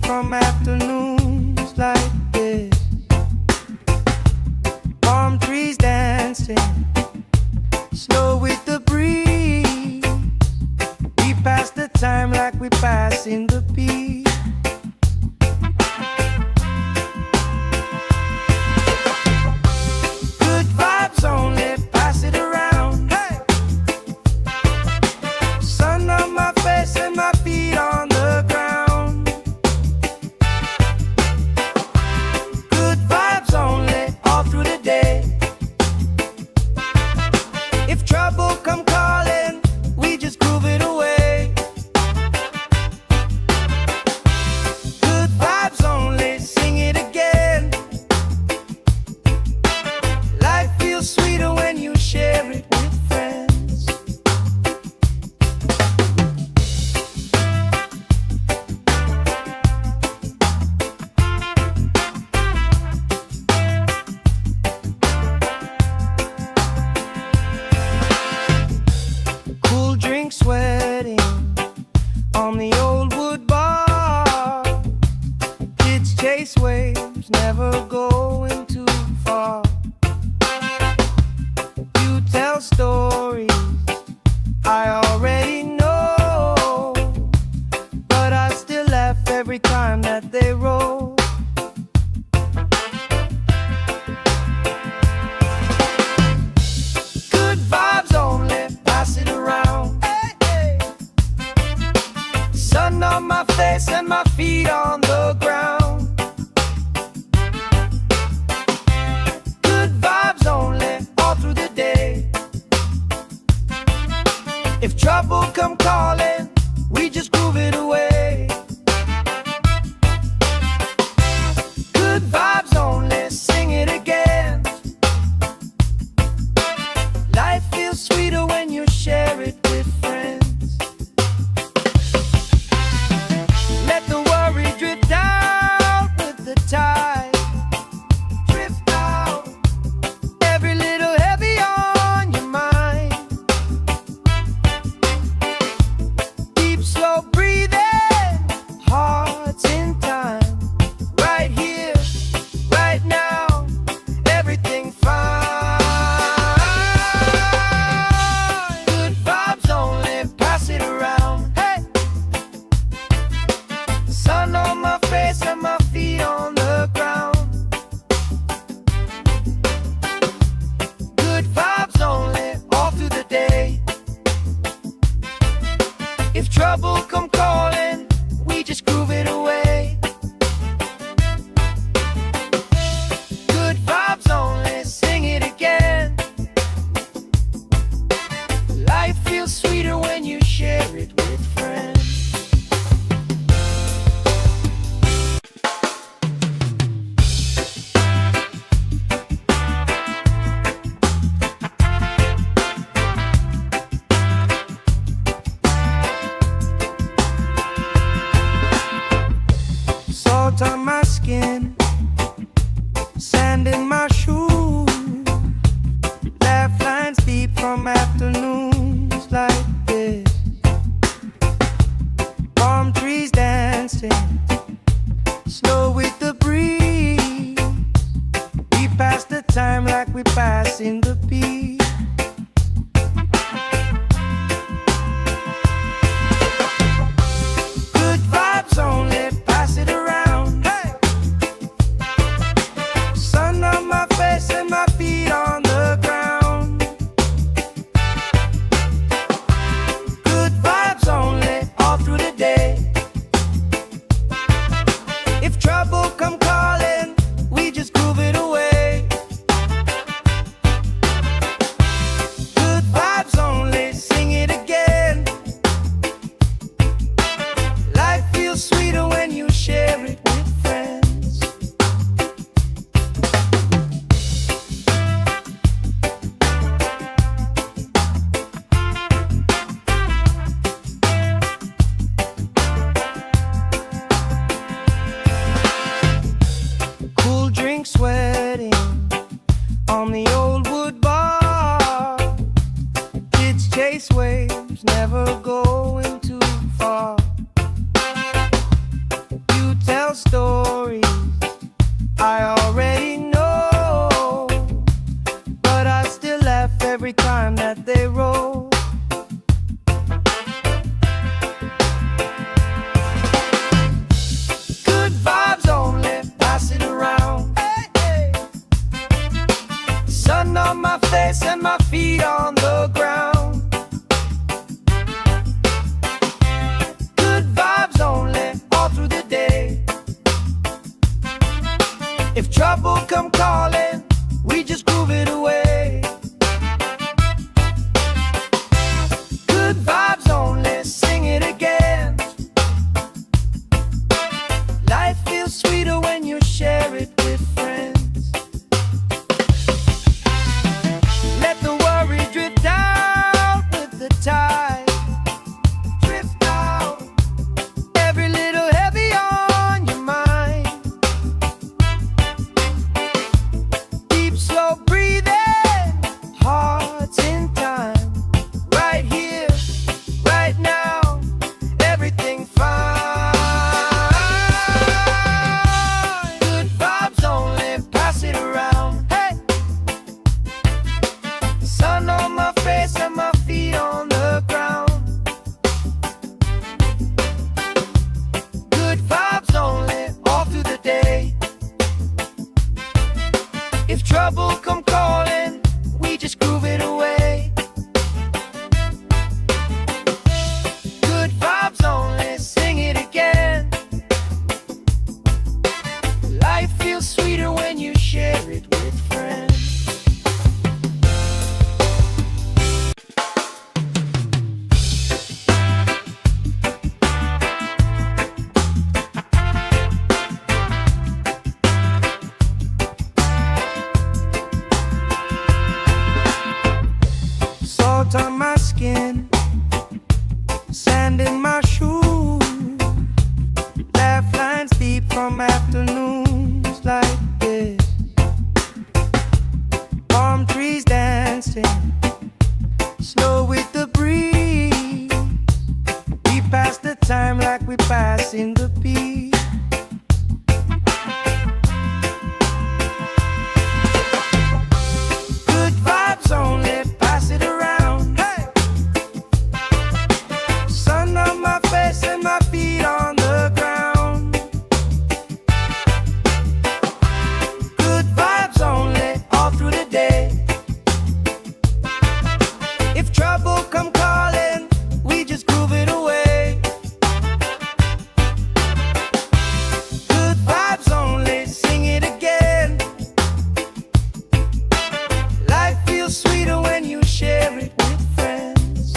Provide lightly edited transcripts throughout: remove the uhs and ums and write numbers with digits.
from afternoons like this. Palm trees dancing, slow with the breeze. We pass the time like we pass in the peace. Good vibes only, pass it around. Hey! Sun on my face and my feet on the ground. Good vibes only, all through the day. If trouble come calling, we just groove it away. Good vibes only, sing it again. Life feels sweeter when you share it with friends. Cool drink sweating on the old wood bar. Kids chase waves, never going too far. You tell stories I already know, but I still laugh every time that they roll. Good vibes only, pass it around. Hey, hey. Sun on my face and my feet on the ground. Good vibes only, all through the day. If trouble come calling, we just groove it away. Good vibes only, sing it again. Life feels sweeter when you share it with friends. Let the worry drift down. tell stories I already know, but I still laugh every time that they roll. Good vibes only, pass it around. Hey, hey. Sun on my face and my feet on the ground. Good vibes only, all through the day. If trouble come calling, we just groove it away. Good vibes only, sing it again. Life feels sweeter when you share it with friends. Let the worry drift out with the tide. Drift out, every little heavy on your mind. Deep, slow breathing, hearts in time. Right here, right now, everything fine. Good vibes only, pass it around. Hey, sun on my face and my feet on the ground. Good vibes only, all through the day. If trouble come calling, we just groove it away. Good vibes only, sing it again. Life feels sweeter when you share it with friends. Salt on my skin, sand in my shoes, laugh lines deep from afternoons like this. Palm trees dancing, slow with the breeze. We pass the time like we passing the beat. Good vibes only, pass it around. Hey, sun on my face and my feet on the ground. Good vibes only, all through the day. If trouble come calling, we just groove it away. Good vibes only, sing it again. Life feels sweeter when you share it with friends.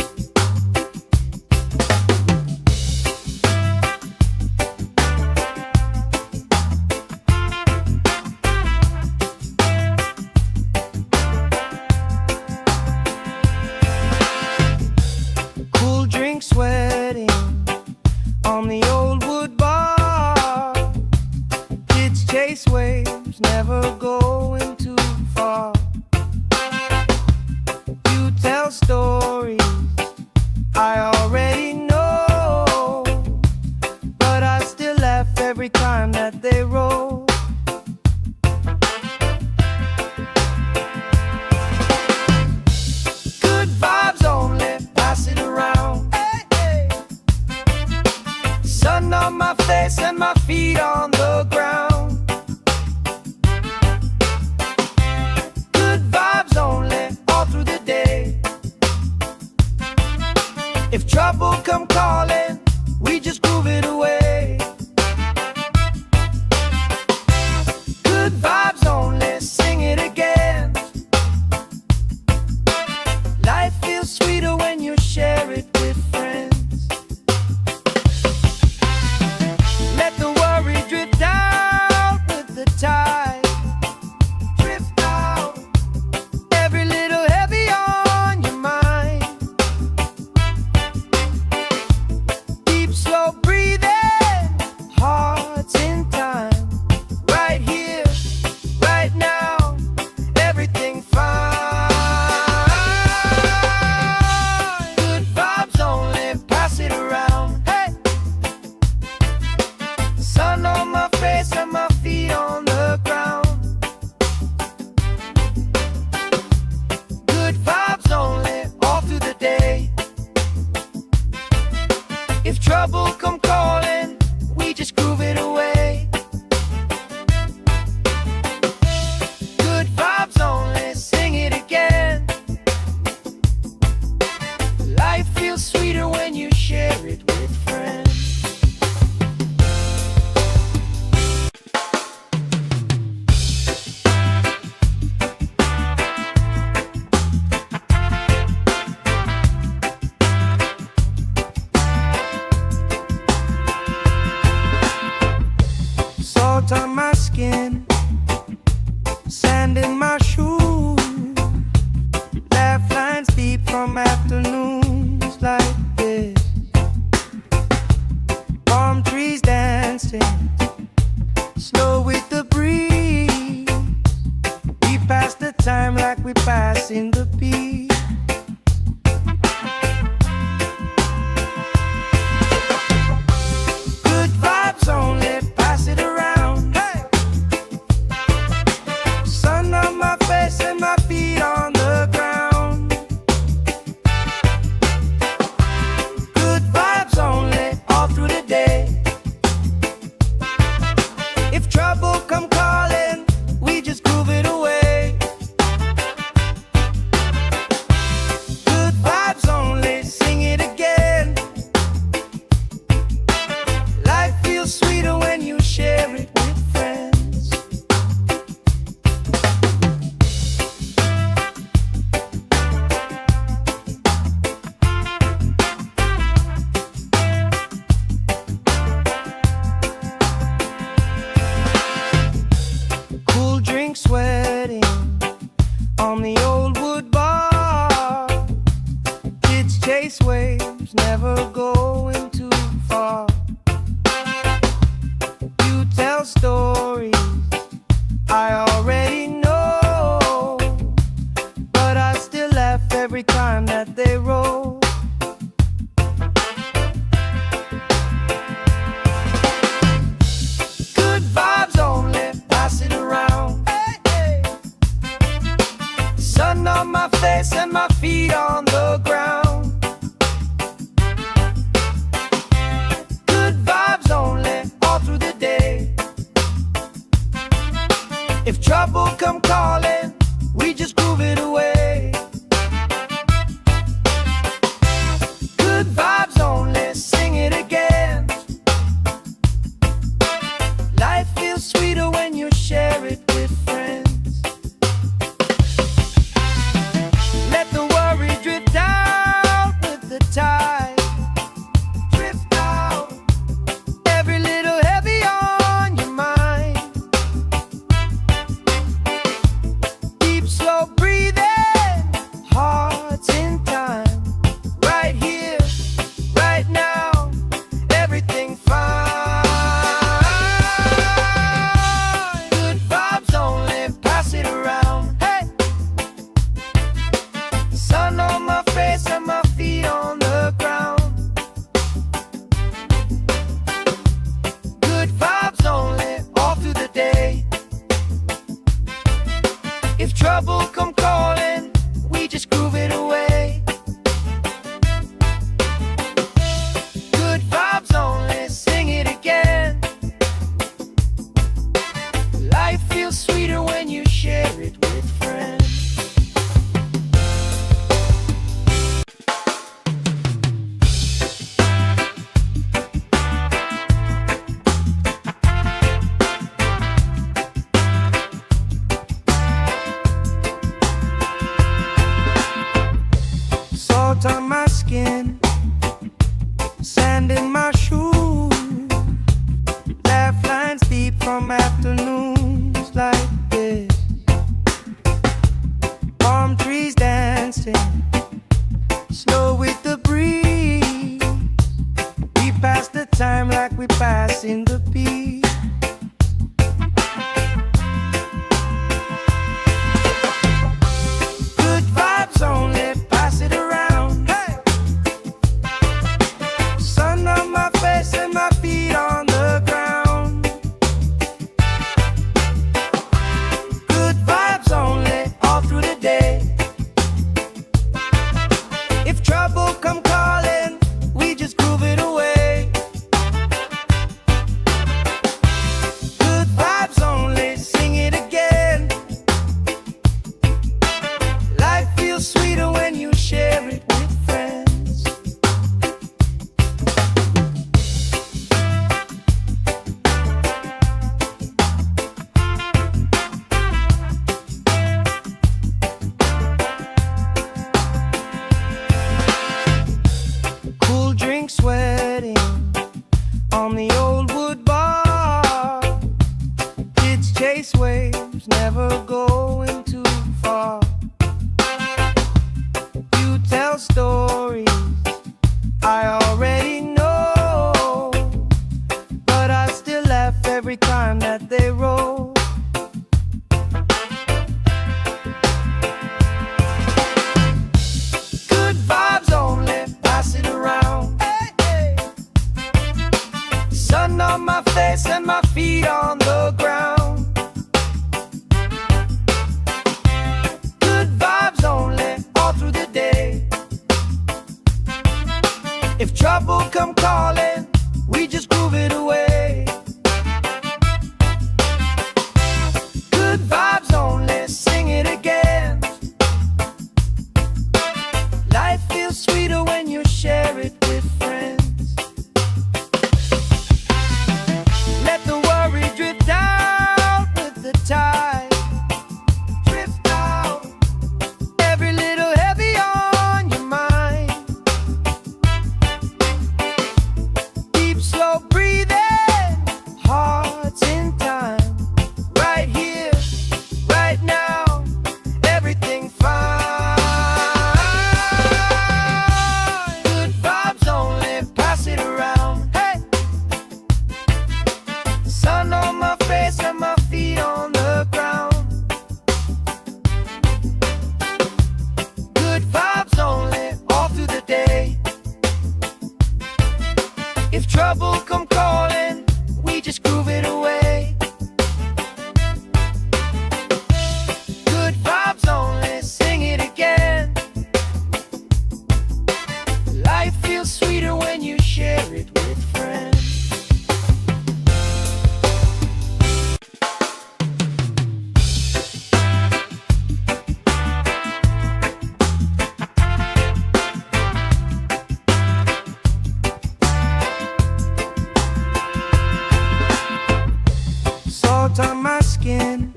Cool drink sweating on the old wood bar. Kids chase waves, never going too far. You tell stories I already know, but I still laugh every time that they roll. Good vibes only, pass it around. Hey, hey. Sun on my face and my feet on the ground. Good vibes only, all through the day. If trouble come calling, we just groove it away. Good vibes only, sing it again. Life feels sweeter when you share it with friends. Let the worry drift out with the tide. Drift out, every little heavy on your mind. passing the beat. Good vibes only, pass it around. Hey! Sun on my face and my feet on the ground. Good vibes only, all through the day. If trouble come calling, we just groove it away. Good vibes only, sing it again. Life feels sweeter when you share it with friends. Cool drink sweating on the old wood bar. Kids chase waves, never going too far. You tell stories I already know, but I still laugh every time that they roll. Good vibes only, pass it around. Hey, hey. Sun on my face and my feet on the ground. Good vibes only, all through the day. If trouble come calling, we just groove it away. Good vibes only, sing it again. Life feels sweeter when you share it with friends. Let the worry drift out with the tide. Drift out, every little heavy on your mind. Deep, slow breathing, hearts in time. Right here, right now, everything fine. Good vibes only, pass it around. Hey! Sun on my face and my feet on the ground. Good vibes only, all through the day. If trouble come calling, we just groove it away. Good vibes only, sing it again. Life feels sweeter when you share it with friends. Salt on my skin, sand in my shoes. Laugh lines deep from afternoons like this. Palm trees dancing, slow with the breeze. We pass the time like we pass in the beat. Good vibes only, pass it around. Hey! Sun on my face and my feet on the ground. Good vibes only, all through the day. If trouble come calling, we just groove it away. Good vibes only, sing it again. Life feels sweeter when you share it with friends. Cool drink sweating on the old wood bar. Kids chase waves, never going too far. You tell stories I already know, but I still laugh every time that they roll. face and my feet on the ground. Good vibes only, all through the day. If trouble come calling, we just groove it away. Good vibes only, sing it again. Life feels sweeter when you share it with friends. Let the worry drift out with the tide. Drift out, every little heavy on your mind. Deep, slow breathing, hearts in time. Right here, right now, everything fine. Good vibes only, pass it around. Hey, sun on my face and my feet on the ground. Good vibes only, all through the day. If trouble come calling, we just groove it away. Good vibes only, sing it again. Life feels sweeter when you share it with friends. Salt on my skin,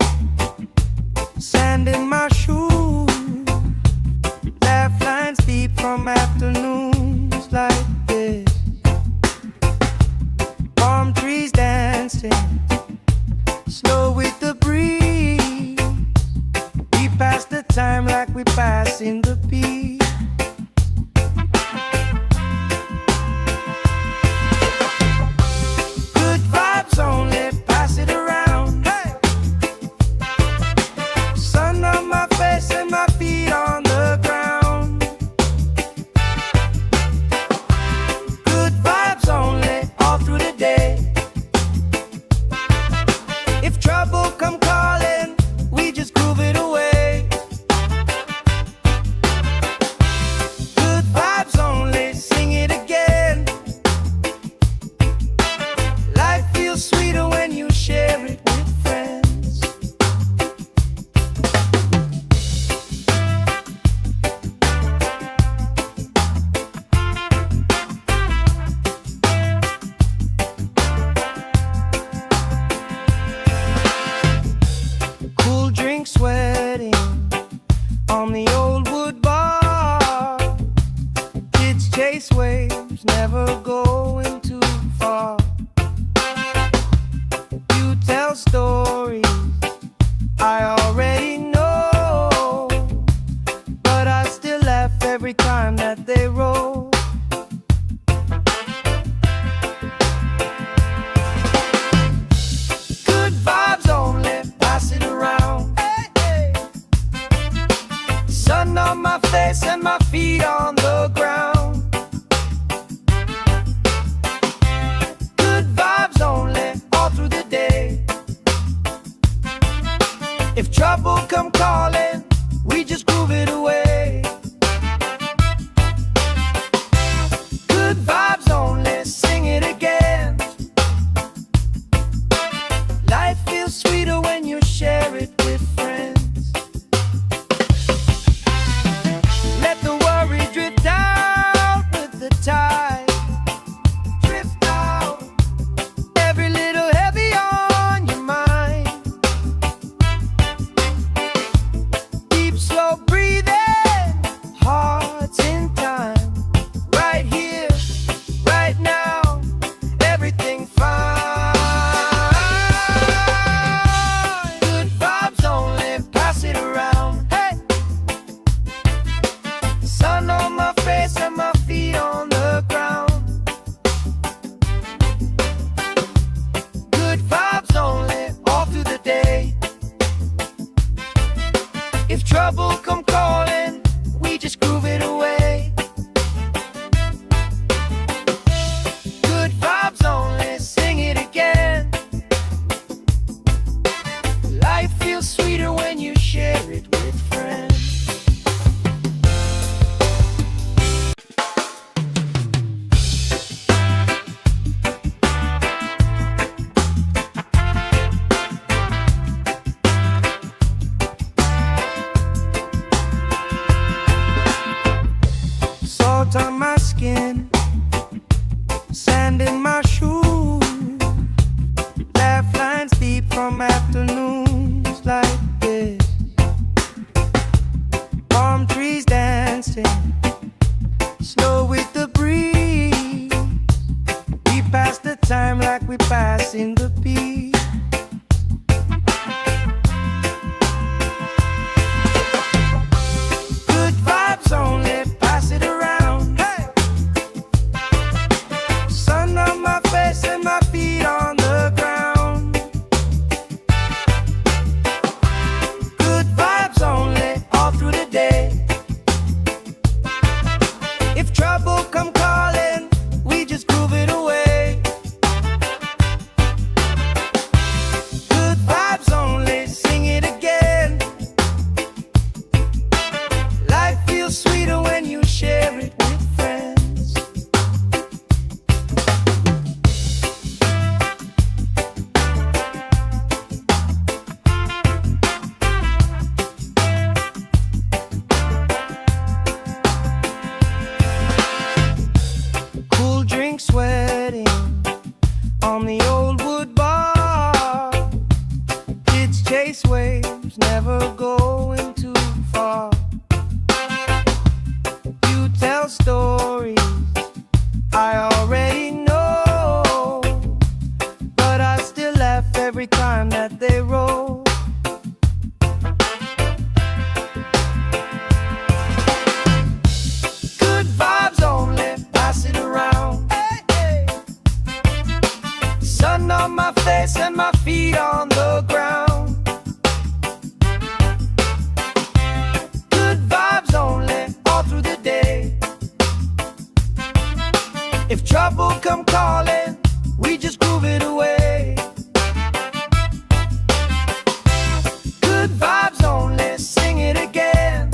sand in my shoes. Laugh lines deep from afternoons like this. Palm trees dancing, slow with the breeze. We pass the time like we pass in the beat. Good vibes only, pass it around. Hey, sun on my face and my feet on the ground. Good vibes only, all through the day. If trouble come calling, we just groove it away. Good vibes only, sing it again. Life feels sweeter when you share it with friends. Cool drink sweating on the old wood bar. Kids chase waves, never going too far. You tell stories I already know, but I still laugh every time that they roll. Good vibes only, pass it around. Hey, hey. Sun on my face and my feet on the ground. Good vibes only, all through the day. If passing the beat. Good vibes only, pass it around. Hey! Sun on my face and my feet on the ground. Good vibes only, all through the day. If trouble come calling, we just groove it away. Good vibes only, sing it again. Life feels sweeter when you share it with friends. Cool drink sweating on the old wood bar. Kids chase waves, never going too far. You tell stories I already know, but I still laugh every time that they roll. Good vibes only, pass it around. Hey, hey. Sun on my face and my feet on the ground. Good vibes only, all through the day. If trouble come calling, we just groove it away. Good vibes only, sing it again.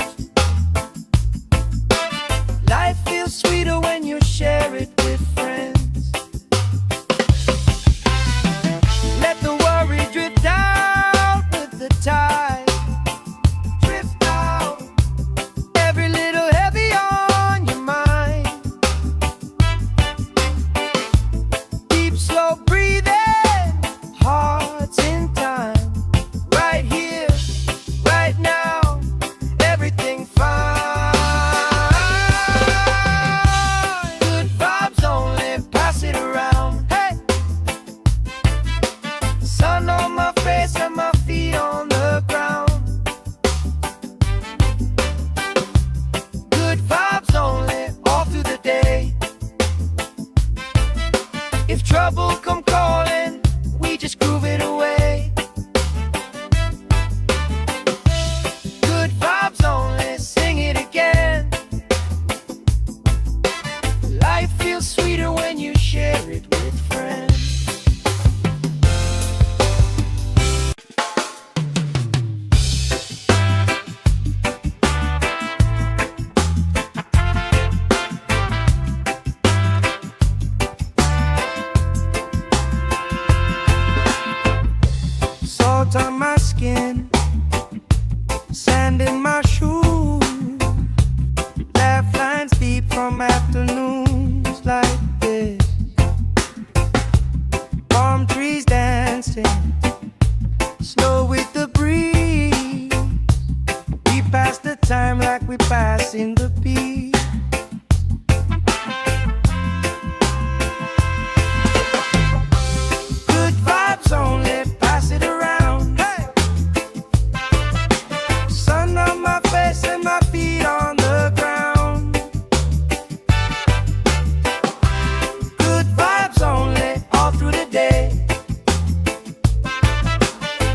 Life feels sweeter when you share it with friends. Let the worry drift out with the tide. Drift out, every little heavy on your mind. Deep, slow breathing, hearts in time. Right here, right now, everything fine. Good vibes only, pass it around. Hey! Sun on my face and my feet on the ground. Good vibes only, all through the day. If trouble come calling, we just groove it away. Good vibes only, sing it again. Life feels sweeter when you share it with friends. Salt on my skin, sand in my shoes. Laugh lines deep from afternoons like this. Palm trees dancing, slow with the breeze. We pass the time like we pass in the beat. Good vibes only, pass it around. Hey! Sun on my face and my feet on the ground. Good vibes only, all through the day.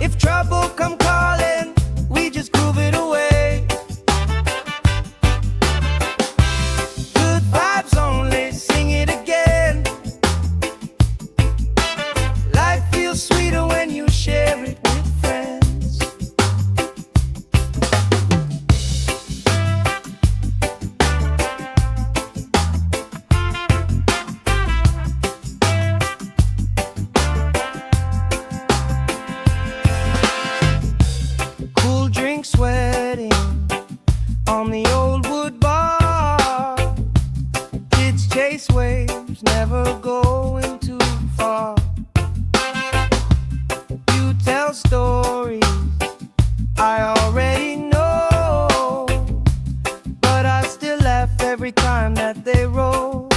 If trouble come calling, we just groove it away. Good vibes only, sing it again. Life feels sweeter when you share it with friends. Cool drink sweating on the old wood bar. Kids chase waves, never going too far. You tell stories I already know, but I still laugh every time that they roll.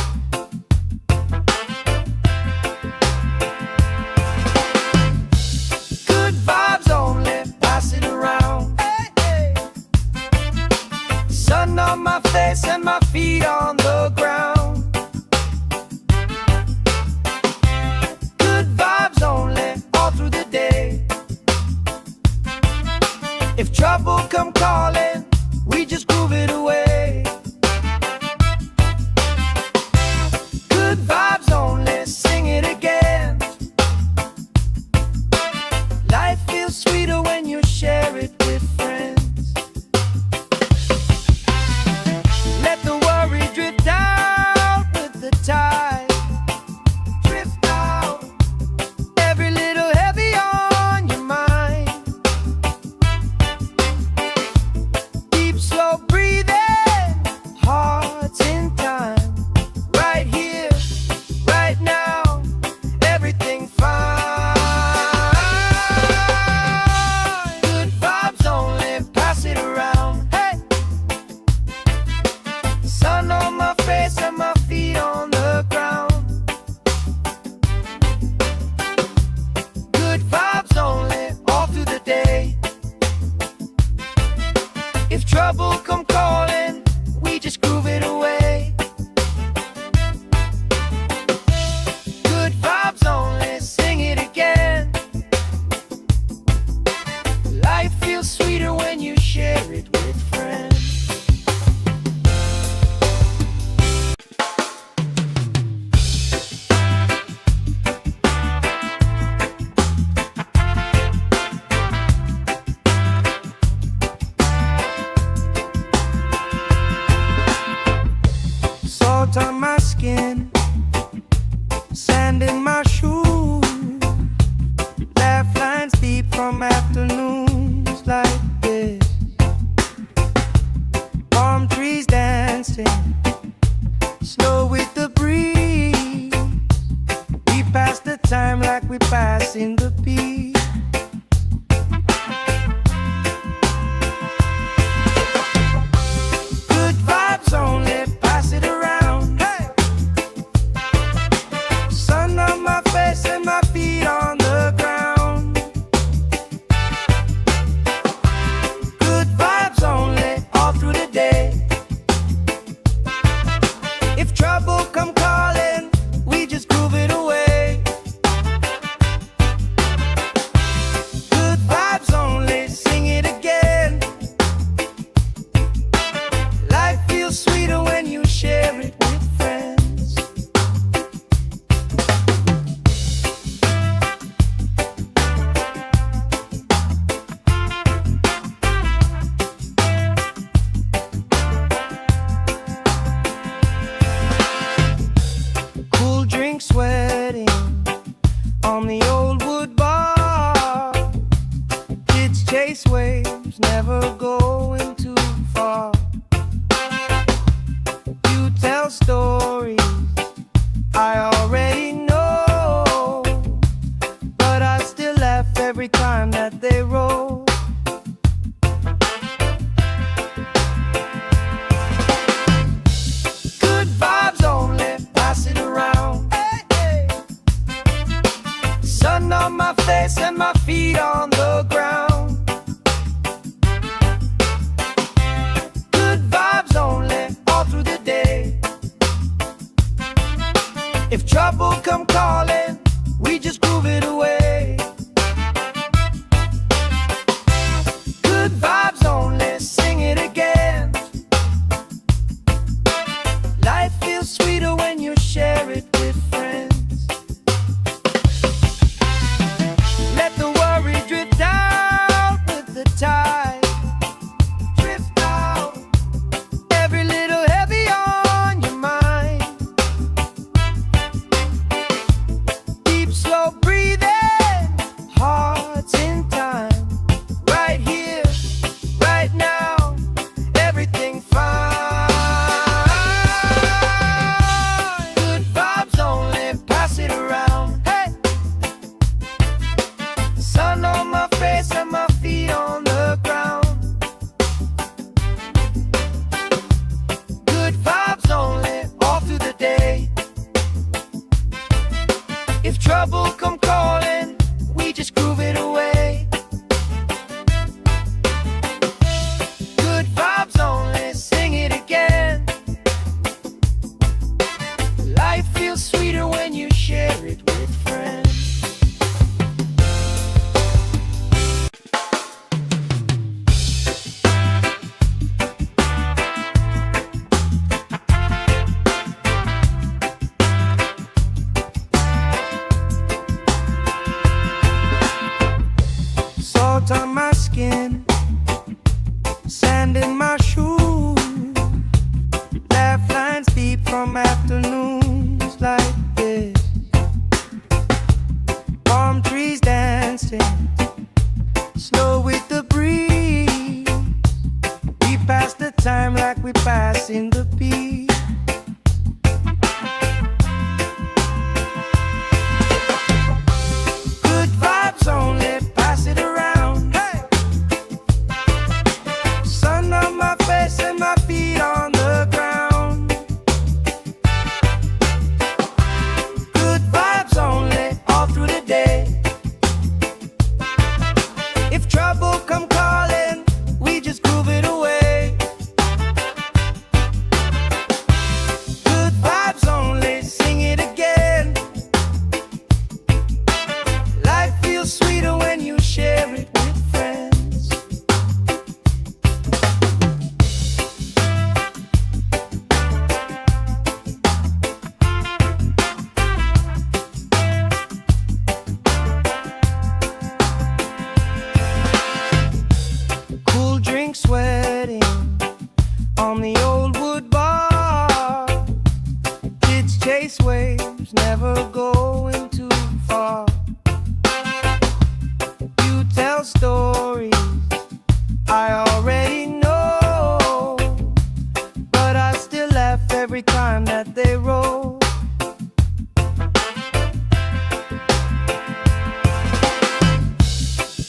afternoons like this. Palm trees dancing, slow with the breeze. We pass the time like we pass in the beat. Good vibes only, pass it around. Hey! Sun on my face and my feet on the ground. Good vibes only, all through the day. If trouble come calling, we just groove it away. Good vibes only, sing it again. Life feels sweeter when you share it with friends. Cool drink sweating on the old wood bar. Kids chase waves, never going too far. You tell stories I already know, but I still laugh every time that they roll. Good vibes only, pass it around. Hey, hey. Sun on my face and my feet on the ground. Good vibes only, all through the day. If trouble come calling, we just groove it away. Good vibes only, sing it again. Life feels sweeter when you share it with friends. Let the worry drift out with the tide. Drift out, every little heavy on your mind. Deep, slow breathing, hearts in time. Right here, right now, everything fine. Good vibes only, pass it around. Hey! Sun on my face and my feet on the ground. Good vibes only, all through the day. If trouble come calling, we just groove it away. Good vibes only, sing it again. Life feels sweeter when you share it with friends. Salt on my skin, sand in my shoes. Laugh lines deep from afternoons like this. Palm trees dancing, slow with the breeze. We pass the time like we pass in the beat. Good vibes only, pass it around. Hey! Sun on my face and my feet on the ground. Good vibes only, all through the day. tell stories I already know, but I still laugh every time that they roll.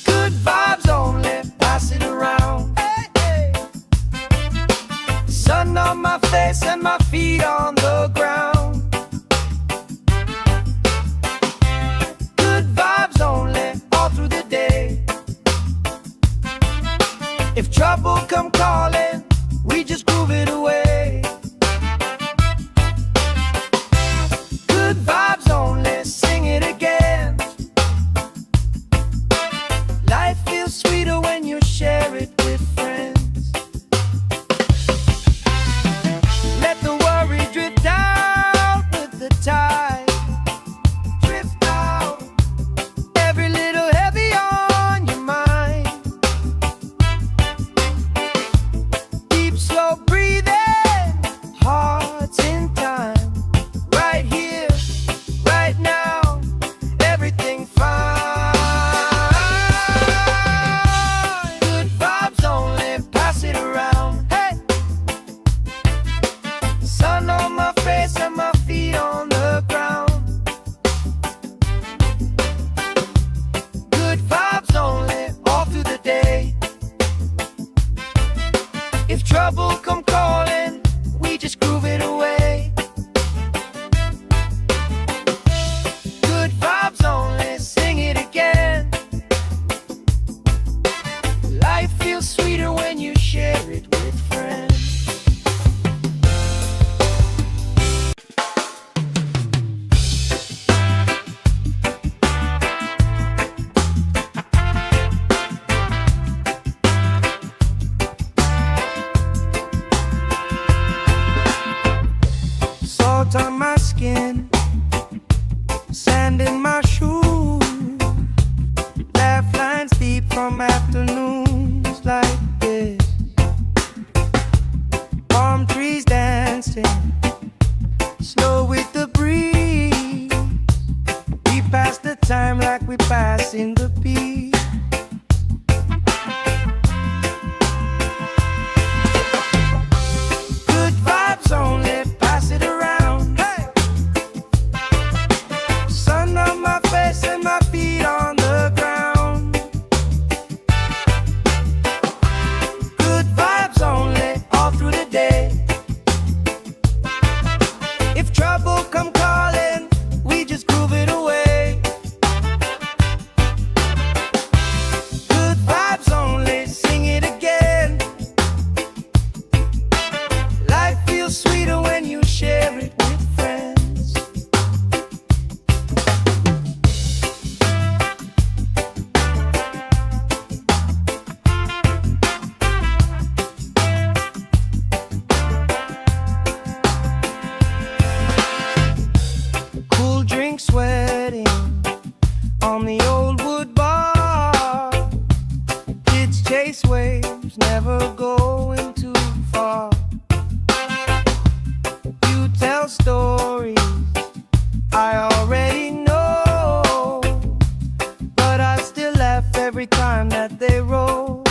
Good vibes only, pass it around. Hey, hey. Sun on my face and my feet on the ground. Good vibes only, all through the day. If trouble come calling, we just groove it away. Good vibes only, sing it again. Life feels sweeter when you share it with friends. Let the worry drift out with the tide. Drift out, every little heavy on your mind. Deep, slow breathing, hearts in time. Right here, right now, everything fine. Good vibes only, pass it around. Hey, sun on my face and my feet on the ground. Good vibes only, all through the day. If trouble come calling, we just groove it away. Good vibes only, sing it again. Life feels sweeter when you share it with friends. Salt on my skin, sand in my shoes, laugh lines deep from afternoons like this. Palm trees dancing, slow with the breeze. We pass the time like we pass in the beat. Good vibes only, pass it around. Hey, sun on my face and my feet on the ground. Good vibes only, all through the day. If trouble come calling, we just groove it away. Good vibes only, sing it again. Life feels sweeter when you share it with friends. Cool drink sweating on the old wood bar. Kids chase waves, never going too far. You tell stories I already know, but I still laugh every time that they roll.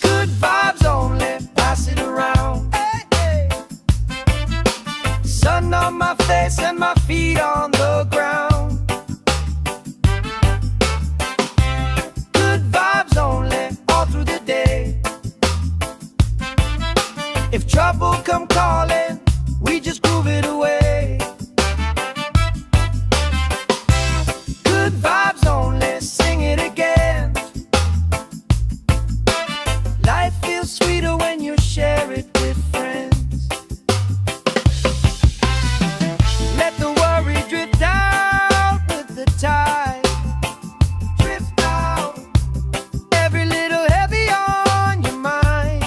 Good vibes only, pass it around. Hey, hey. Sun on my face and my feet on the ground. Good vibes only, all through the day. If trouble come calling, we just groove it away. Good vibes only, sing it again. Life feels sweeter when you share it with friends. Let the worry drift out with the tide. Drift out, every little heavy on your mind.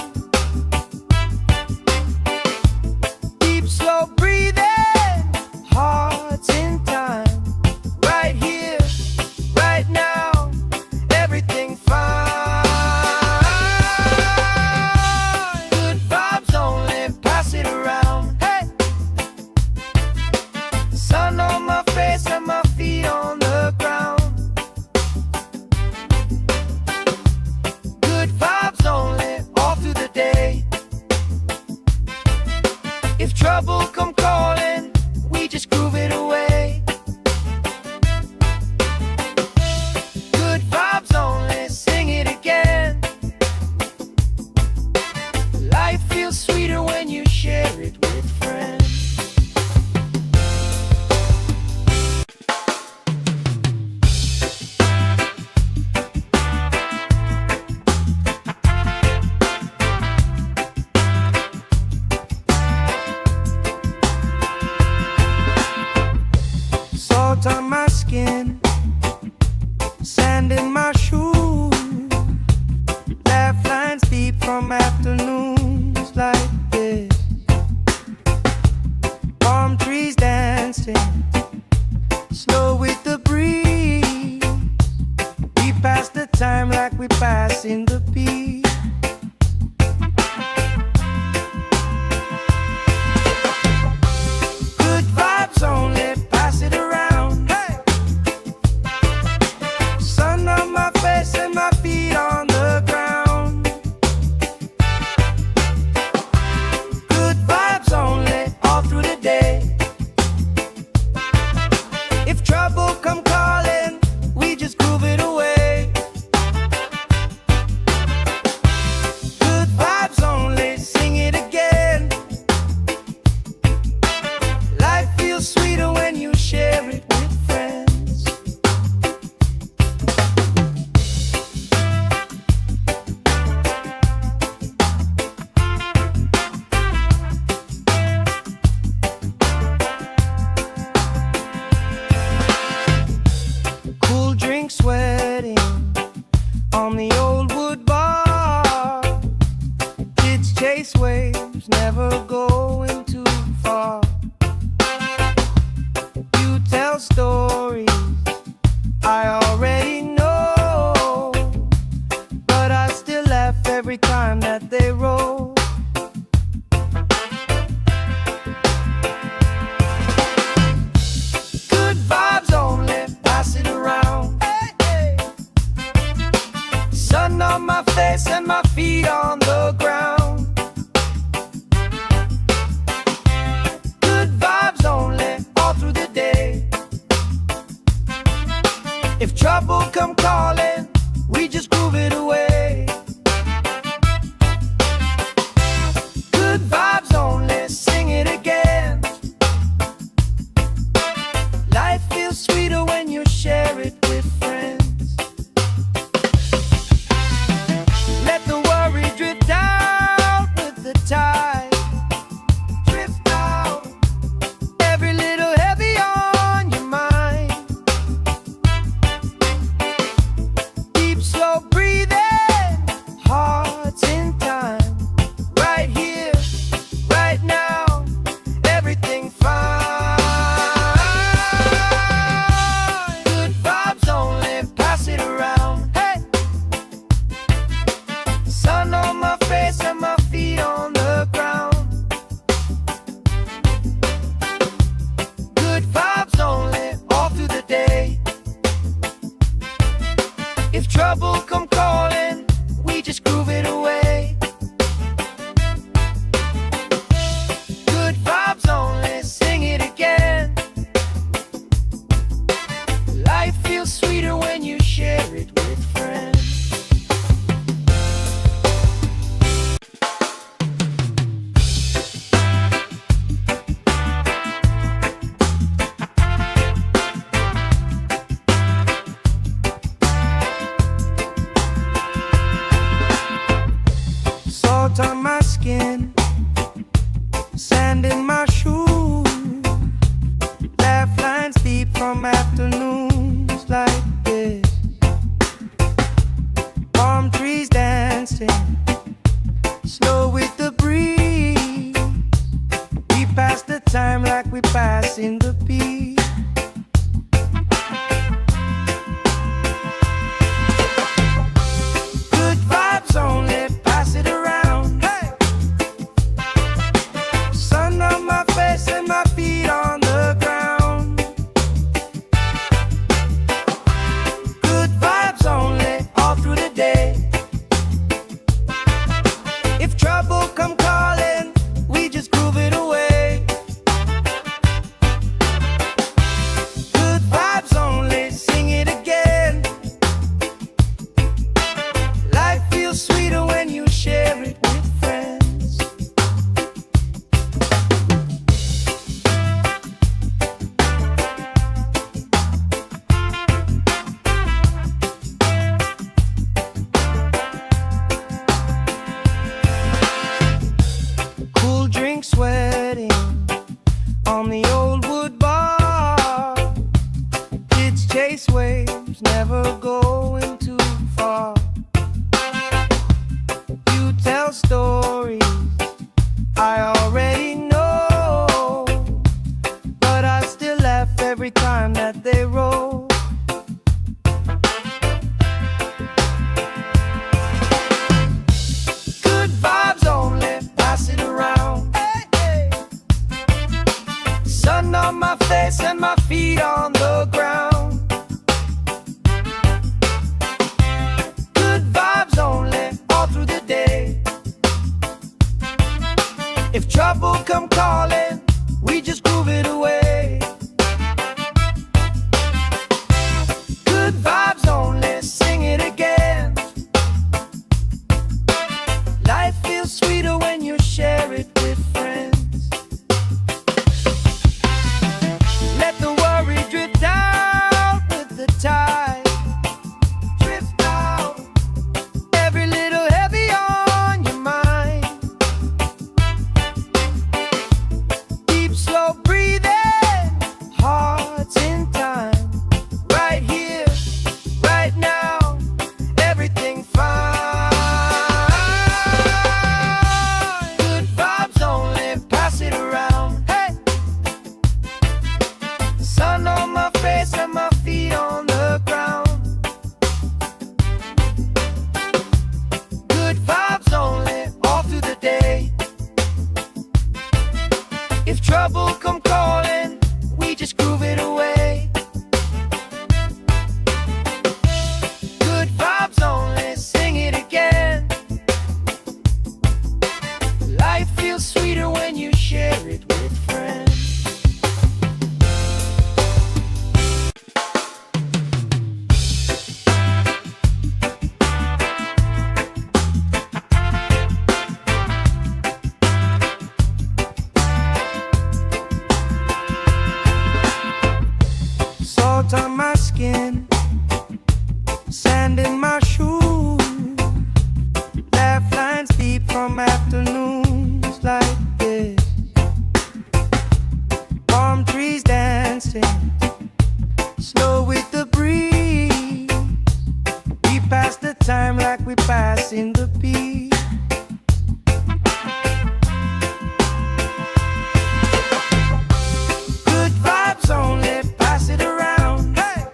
dancing, slow with the breeze. We pass the time like we pass in the beat. Good vibes only, pass it around. Hey! Sun on my face and my feet on the ground. Good vibes only, all through the day. If trouble come calling, we just groove it away. Good vibes only, sing it again. Life feels sweeter when you share it with friends. Cool drink sweating on the old wood bar. Kids chase waves, never going too far. You tell stories I already know, but I still laugh every time that they roll. Good vibes only, pass it around. Hey, hey. Sun on my face and my feet on the ground. Good vibes only, all through the day. If trouble come calling, we just groove it away. Good vibes only, sing it again. Life feels sweeter when you share it with friends. Let the worry drift out with the tide. Drift out, every little heavy on your mind. Deep, slow breathing, hearts in time. Right here, right now, everything fine. Good vibes only, pass it around. Hey! Sun on my face and my feet on the ground. Good vibes only, all through the day. If trouble come calling, we just groove it away. Good vibes only, sing it again. Life feels sweeter when you share it with friends. Salt on my skin, sand in my shoes. Laugh lines deep from afternoons like this. Palm trees dancing, slow with the breeze. We pass the time like we pass in the beat. Good vibes only, pass it around. Hey! Sun on my face and my feet on the ground. Good vibes only, all through the day. If trouble come calling, we just groove it away. Good vibes only, sing it again. Life feels sweeter when you share it with friends. Cool drink sweating on the old wood bar. Kids chase waves, never going too far. You tell stories I already know, but I still every time that they roll. Good vibes only, pass it around. Hey, hey. Sun on my face and my feet on the ground. Good vibes only, all through the day. If trouble come calling, we just groove it away. Good vibes only, sing it again. Life feels sweeter when you share it with friends. Let the worry drift out with the tide. Drift out, every little heavy on your mind. Deep, slow breathing, hearts in time. Right here, right now, everything fine. Good vibes only, pass it around. Hey, sun on my face and my feet on the ground. Good vibes only, all through the day. If trouble come calling, we just groove it away. Good vibes only, sing it again. Life feels sweeter when you share it with friends. Salt on my skin, sand in my shoes, laugh lines deep from afternoons like this. Palm trees dancing, snow with the breeze. We pass the time like we pass in the beat. Good vibes only, pass it around. Hey,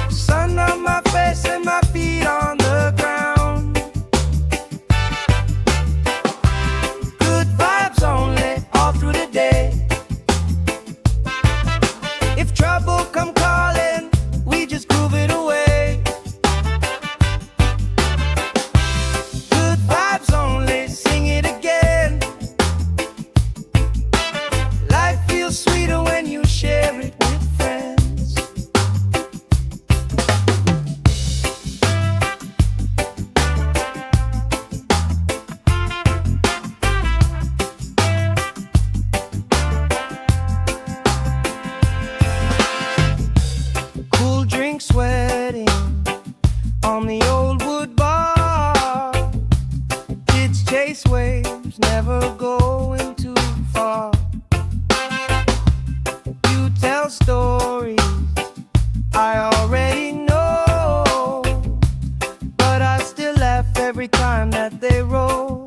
sun on my face and my feet on the ground. Good vibes only, all through the day. If trouble come calling, we just groove it away. Good vibes only, sing it again. Life feels sweeter when you share it with friends. Cool drink sweating on the old wood bar. Kids chase waves, never going too far. You tell stories I already know, but I still laugh every time that they roll.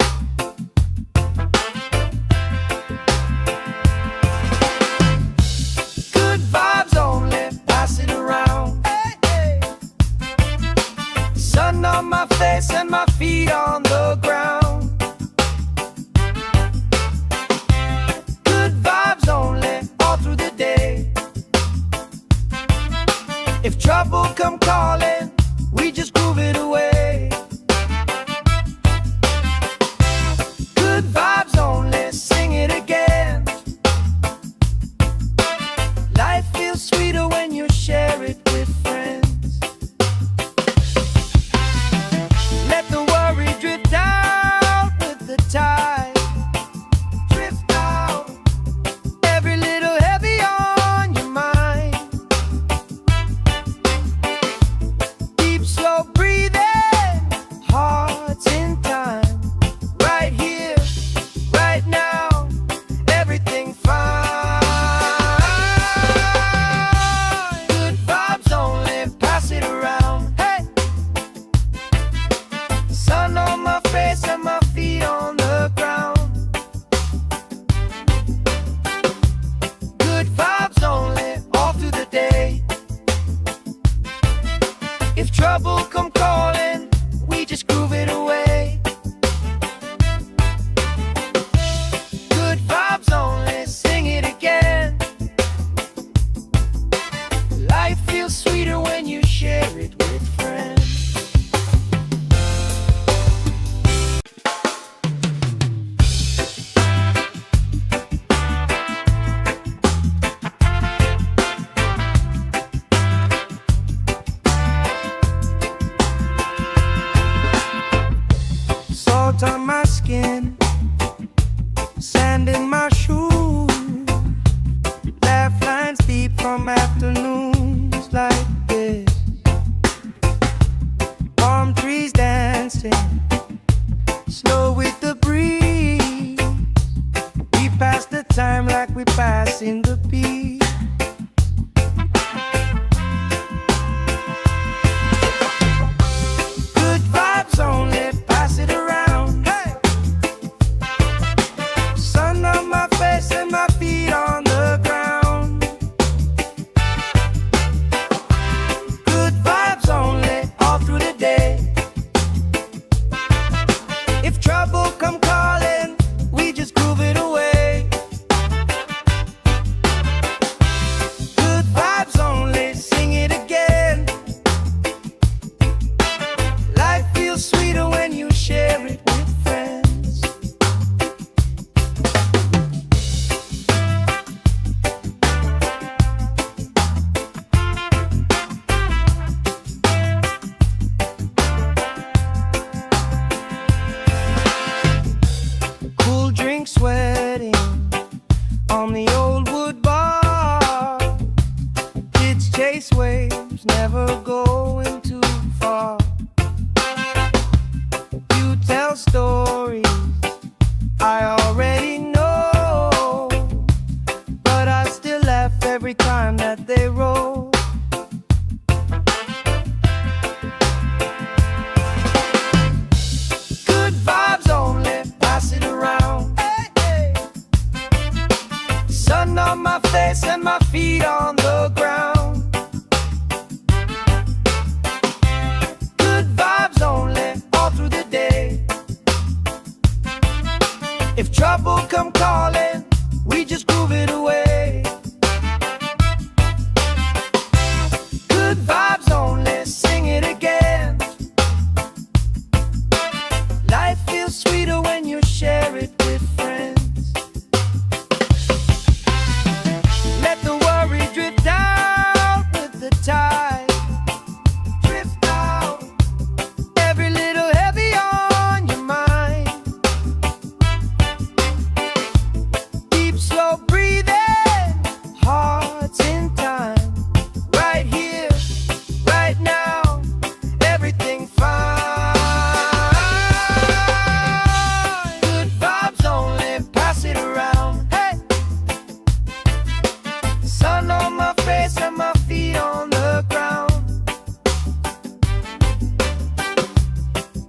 Good vibes only, pass it around. Hey, hey. Sun on my face and my feet on the ground. Good vibes only, all through the day. If trouble come calling, we just groove it away. from afternoons like this. Palm trees dancing slow with the breeze. We pass the time like we pass in the beat. Good vibes only, pass it around. Hey! Sun on my face and my feet on the ground. Good vibes only, all through the day. If trouble come calling, we just groove it away. Good vibes only, sing it again. Life feels sweeter when you share it with friends. Cool drink sweating on the old wood bar. Kids chase waves, never going too far. You tell stories I already know, but I still laugh every time that they roll. Good vibes only, pass it around. Hey, hey. Sun on my face and my feet on the ground. Good vibes only, all through the day. If trouble come calling, we just groove it away. Good vibes only, sing it again. Life feels sweeter when you share it with friends. Let the worry drift out with the tide. Drift out, every little heavy on your mind. Deep, slow breathing, hearts in time. Right here, right now, everything fine. Good vibes only, pass it around. Hey! Sun on my face and my feet on the ground.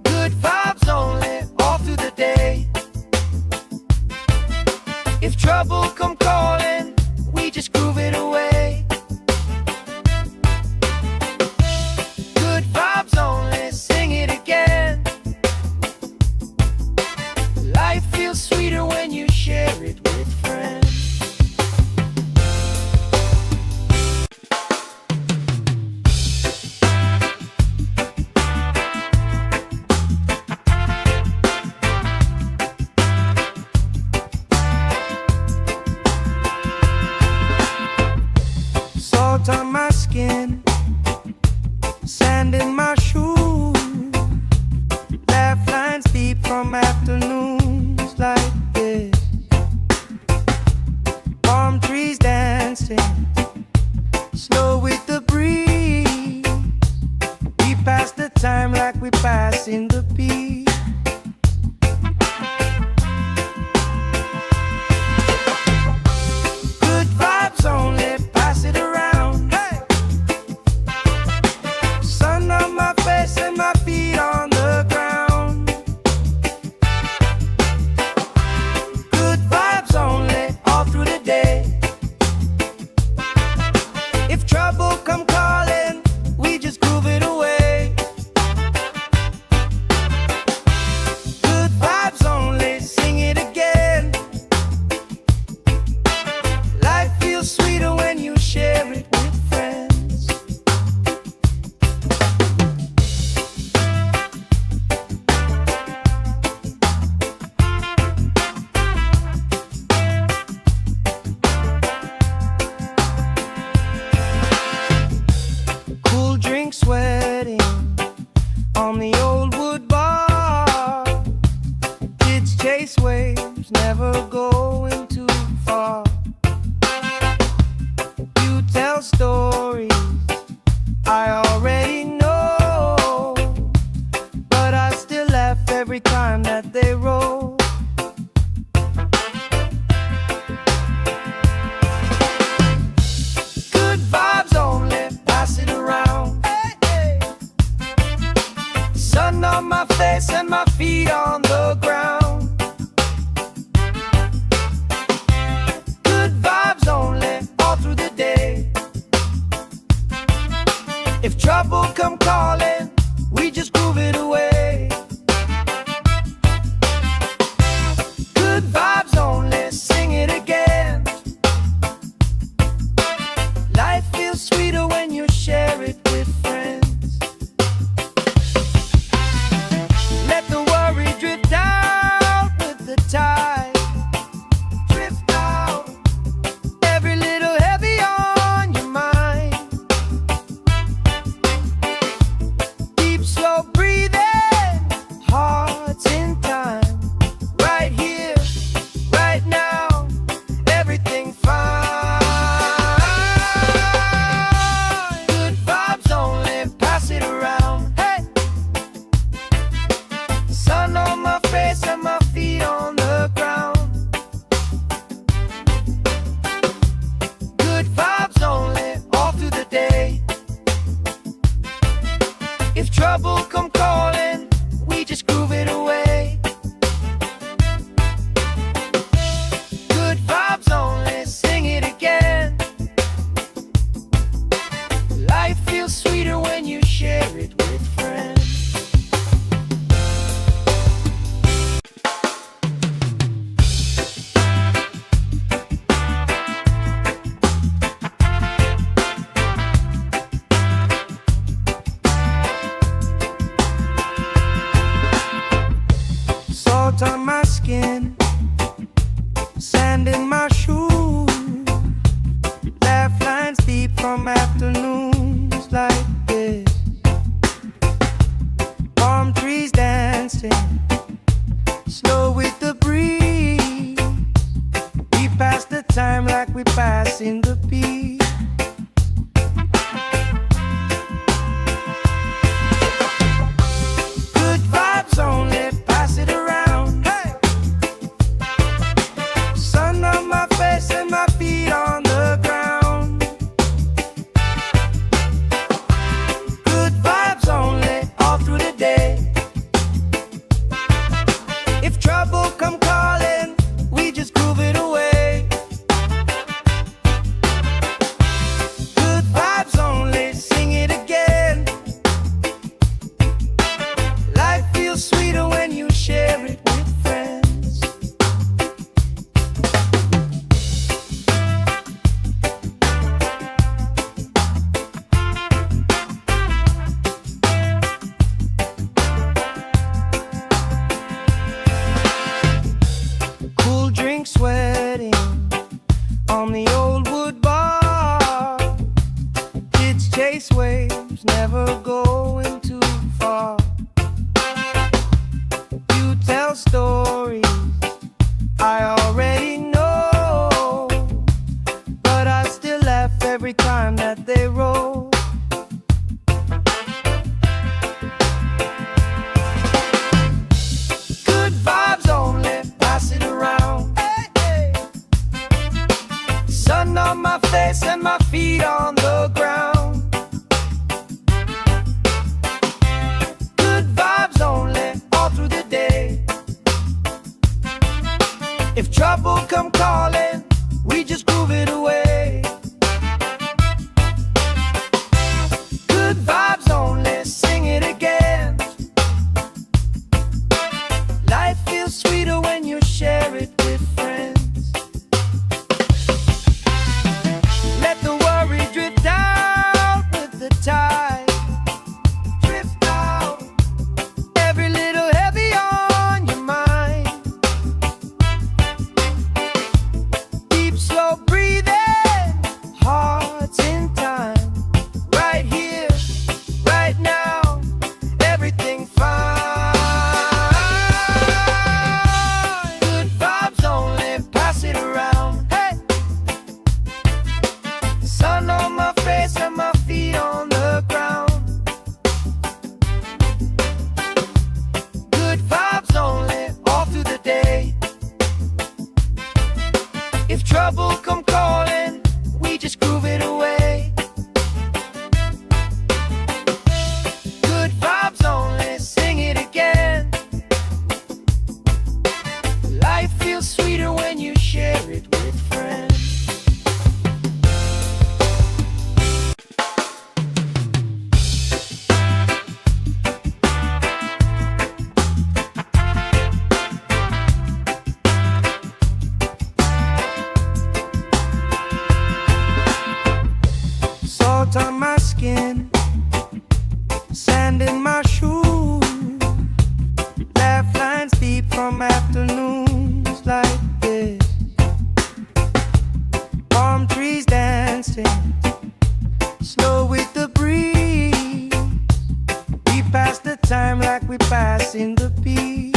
Good vibes only, all through the day. If trouble come calling, we just groove it away. Good vibes only, sing it again. Life feels sweeter when you share it with friends. Salt on my skin, sand in my shoes. Laugh lines deep from afternoons like this. Palm trees dancing slow with the breeze. We pass the time like we pass in the beat. Good vibes only, pass it around. Hey! Sun on my face and my feet on the ground. Good vibes only, all through the day. If trouble come calling, we just groove it away. tell stories I already know, but I still laugh every time that they roll. Good vibes only, pass it around. Hey, hey. Sun on my face and my feet on the ground. Good vibes only, all through the day. If trouble come calling, we just groove it away. Good vibes only, sing it again. Life feels sweeter when you share it with friends. Let the worry drift out with the tide. Drift out, every little heavy on your mind. Deep, slow breathing, hearts in time. Right here, right now, everything fine. Good vibes only, pass it around. Hey, sun on my face and my feet on the ground. Good vibes only, all through the day. If trouble come calling, we just groove it away. Good vibes only, sing it again. Life feels sweeter when you share it with friends. Salt on my skin, sand in my shoes, laugh lines deep from afternoons like this. Palm trees dancing, slow with the breeze. We pass the time like we pass in the beat. Good vibes only, pass it around. Hey, sun on my face and my feet on the ground. Good vibes only, all through the day. If trouble come calling, we just groove it away. Good vibes only, sing it again. Life feels sweeter when you share it with friends. Cool drink sweating on the old wood bar. Kids chase waves, never going too far. You tell stories I already know, but I still laugh every time that they roll. Good vibes only, pass it around. Hey, hey. Sun on my face and my feet on the ground. Good vibes only, all through the day. If trouble come calling, we just groove it away. Good vibes only, sing it again. Life feels sweeter when you share it with friends. Let the worry drift out with the tide. Drift out, every little heavy on your mind. Salt on my skin, sand in my shoes, laugh lines deep from afternoons like this. Palm trees dancing, slow with the breeze. We pass the time like we pass in the beat.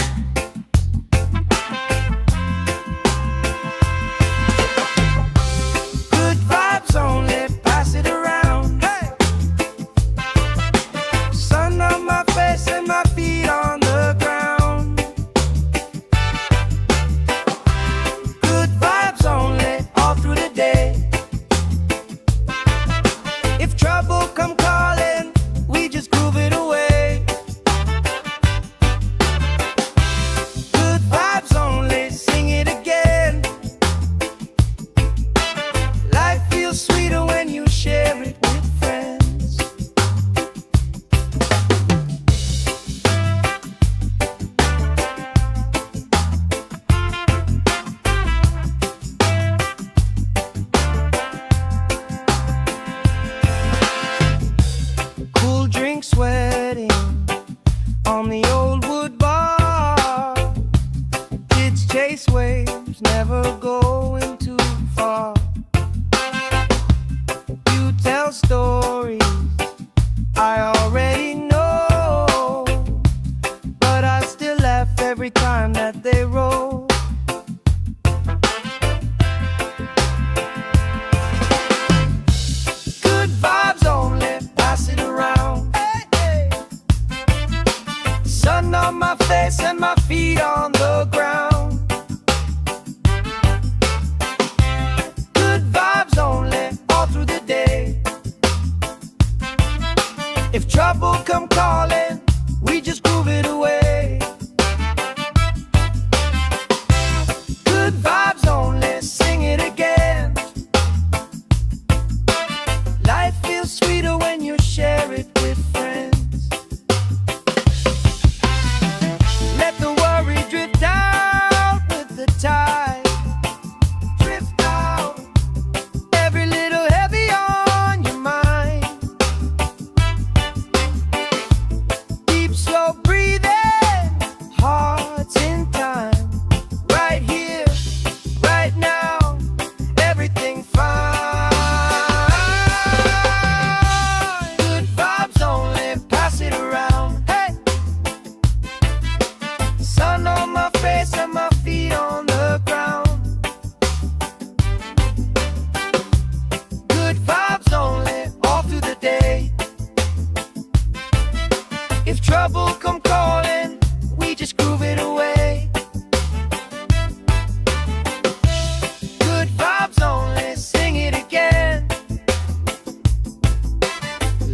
Good vibes only, pass it around. Hey! Sun on my face and my feet on the ground. Good vibes only, all through the day. If trouble come calling, we just groove it away. Good vibes only, sing it again. Life feels sweeter when you share it with friends. Cool drink sweating on the old wood bar. Kids chase waves, never going too far. You tell stories I already know, but I still laugh every time that they roll. Good vibes only, pass it around. Hey, hey. Sun on my face and my feet on the ground. Good vibes only, all through the day. If trouble come calling, we just groove it away. Good vibes only, sing it again. Life feels sweeter when you share it with friends. Let the worry drift out with the tide. Drift out, every little heavy on your mind. Deep, slow breathing, hearts in time. Right here, right now, everything fine. Good vibes only, pass it around. Hey! Sun on my face and my feet on the ground. Good vibes only, all through the day. If trouble come calling, we just groove it away. Good vibes only, sing it again.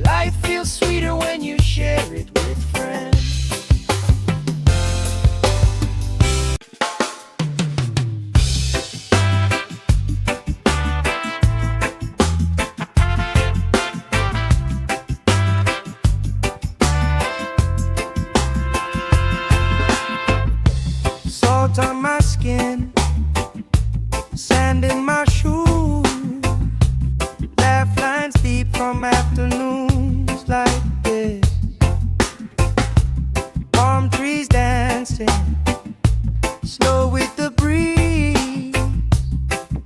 Life feels sweeter when you share it with friends. Salt on my skin, sand in my shoes, laugh lines deep from afternoons like this. Palm trees dancing, slow with the breeze.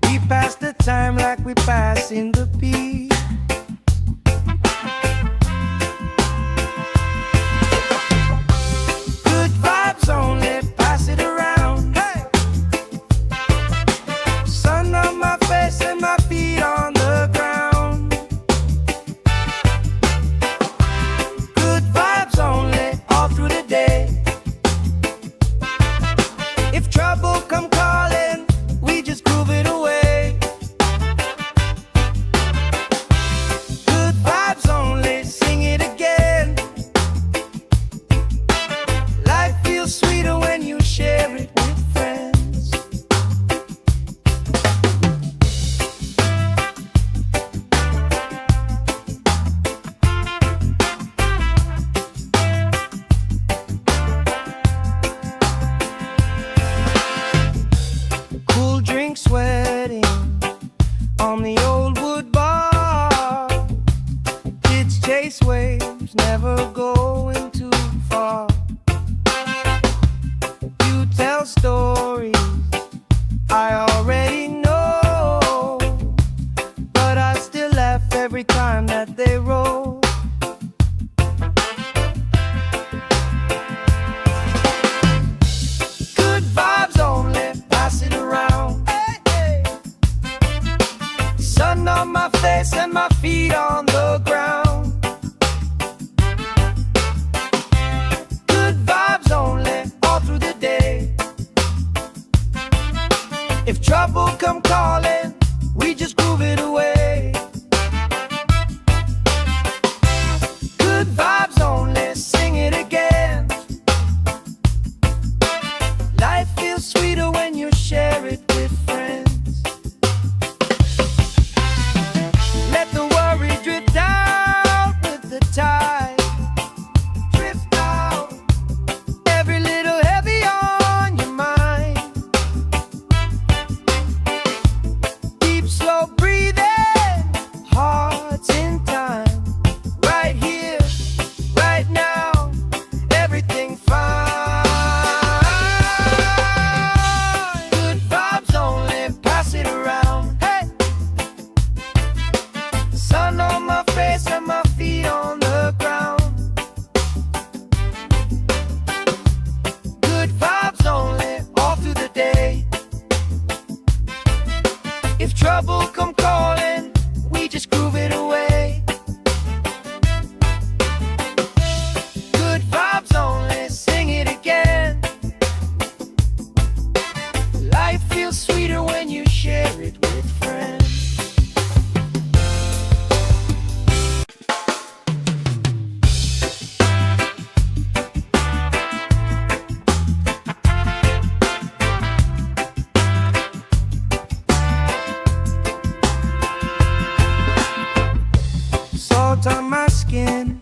We pass the time like we pass in the beat. Good vibes only, pass it around. Hey! Sun on my face and my feet on the ground. Good vibes only, all through the day. If trouble come calling, we just groove it away. every time that they roll. Good vibes only, pass it around. Hey, hey. Sun on my face and my feet on the ground. Good vibes only, all through the day. If trouble come calling, we just groove it away. Good vibes only, sing it again. Life feels sweeter when you share it with friends. Let the worry drift out with the tide. Drift out, every little heavy on your mind. Deep, slow breathing, hearts in time. Right here, right now, everything fine. Good vibes only, pass it around. Hey, sun on my face and my feet on the ground. Good vibes only, all through the day. If trouble come calling, we just groove it away. Good vibes only, sing it again. Life feels sweeter when you share it with friends. Salt on my skin,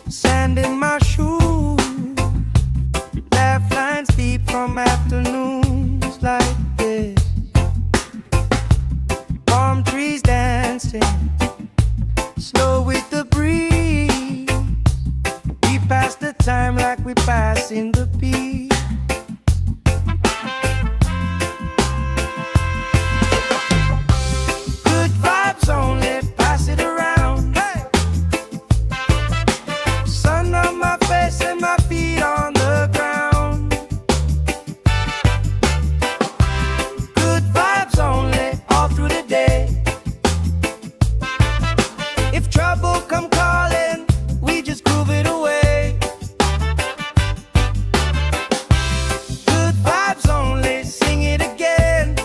sand in my shoes. Laugh lines deep from afternoons like this. Palm trees dancing, slow with the breeze. We pass the time like we pass in the peace. Good vibes only, pass it around. Hey, sun on my face and my feet on the ground. Good vibes only, all through the day. If trouble come calling, we just groove it away. Good vibes only, sing it again.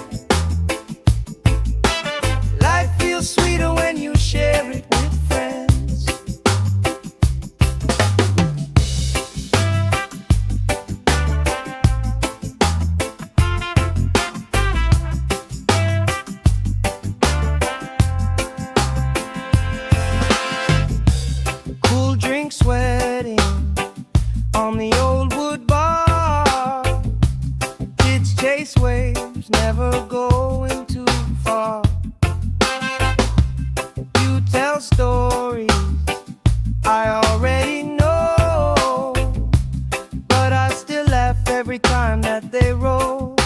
Life feels sweeter when you share it with friends. Cool drink sweating on the old wood bar. Kids chase waves, never going too far. You tell stories I already know, but I still laugh every time that they roll.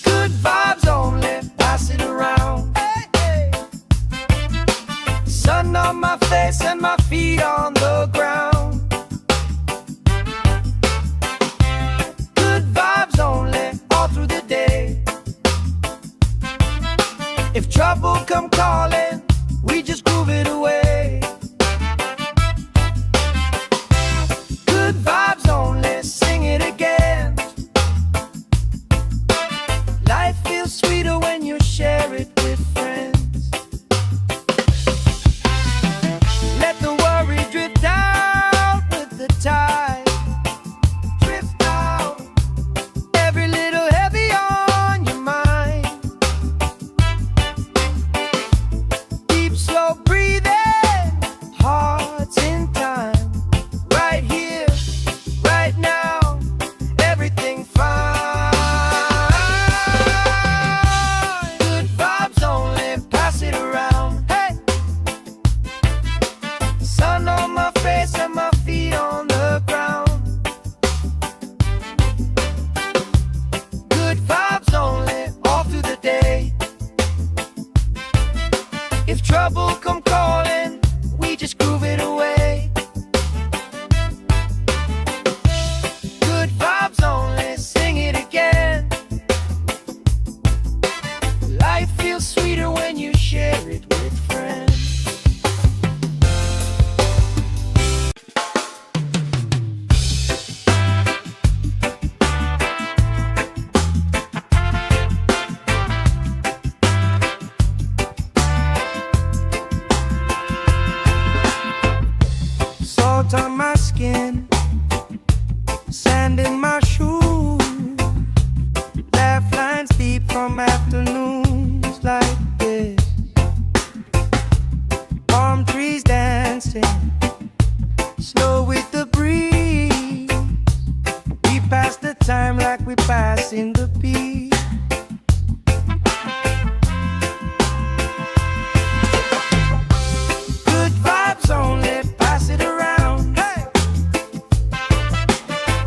Good vibes only, pass it around. Hey, hey. Sun on my face and my feet on the ground. Good vibes only, all through the day. from afternoons like this. Palm trees dancing slow with the breeze. We pass the time like we pass in the peace. Good vibes only, pass it around. Hey!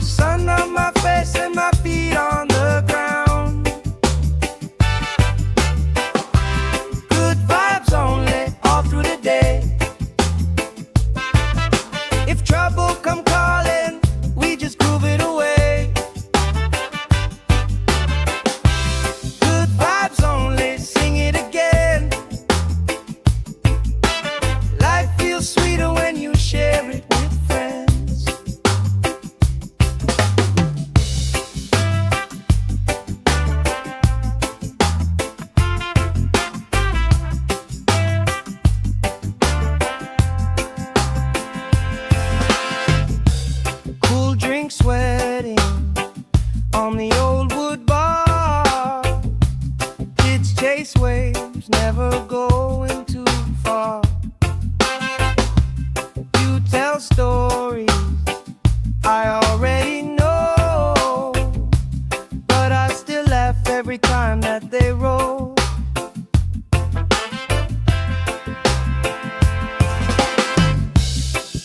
Sun on my face and my feet on the ground. Good vibes only, all through the day. If trouble come calling, we just groove it away. Good vibes only, sing it again. Life feels sweeter when you share it with friends. Cool drink sweating on the old wood bar. Kids chase waves, never going too far. You tell stories I already know, but I still laugh every time that they roll.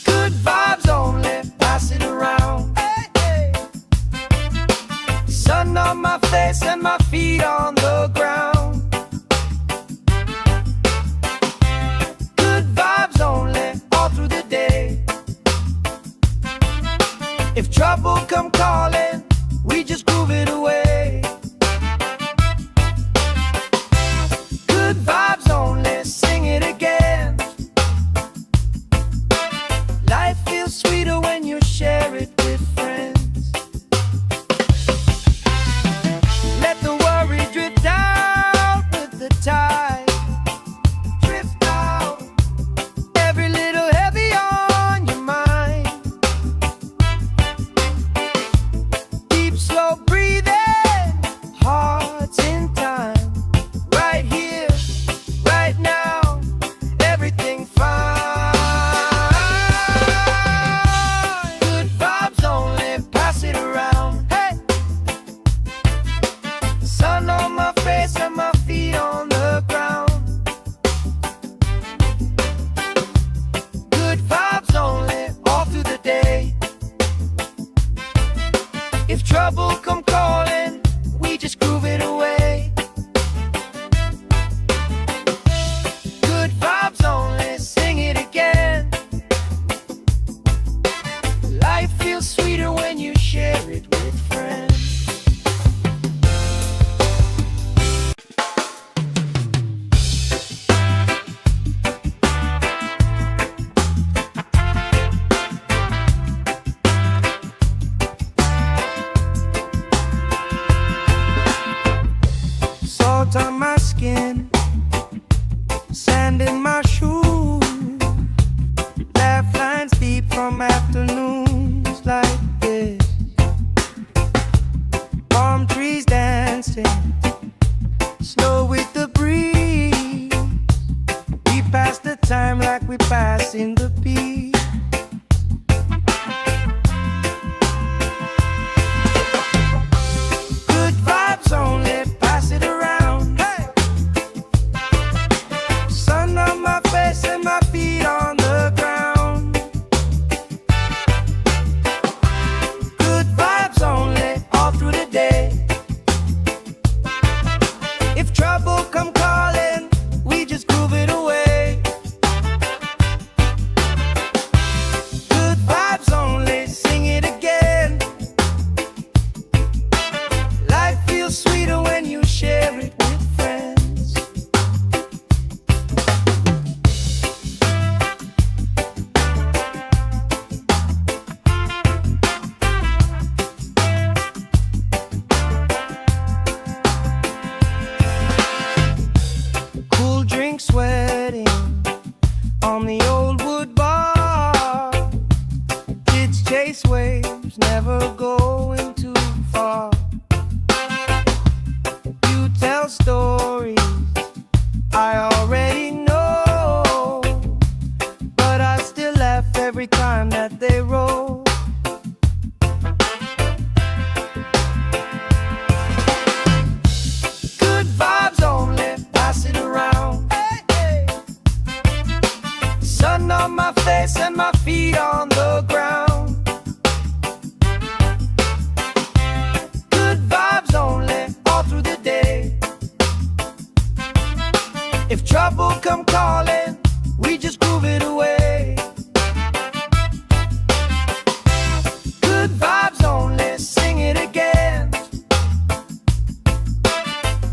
Good vibes only, pass it around. Hey, hey. Sun on my face and my feet on the ground. Good vibes only, all through the day. If trouble come calling, we just groove it away. Good vibes only, sing it again. Life feels sweeter when you share it with friends. Let the worry drift out with the tide. Drift out, every little heavy on your mind. Deep, slow breathing, hearts in time. Right here, right now, everything fine. Good vibes only, pass it around. Hey! Sun on my face and my feet on the ground. Good vibes only, all through the day. If trouble come calling, we just groove it away. Good vibes only, sing it again. Life feels sweeter when you share it with friends. Salt on my skin, sand in my shoes. Laugh lines deep from afternoons like this. Palm trees dancing slow with the breeze. We pass the time like we pass in the peace. Good vibes only, pass it around. Hey! Sun on my face and my feet on the ground. Good vibes only, all through the day. If trouble come calling, we just groove it away. Good vibes only, sing it again. Life feels sweeter when you share it with friends. tell stories I already know, but I still laugh every time that they roll. Good vibes only, pass it around. Hey, hey. Sun on my face and my feet on the ground. Good vibes only, all through the day. If trouble come calling, we just groove it away. Good vibes only, sing it again.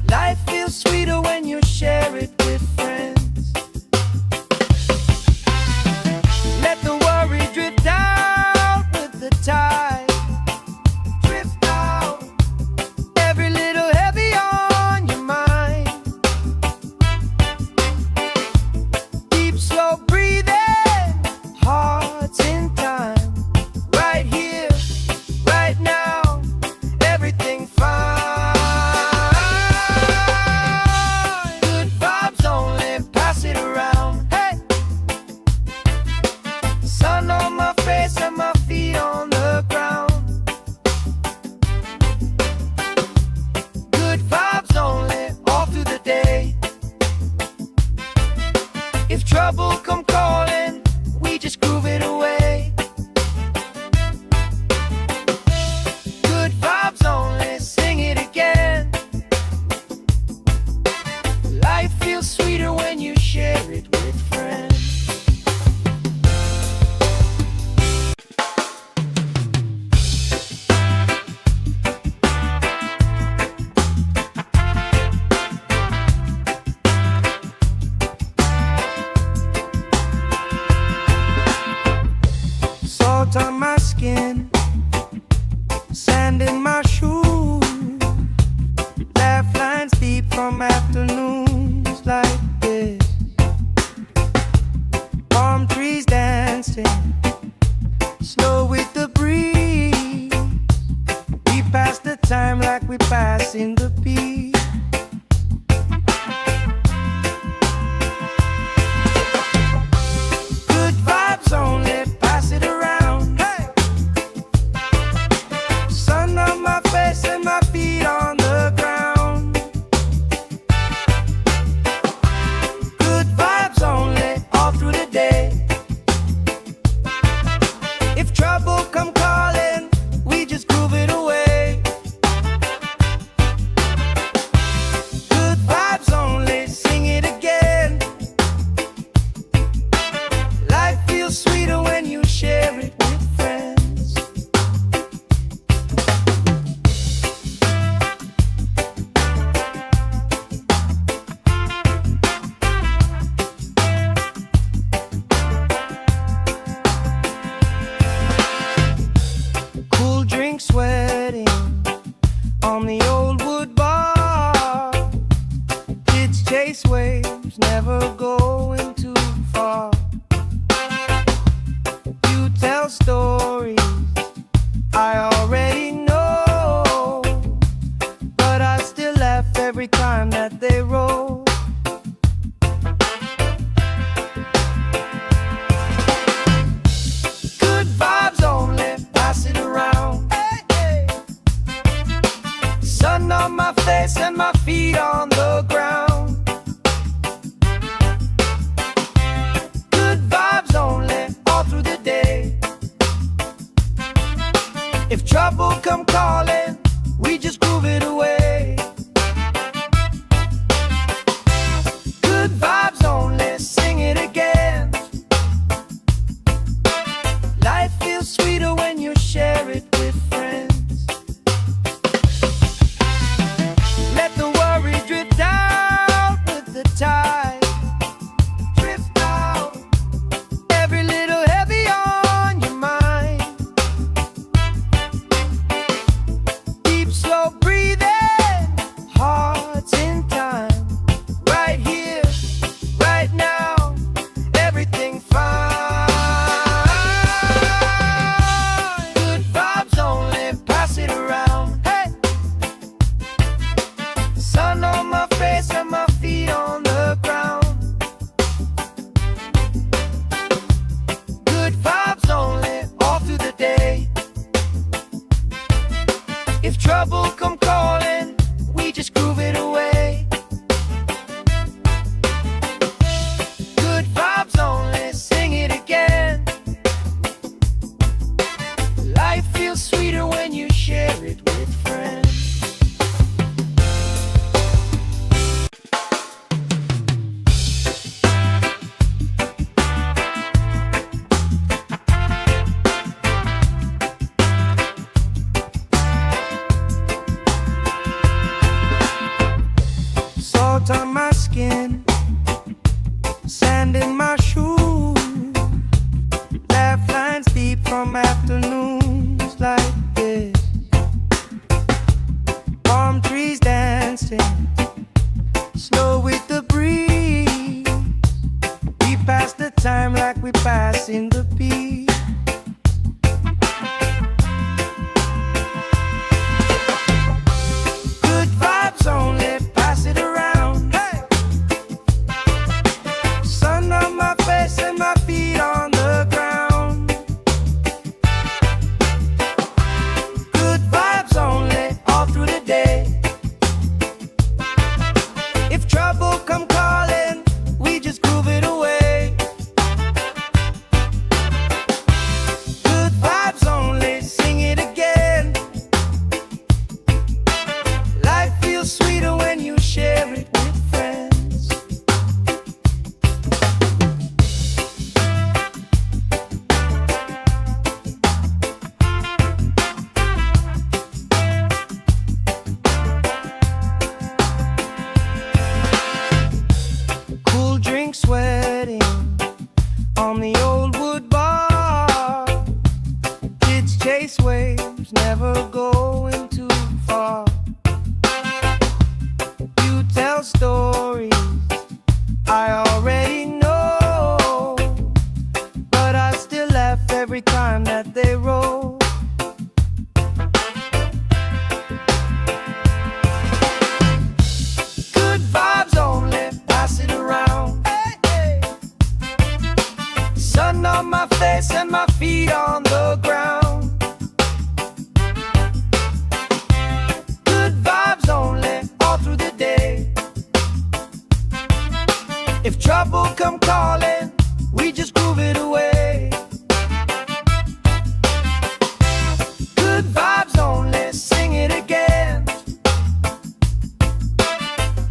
Life feels sweeter when you share it with friends. Let the worry drift out with the tide. Drift out, every little heavy on your mind. Deep, slow breathing, hearts in time. Right here, right now, everything fine. Good vibes only, pass it around. Hey! Sun on my face and my feet on the ground. Good vibes only, all through the day. If trouble come calling, we just groove it away. Good vibes only, sing it again. Life feels sweeter when you share it with friends. Salt on my skin, sand in my shoes, laugh lines deep from afternoons like this. Palm trees dancing, slow with the breeze. We pass the time like we pass in the beat. Good vibes only, pass it around. Hey! Sun on my face and my feet on the ground. Good vibes only, all through the day. If trouble come calling, we just groove it away. Good vibes only, sing it again. Life feels sweeter when you share it with friends. Cool drink sweating on the old wood bar. Kids chase waves, never going too far. You tell stories I already know, but I still laugh every time that they roll. Good vibes only, pass it around. Hey, hey. Sun on my face and my feet on the ground. Good vibes only, all through the day. If trouble come calling, we just groove it away. Good vibes only, sing it again. Life feels sweeter when you share it with friends. Let the worry drift out with the tide. Drift out, every little heavy on your mind. skin, sand in my shoes, laugh lines deep from afternoons like this. Palm trees dancing, slow with the breeze. We pass the time like we pass in the beat. Good vibes only, pass it around. Hey! Sun on my face and my feet on the ground. Good vibes only, all through the day. If trouble come calling, we just groove it away. Good vibes only, sing it again. Life feels sweeter when you share it with friends. Cool drink sweating on the old wood bar. Kids chase waves, never going too far. You tell stories I already know, but I still laugh every time that they roll. Good vibes only, pass it around. Hey, hey. Sun on my face and my feet on the ground. Good vibes only, all through the day. If trouble come calling, we just groove it away. Good vibes only, sing it again.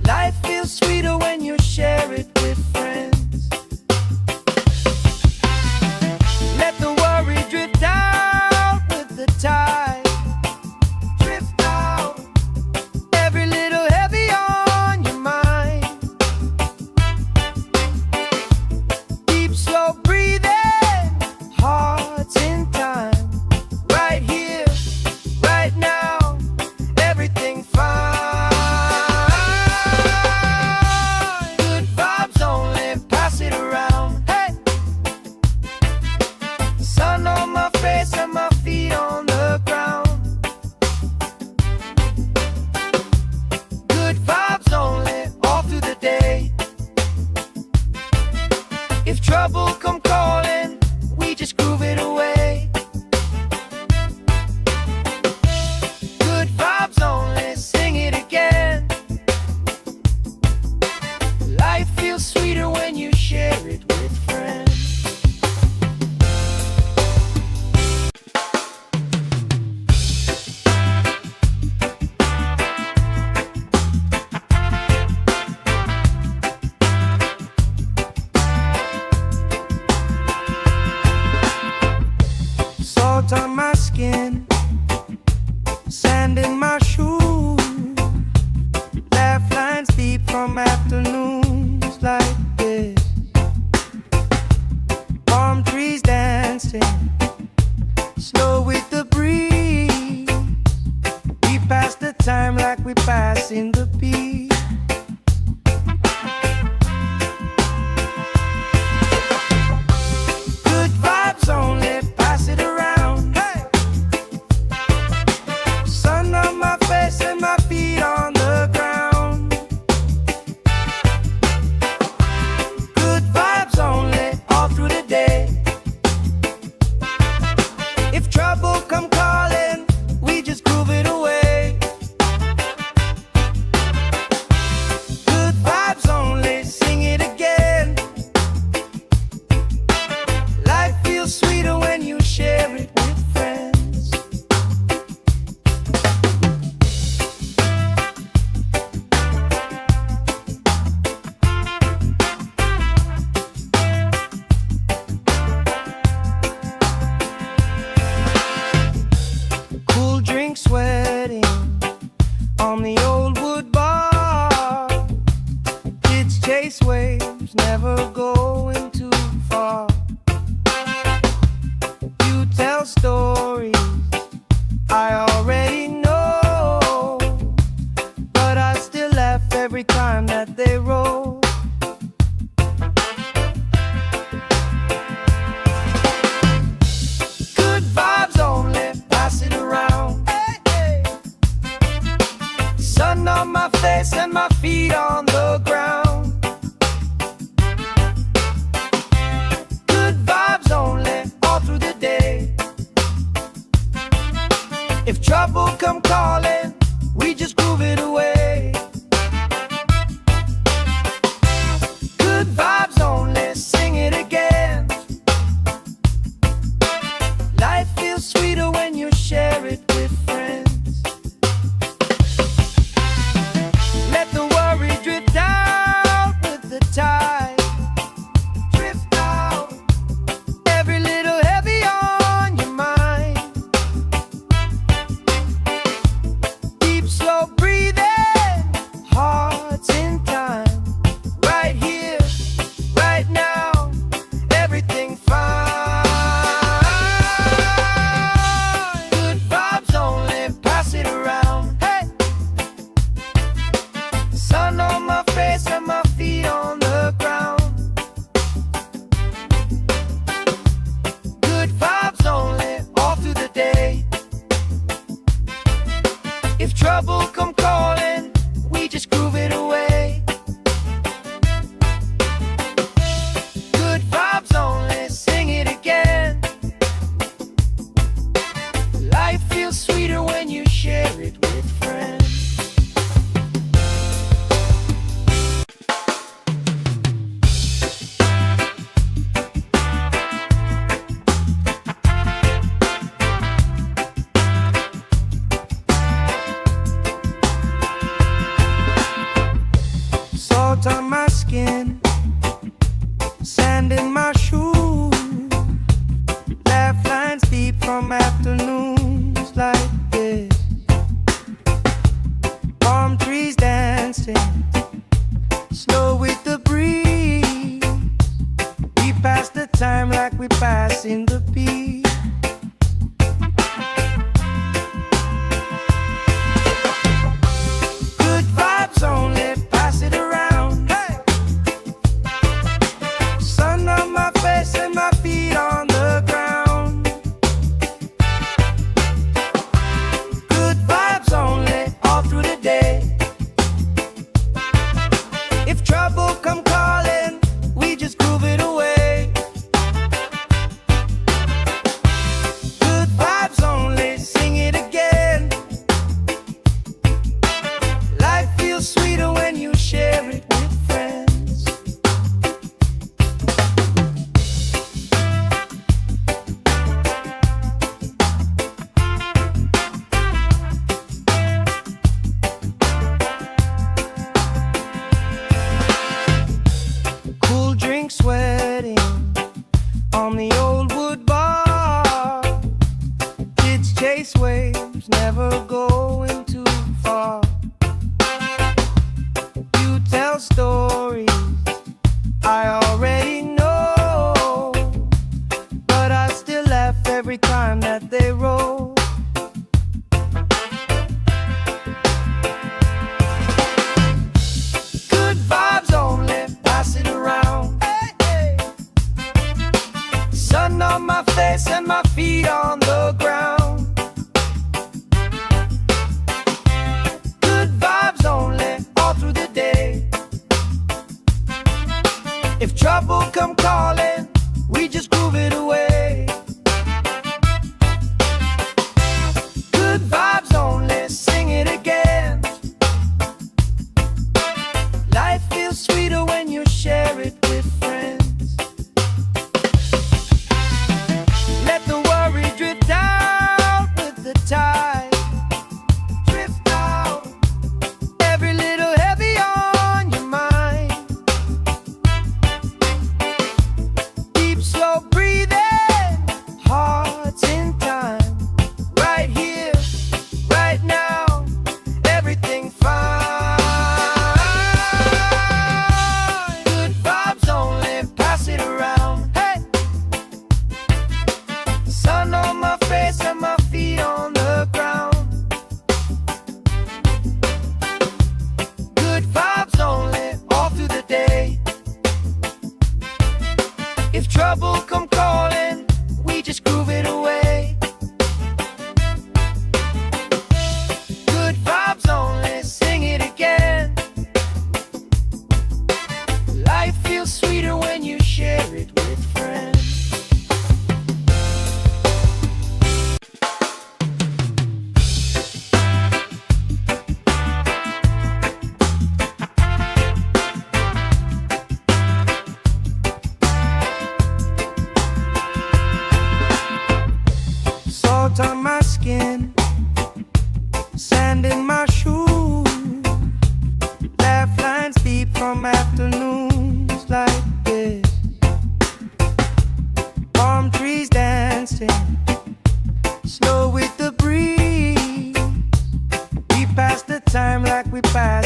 Life feels sweeter when you share it with friends. Let the worry drift out with the tide. Drift out, every little heavy on your mind. Deep, slow breathing, hearts in time. Right here, right now, everything fine. Good vibes only, pass it around. Hey! Sun on my face and my feet on the ground. Good vibes only, all through the day. If trouble come calling, we just groove it away. Good vibes only, sing it again. Life feels sweeter when you share it with friends. Salt on my skin, sand in my shoes, laugh lines deep from afternoons like this. Palm trees dancing, slow with the breeze. We pass the time like we pass in the beat. Good vibes only, pass it around. Hey! Sun on my face and my feet on the ground. Good vibes only, all through the day. If trouble come calling, we just groove it away. never going too far. You tell stories I already know, but I still laugh every time that they roll. Good vibes only, pass it around. Hey, hey. Sun on my face and my feet on the ground. Good vibes only, all through the day. If trouble come calling, we just groove it away. Good vibes only, sing it again. Life feels sweeter when you share it with friends. Let the worry drift out with the tide. Drift out, every little heavy on your mind. Deep, slow breathing, hearts in time. Right here, right now, everything fine. Good vibes only, pass it around. Hey! Sun on my face and my feet on the ground. Good vibes only, all through the day. If trouble come calling, we just groove it away. Good vibes only, sing it again. Life feels sweeter when you share it with friends. Salt on my skin, sand in my shoes, laugh lines deep from afternoons like this. Palm trees dancing, slow with the breeze. We pass the time like we pass in the beat. Good vibes only, pass it around. Hey! Sun on my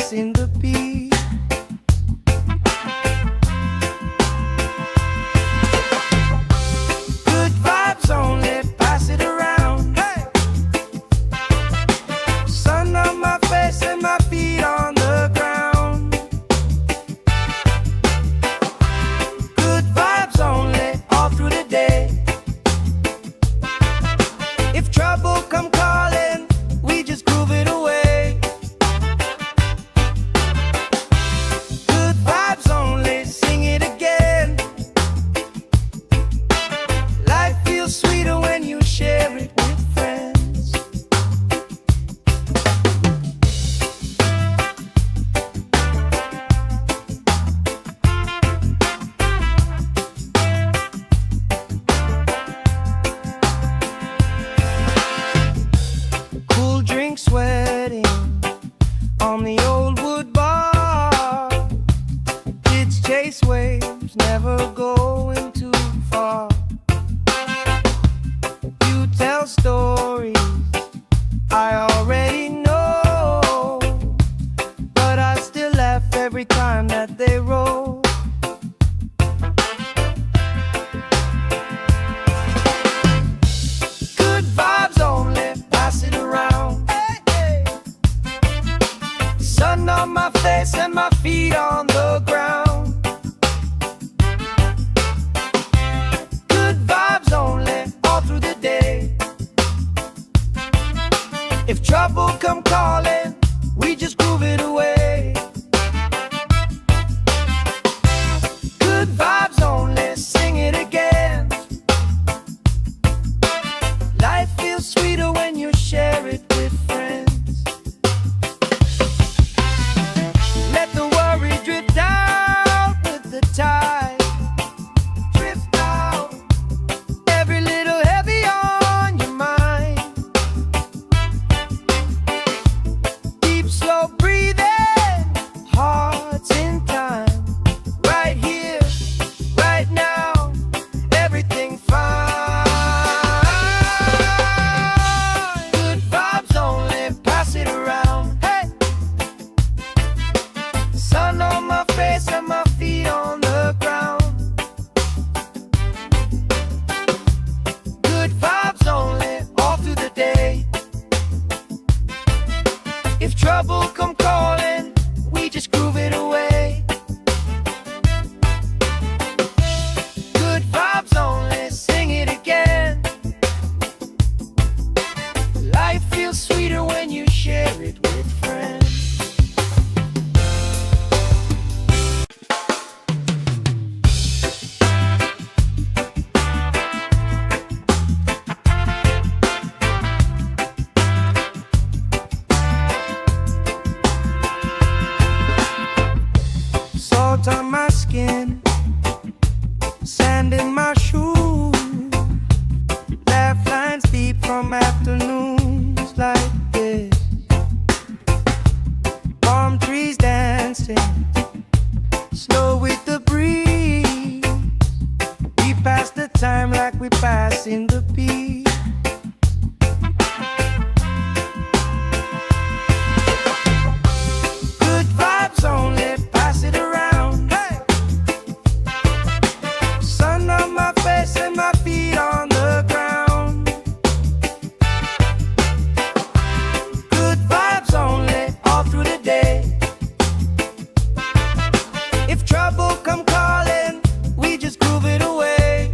passing the beat. Good vibes only, pass it around. Hey! Sun on my face and my feet on the ground. Good vibes only, all through the day. If trouble come calling, we just groove it away. Good vibes only, sing it again. Life feels sweeter when you share it with friends. Cool drink sweating on the old wood bar. Kids chase waves, never going too far. You tell stories I already know, but I still laugh every time that they roll. Good vibes only, pass it around. Hey, hey. Sun on my face and my feet on the ground. Good vibes only, all through the day. If trouble come calling, we just groove it away. Good vibes only, sing it again. Life feels sweeter when you share it with friends. Let the worry drift out with the tide. Drift out, every little heavy on your mind. Deep, slow breathing, hearts in time. Right here, right now, everything fine. Good vibes only, pass it around. Hey! Sun on my face and my feet on the ground. Good vibes only, all through the day. If trouble come calling, we just groove it away. Good vibes only, sing it again. Life feels sweeter when you share it with friends. Salt on my skin, sand in my shoes. Laugh lines deep from afternoons like this. Palm trees dancing, slow with the breeze. We pass the time like we pass in the beat. Good vibes only, pass it around. Hey! Sun on my face and my feet on the ground. Good vibes only, all through the day. If trouble come calling, we just groove it away.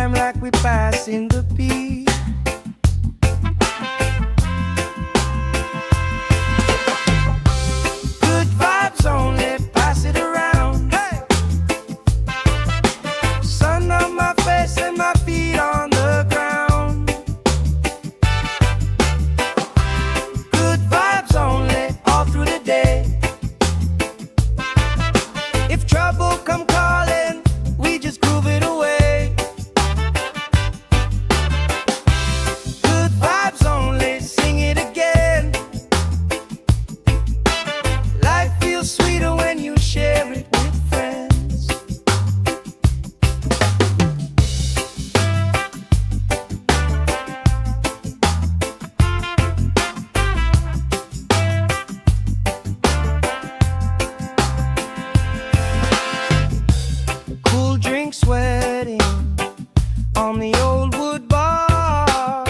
time like we passing the peace. Good vibes only, pass it around. Hey! Sun on my face and my feet on the ground. Good vibes only, all through the day. If trouble come calling, we just groove it away. Good vibes only, sing it again. Life feels sweeter when you share it with friends. Cool drink sweating on the old wood bar.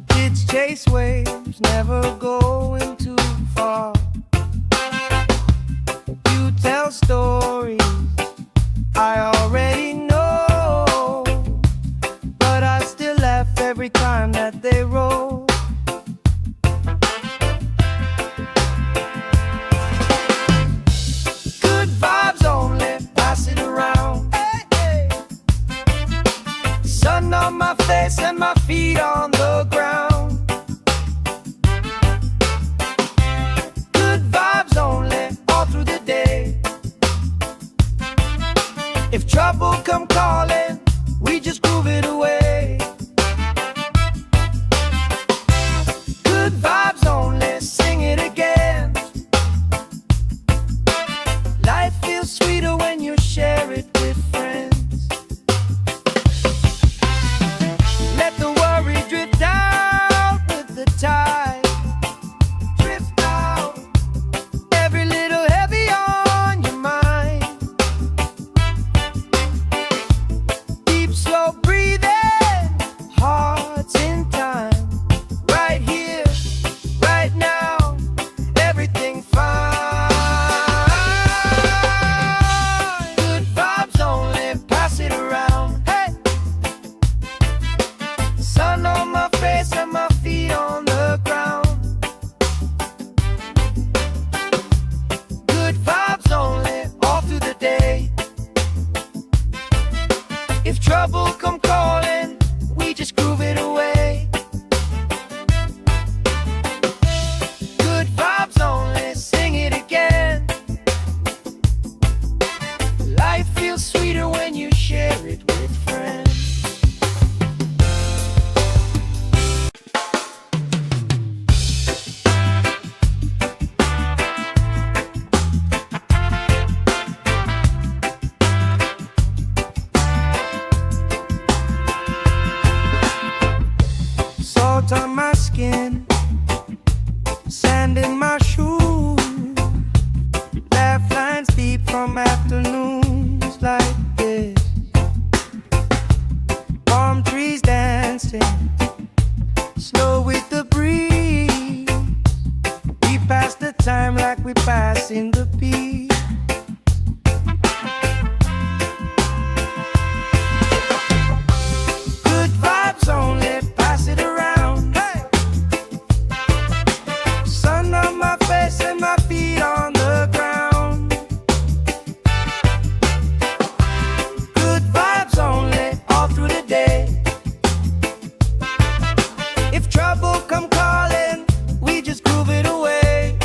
Kids chase waves, never going too far. You tell stories I already know, but I still laugh every time that they roll. Good vibes only, pass it around. Hey, hey. Sun on my face and my feet on the ground. Good vibes only, all through the day. If trouble come calling, we just groove it away. Good vibes only, sing it again. Life feels sweeter when you share it with friends. Let the worry drift out with the tide. Drift out, every little heavy on your mind. Deep, slow breathing, hearts in time. Right here, right now, everything fine. Good vibes only, pass it around. Hey! Sun on my face and my feet on the ground. Good vibes only, all through the day. If trouble come calling, we just groove it away. Good vibes only, sing it again. Life feels sweeter when you share it with friends. Salt on my skin, sand in my shoes. Laugh lines deep from afternoons like this. Palm trees dancing, slow with the breeze. We pass the time like we passing the peace. Good vibes only, pass it around. Hey! Sun on my face and my feet on the ground. Good vibes only, all through the day. If trouble come calling, we just groove it away.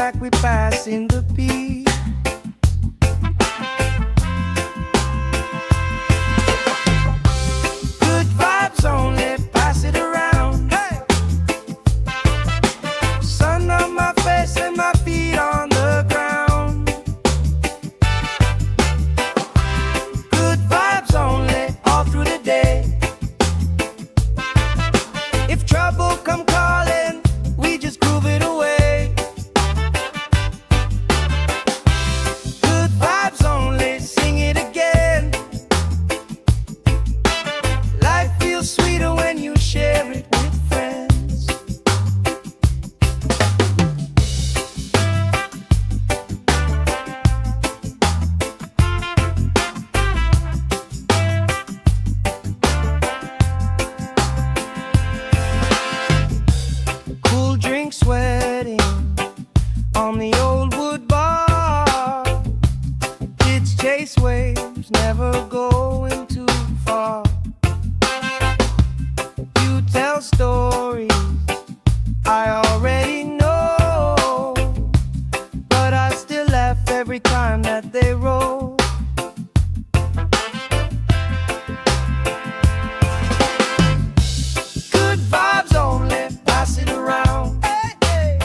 like we passing the beat. Good vibes only, pass it around. Hey! Sun on my face and my feet on the ground. Good vibes only, all through the day. If trouble come calling, we just groove it away. Good vibes only, sing it again. Life feels sweeter when you share it with friends. Cool drink sweating on the old wood bar. Kids chase waves, never going too far. You tell stories I already know, but I still laugh every time that they roll. Good vibes only, pass it around. Hey, hey.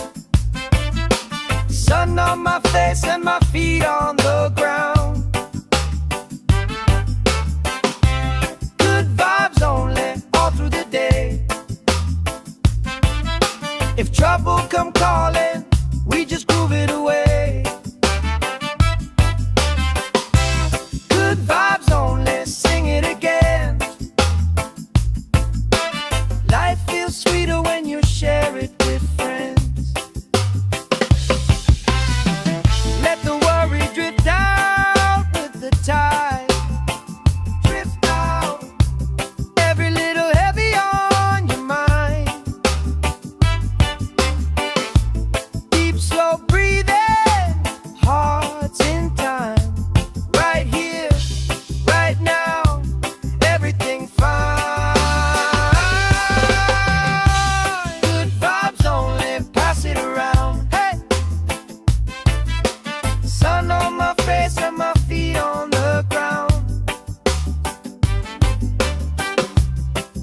Sun on my face and my feet on the ground. Good vibes only, all through the day. If trouble come calling, we just groove it away. Good vibes only, sing it again. Life feels sweeter when you share it with friends. Let the worry drift out with the tide. Drift out, every little heavy on your mind. Deep, slow breathing, hearts in time. Right here, right now, everything fine. Good vibes only, pass it around. Hey! Sun on my face and my feet on the ground.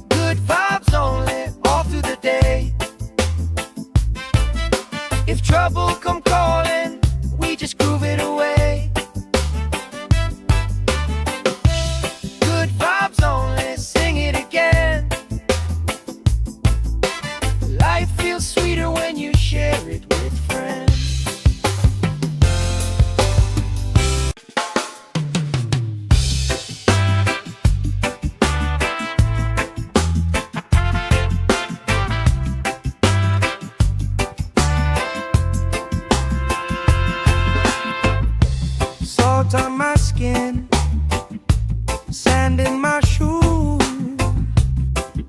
Good vibes only, all through the day. If trouble come calling, we just groove it away. Good vibes only, sing it again. Life feels sweeter when you share it with friends. Salt on my skin, sand in my shoes.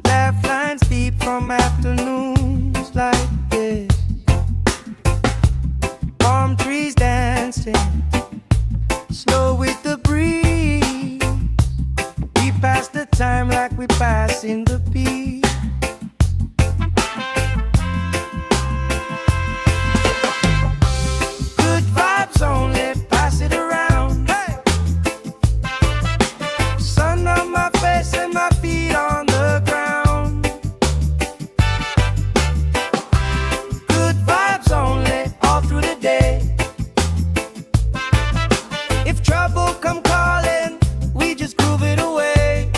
Laugh lines deep from afternoons like this. Palm trees dancing, slow with the breeze. We pass the time like we passing the beat. Good vibes only, pass it around. Hey! Sun on my face and my feet on the ground. Good vibes only, all through the day. If trouble come calling, we just groove it away.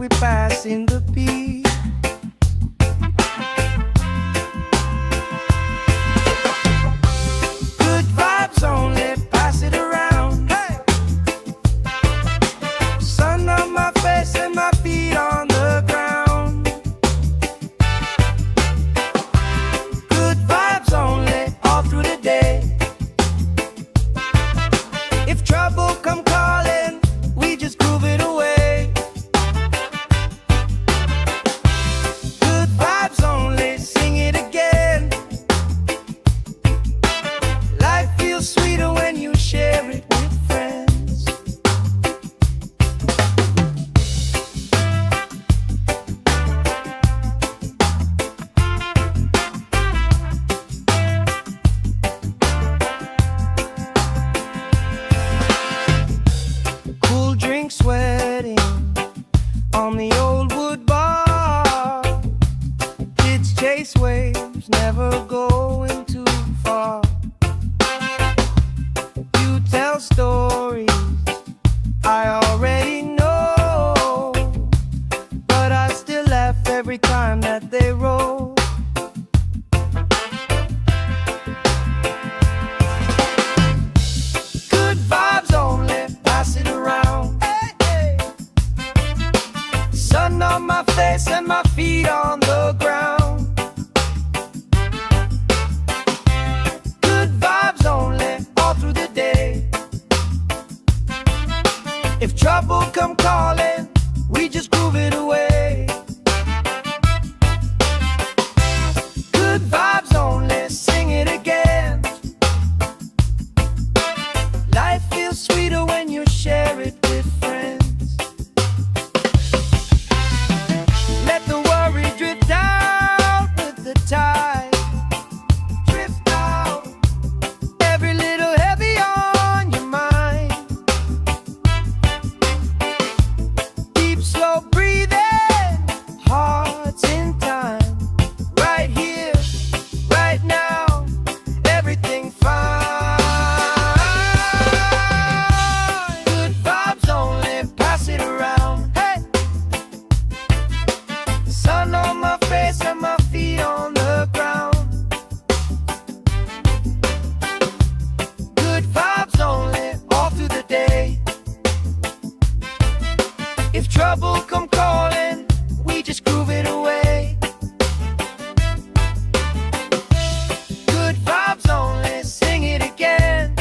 we passing the peace. Good vibes only, pass it around. Hey! Sun on my face and my feet on the ground. Good vibes only, all through the day. If trouble come calling, we just groove it away. Good vibes only, sing it again. Life feels sweeter when you share it with friends. Cool drink sweating on the old wood bar. Kids chase waves, never going too far. You tell stories I already know, but I still laugh every time that they roll. Good vibes only, pass it around. Hey, hey. Sun on my face and my feet on the ground. Good vibes only, all through the day. If trouble come calling, we just groove it away. Good vibes only, sing it again. Life feels sweeter when you share it with friends. Let the worry drift out with the tide. Drift out, every little heavy on your mind. Deep, slow breathing, hearts in time. Right here, right now, everything fine. Good vibes only, pass it around. Hey! Sun on my face and my feet on the ground. Good vibes only, all through the day. If trouble come calling, we just groove it away. Good vibes only, sing it again.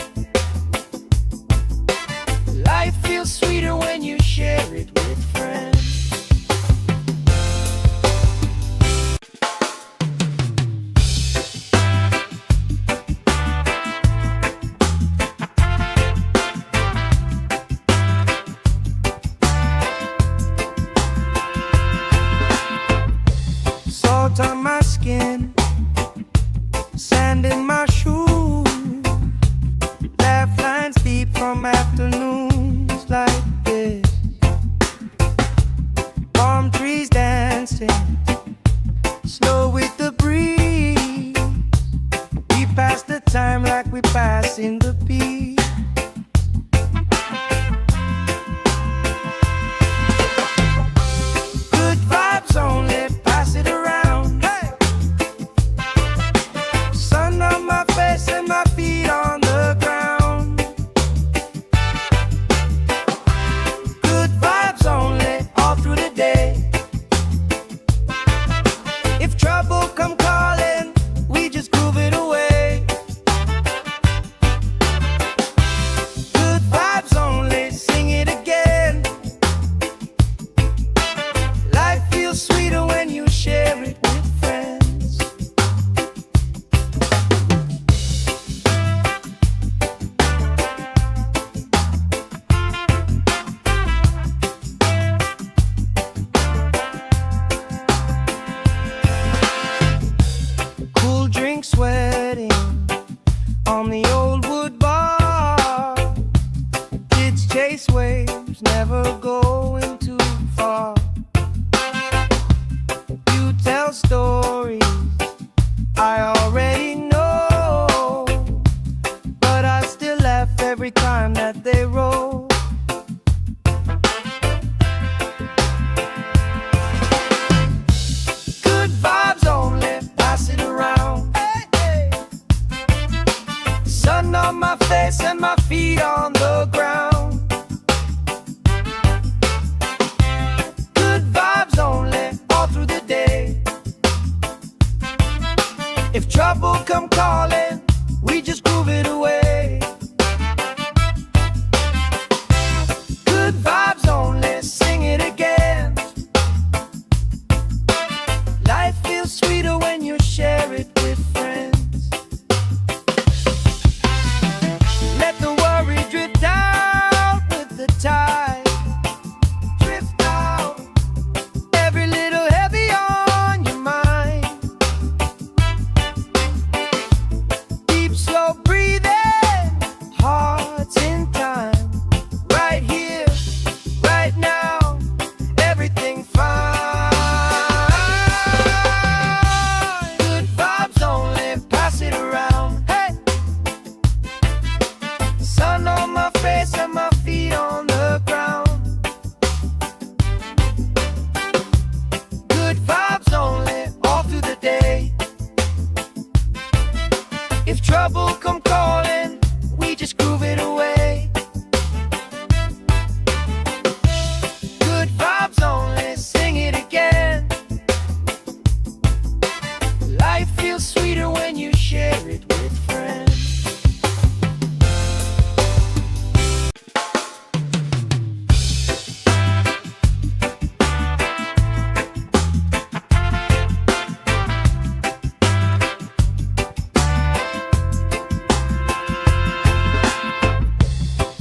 Life feels sweeter when you share it with friends. Salt on my skin, sand in my shoes. Laugh lines deep from afternoons like this. Palm trees dancing, slow with the breeze. We pass the time like we pass in the peace. Good vibes only, pass it around. Hey! Sun on my face and my feet on the ground. Good vibes only, all through the day. come calling, we just groove it away. Good vibes only, sing it again. Life feels sweeter when you share it with friends. Let the worry drift out with the tide. Drift out, every little heavy on your mind. Deep, slow breathing, hearts in time. Right here, right now, everything fine. Good vibes only, pass it around. Hey! Sun on my face and my feet on the ground. Good vibes only, all through the day. If trouble come calling, we just groove it away. Good vibes only, sing it again. Life feels sweeter when you share it with friends.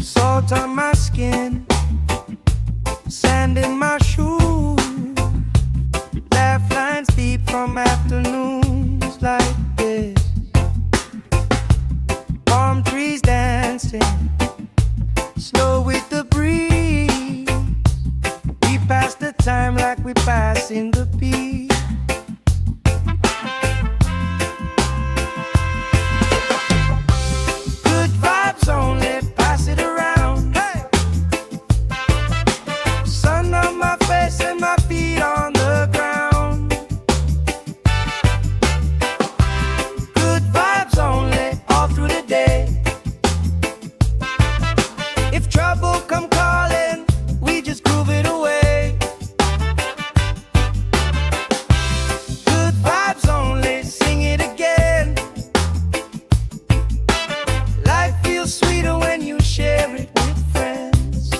Salt on my skin, sand in my shoes, laugh lines deep from afternoons like this. Palm trees dancing, slow with the breeze. We pass the time like we pass in the peace. Good vibes only, pass it around. Hey! Sun on my face and my feet on the ground. Good vibes only, all through the day. If trouble come calling, we just groove it away. Good vibes only, sing it again. Life feels sweeter when you share it with friends.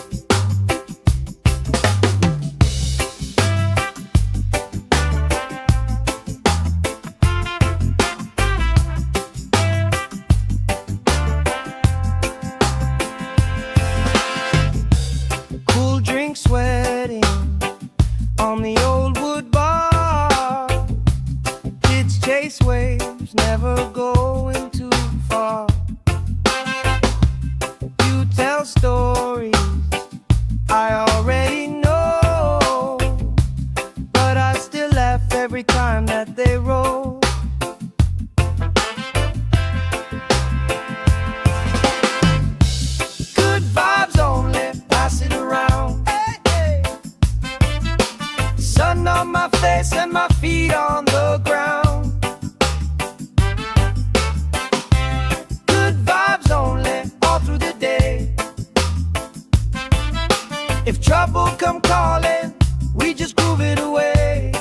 Cool drink sweating on the old wood bar. Kids chase waves, never going too far. You tell stories I already know, but I still laugh every time that they roll. Good vibes only, pass it around. Hey, hey. Sun on my face and my feet on the ground. Good vibes only, all through the day. If trouble come calling, we just groove it away.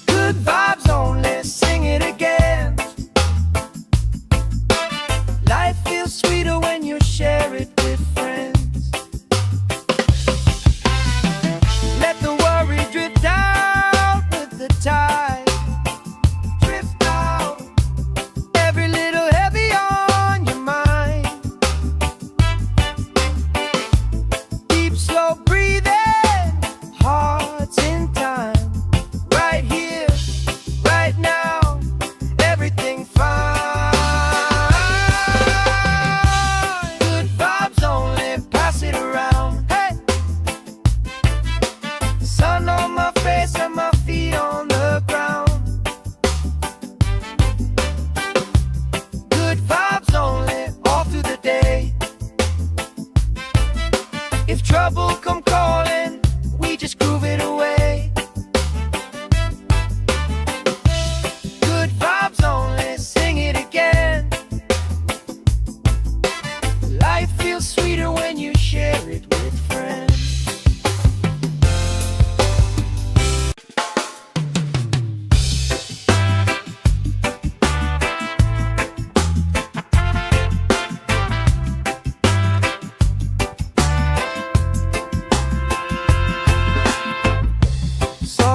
Good vibes only, sing it again. Life feels sweeter when you share it with friends. Let the worry drift out with the tide. Drift out, every little heavy on your mind.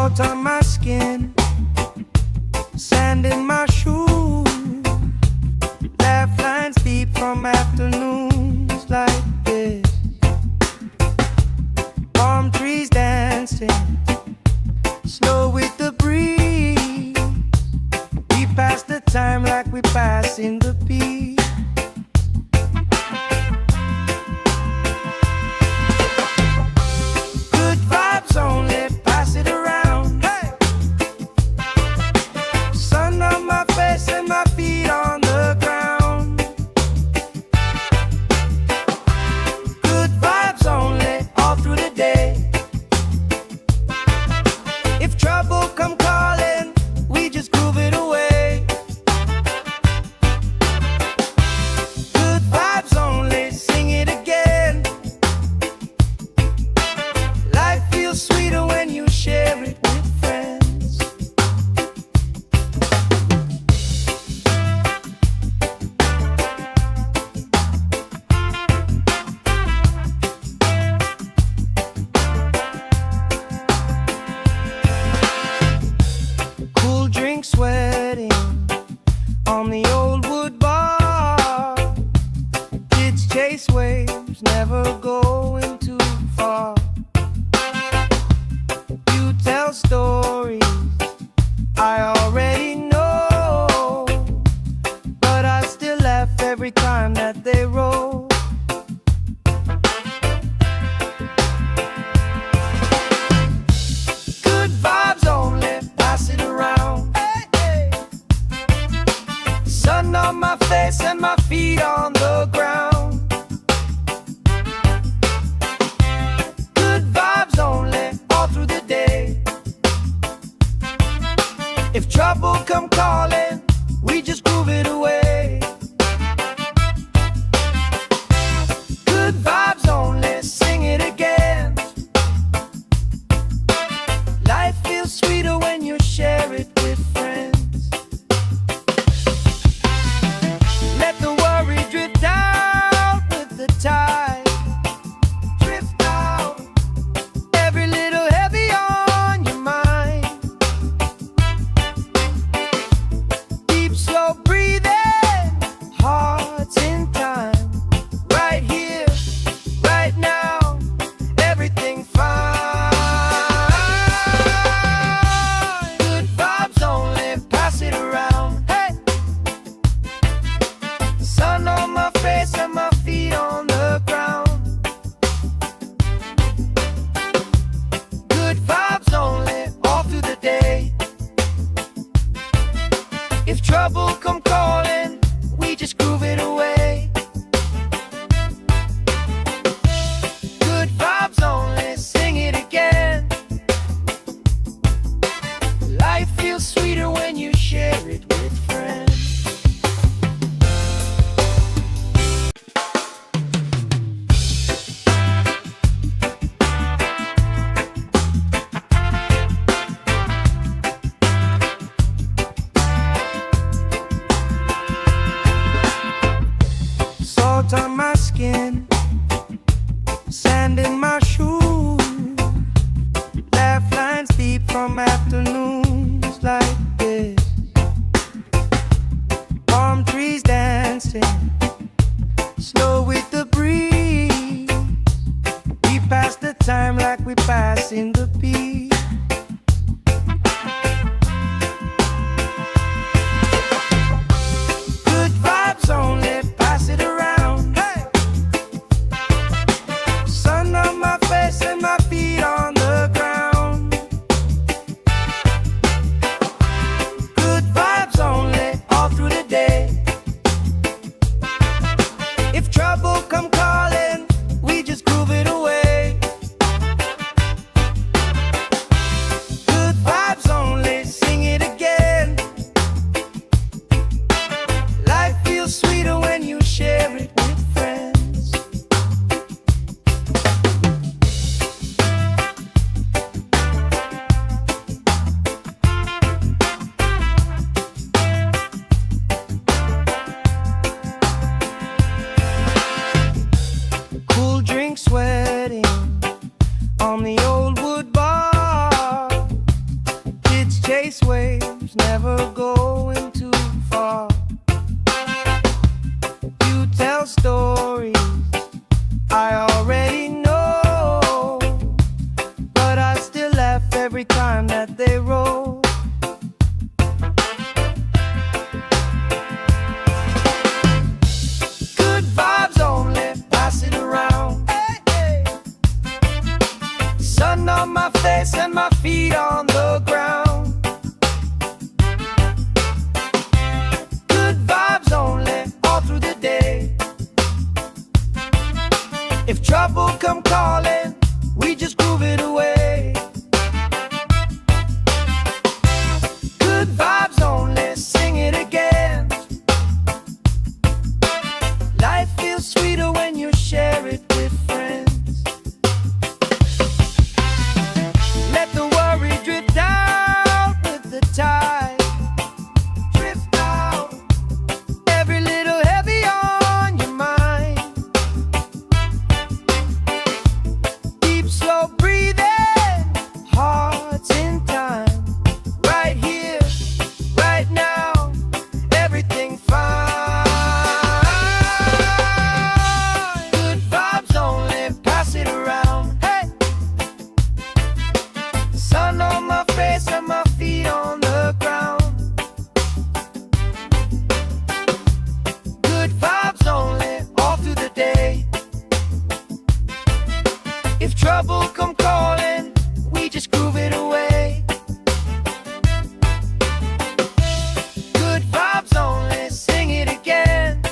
Salt on my skin, sand in my shoes, laugh lines deep from afternoons like this. Palm trees dancing, slow with the breeze. We pass the time like we pass in the peace. Good vibes only, pass it around. Hey! Sun on my face and my feet on the ground. Good vibes only, all through the day. If trouble come calling, we just groove it away. Good vibes only, sing it again. Life feels sweeter when you share it with friends. Cool drink sweating on the old wood bar. Kids chase waves, never going too far. You tell stories I already know, but I still laugh every time that they roll. Good vibes only, pass it around. Hey, hey. Sun on my face and my feet on the ground. Good vibes only, all through the day. If trouble come calling, we just groove it away. Good vibes only, sing it again. Life feels sweeter when you share it with friends. Let the worry drift out with the tide. Drift out, every little heavy on your mind. Deep slow breathing, hearts in time. Right here, right now, everything fine. Good vibes only, pass it around. Hey! Sun on my face and my feet on the ground. Good vibes only, all through the day. If trouble come calling, we just groove it away. Good vibes only, sing it again. Life feels sweeter when you share it with friends. Salt on my skin, sand in my shoes, laugh lines deep from afternoons like this. Palm trees dancing, slow with the breeze. We pass the time like we pass in the peace. Good vibes only, pass it around. Hey! Sun on my face and my feet on the ground. Good vibes only, all through the day. If trouble come calling, we just groove it away. Good vibes only, sing it again. Life feels sweeter when you share it with friends. Cool drink sweating on the old wood bar. space waves, never going too far. You tell stories I already know, but I still laugh every time that they roll. Good vibes only, pass it around. Hey, hey. Sun on my face and my feet on the ground. Good vibes only, all through the day. If trouble come calling, we just groove it away. Good vibes only, sing it again. Life feels sweeter when you share it with friends. Let the worry drift out with the tide. Drift out, every little heavy on your mind. Deep, slow breathing, hearts in time. Right here, right now, everything fine. Good vibes only, pass it around. Hey, sun on my face and my feet on the ground. Good vibes only, all through the day. If trouble come calling, we just groove it away. Good vibes only, sing it again.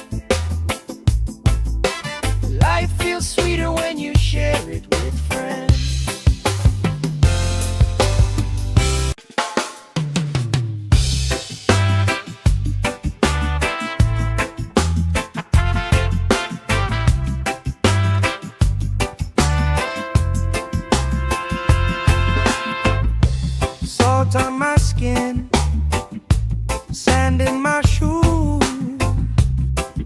Life feels sweeter when you share it with friends. Salt on my skin, sand in my shoes.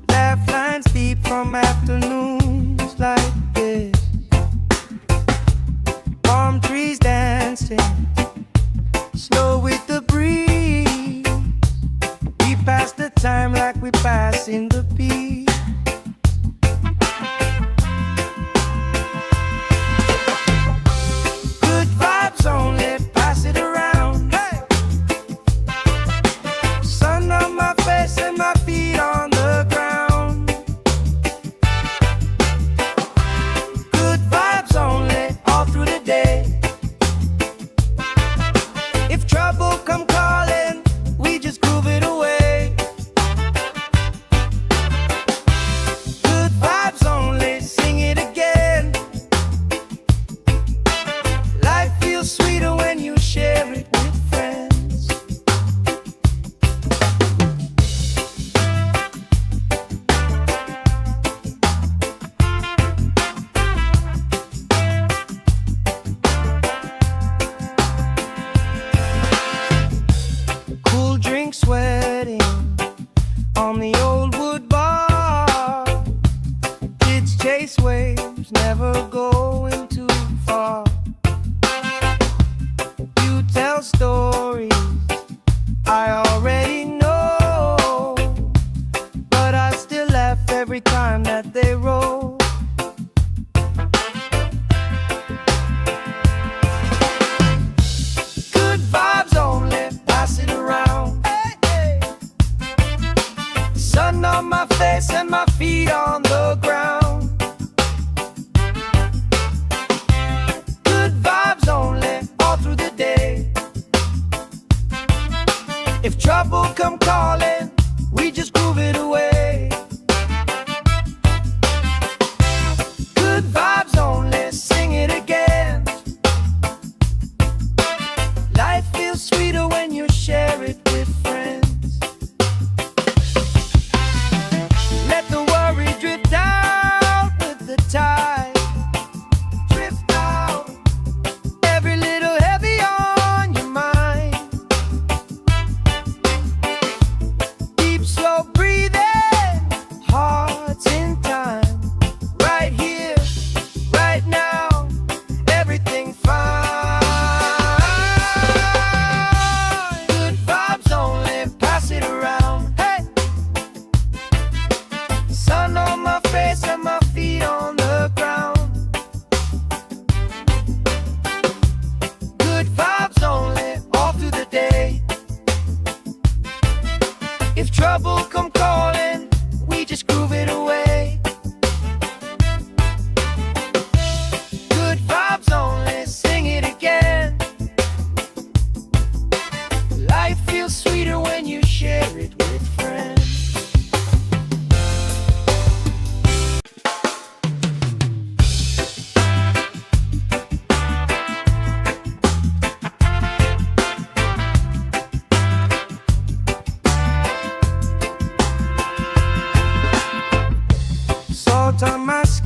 Laugh lines deep from afternoons like this. Palm trees dancing, slow with the breeze. We pass the time like we pass in the beat. Good vibes only, pass it around. Hey, sun on my face and my feet on the ground. Good vibes only, all through the day. If trouble come calling, we just groove it away.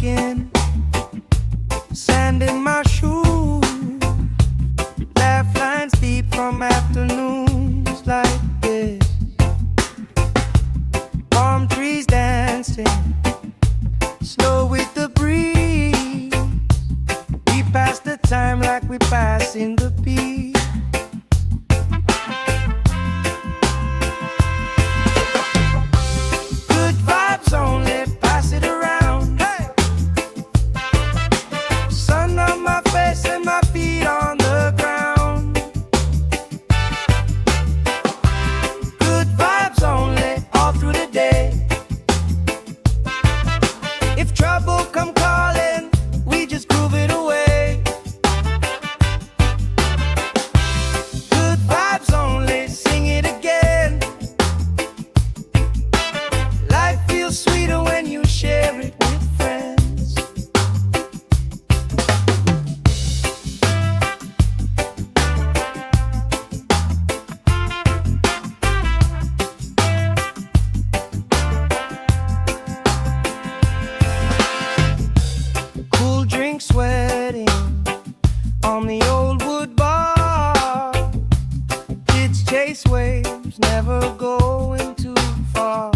skin, sand in my shoes, laugh lines deep from afternoons like this. Palm trees dancing, slow with the breeze. We pass the time like we pass in the beat. Good vibes only, pass it around. Hey! Sun on my face and my feet on the ground. Good vibes only, all through the day. If trouble come calling, we just groove it away. Good vibes only, sing it again. Life feels sweeter when you share it with friends. Cool drink sweating on the old wood bar. Kids chase waves, never going too far.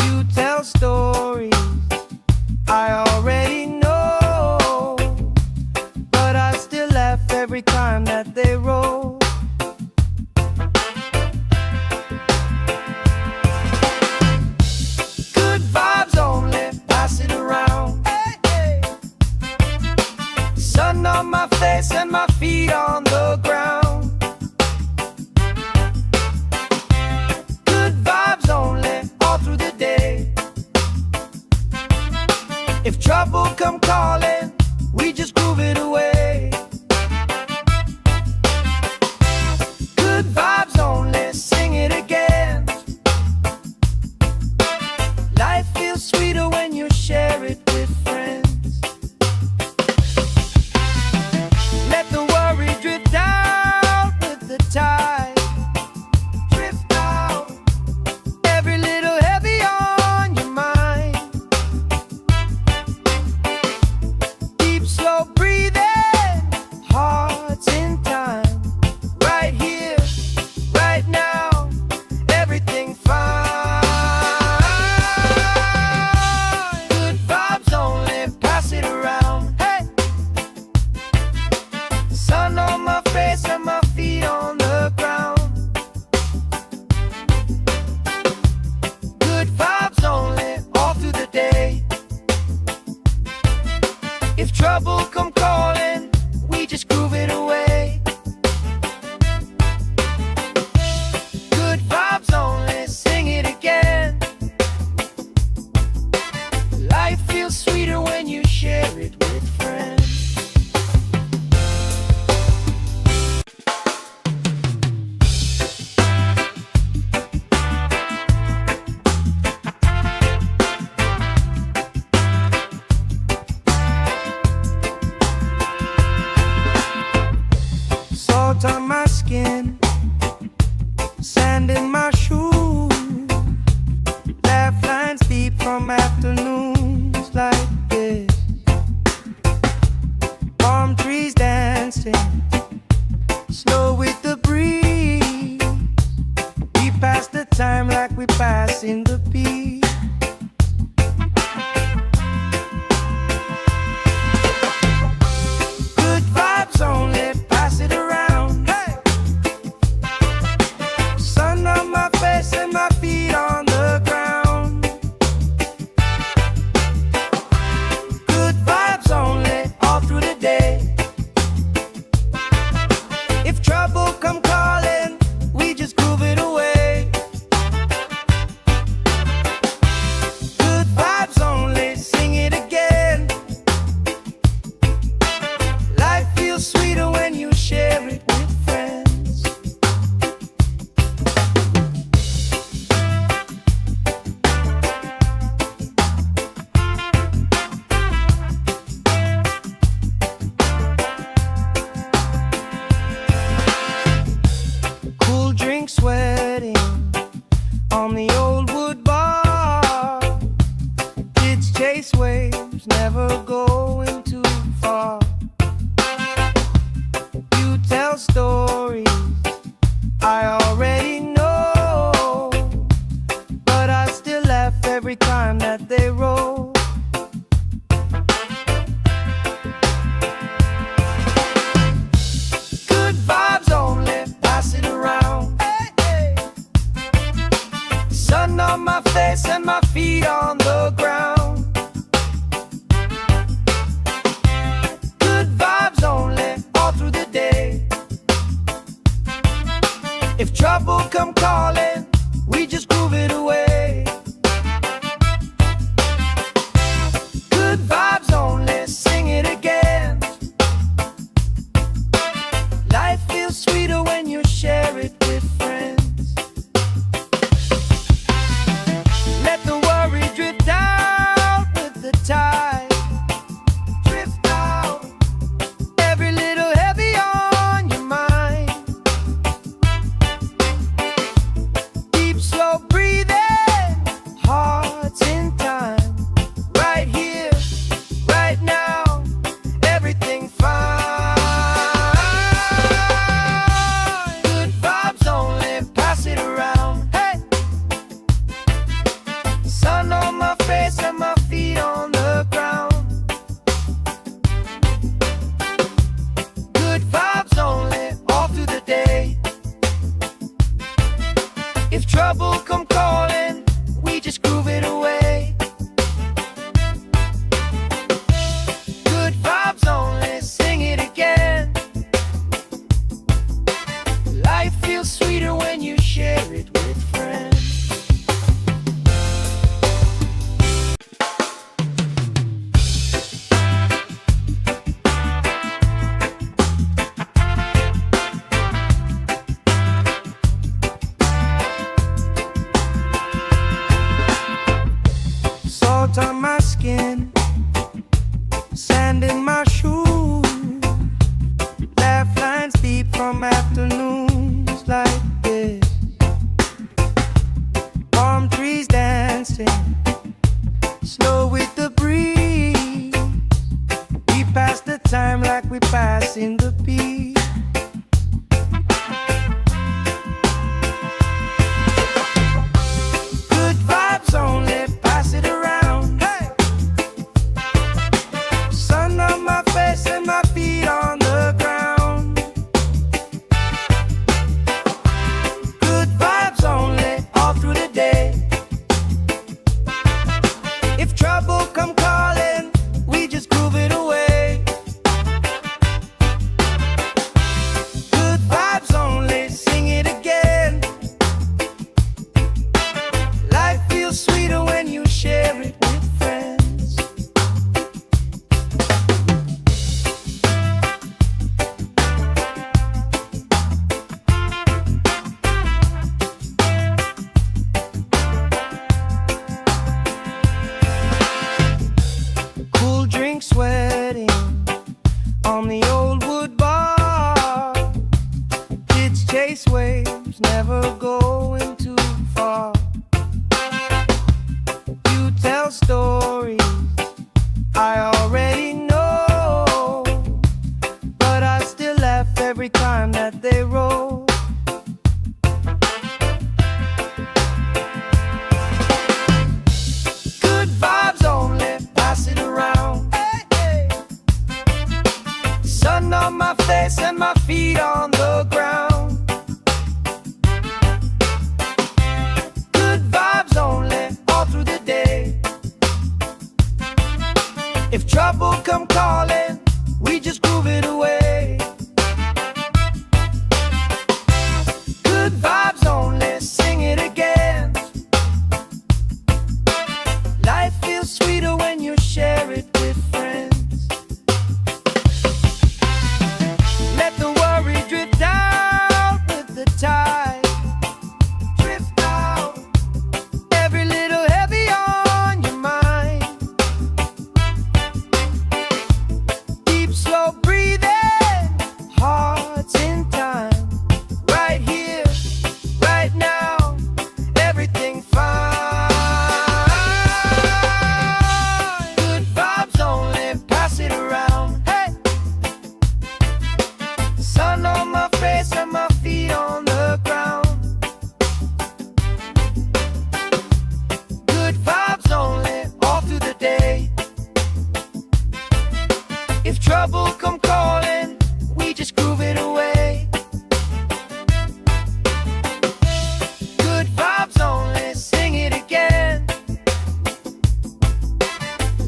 You tell stories I already know, but I still laugh every time that they roll. Good vibes only, pass it around. Hey, hey. Sun on my face and my feet on the ground. Good vibes only, all through the day. If trouble come calling, we just groove it away. Good vibes only, sing it again. Life feels sweeter when you share it with friends. Let the worry drift out with the tide. Drift out, every little heavy on your mind. Deep, slow breathing, hearts in time. Right here, right now, everything fine. Good vibes only, pass it around. Hey! Sun on my face and my feet on the ground. Good vibes only, all through the day. If trouble come calling, we just groove it away. Good vibes only, sing it again. Life feels sweeter when you share it with friends. Salt on my skin, sand in my shoes, laugh lines deep from afternoons like this. Palm trees dancing, slow with the breeze. We pass the time like we pass in the beat. Good vibes only, pass it around. Hey! Sun on my face and my feet on the ground. Good vibes only, all through the day. If trouble come calling, we just groove it away. like we passing the peace. Good vibes only, pass it around. Hey! Sun on my face and my feet on the ground. Good vibes only, all through the day. If trouble come calling, we just groove it away. Good vibes only, sing it again. Life feels sweeter when you share it with friends. Cool drink sweating on the old wood bar. Kids chase waves, never going too far. You tell stories I already know, but I still laugh every time that they roll. Good vibes only, pass it around. Hey, hey. Sun on my face and my feet on the ground. Good vibes only, all through the day. If trouble come calling, we just groove it away. Good vibes only, sing it again. Life feels sweeter when you share it with friends. Let the worry drift out with the tide. Drift out, every little heavy on your mind. Deep, slow breathing, hearts in time. Right here, right now, everything fine. Good vibes only, pass it around. Hey! Sun on my face and my feet on the ground. Good vibes only, all through the day. If trouble come calling, we just groove it away. Good vibes only, sing it again.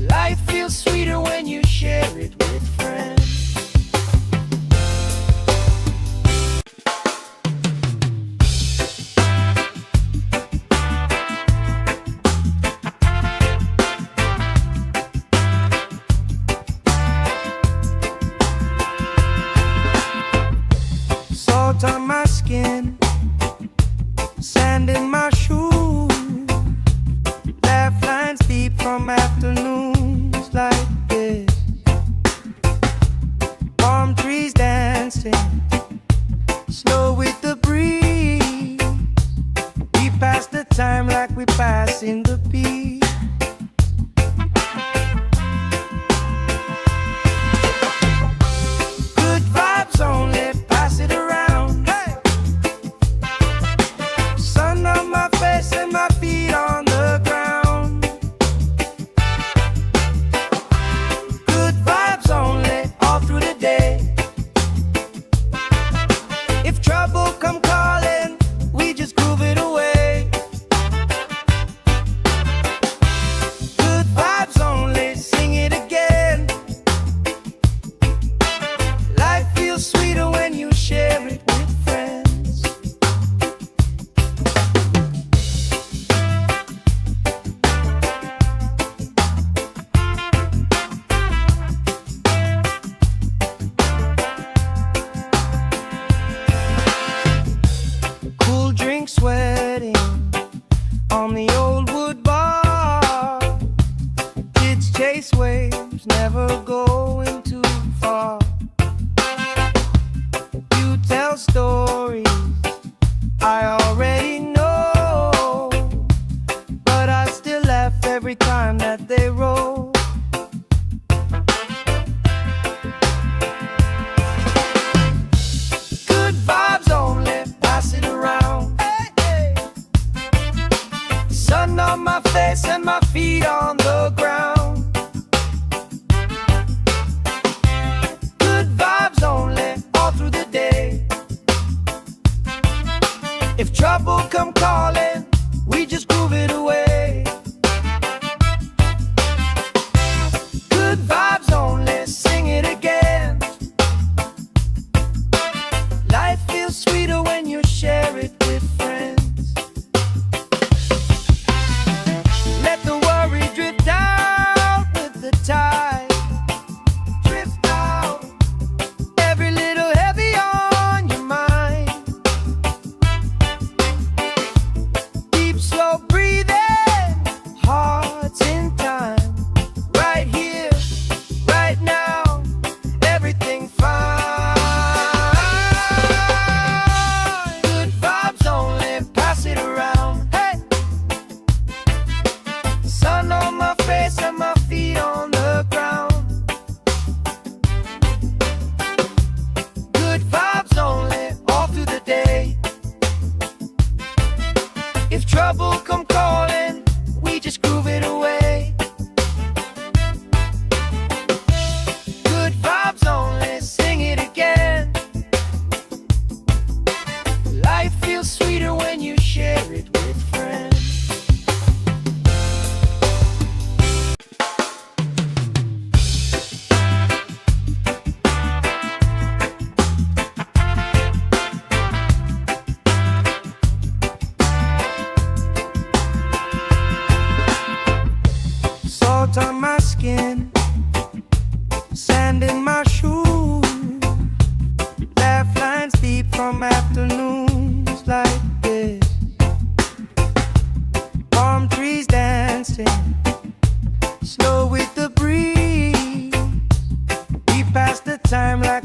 Life feels sweeter when you share it with friends. Salt on my skin, sand in my shoes. Laugh lines deep from afternoons like this. Palm trees dancing, slow with the breeze. We pass the time like we passing the peace. Good vibes only, pass it around. Hey! Sun on my face and my feet on the ground. Good vibes only, all through the day. If trouble come calling, we just groove it away. Good vibes only, sing it again. Life feels sweeter when you share it with friends. Cool drink sweating on the old wood bar. Kids chase waves, never going too far.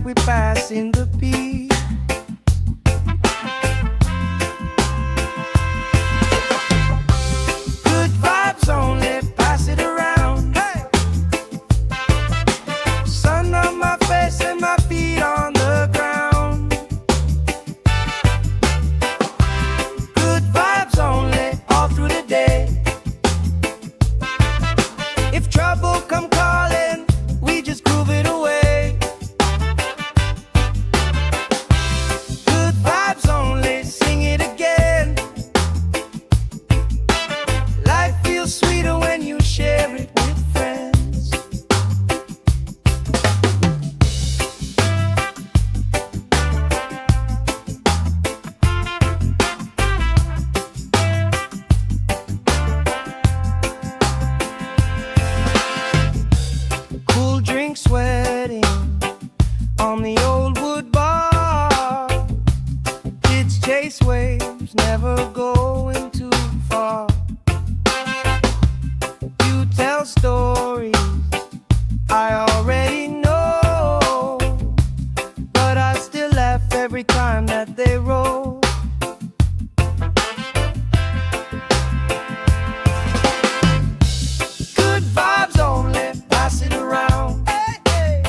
we passing the beat. Good vibes only, pass it around. Hey! Sun on my face and my feet on the ground. Good vibes only, all through the day. If trouble come calling, we just groove it away. Good vibes only, sing it again. Life feels sweeter when you share it with friends. Cool drink sweating on the old wood bar. Kids chase waves, never going too far. You tell stories I already know, but I still laugh every time that they roll. Good vibes only, pass it around. Hey, hey.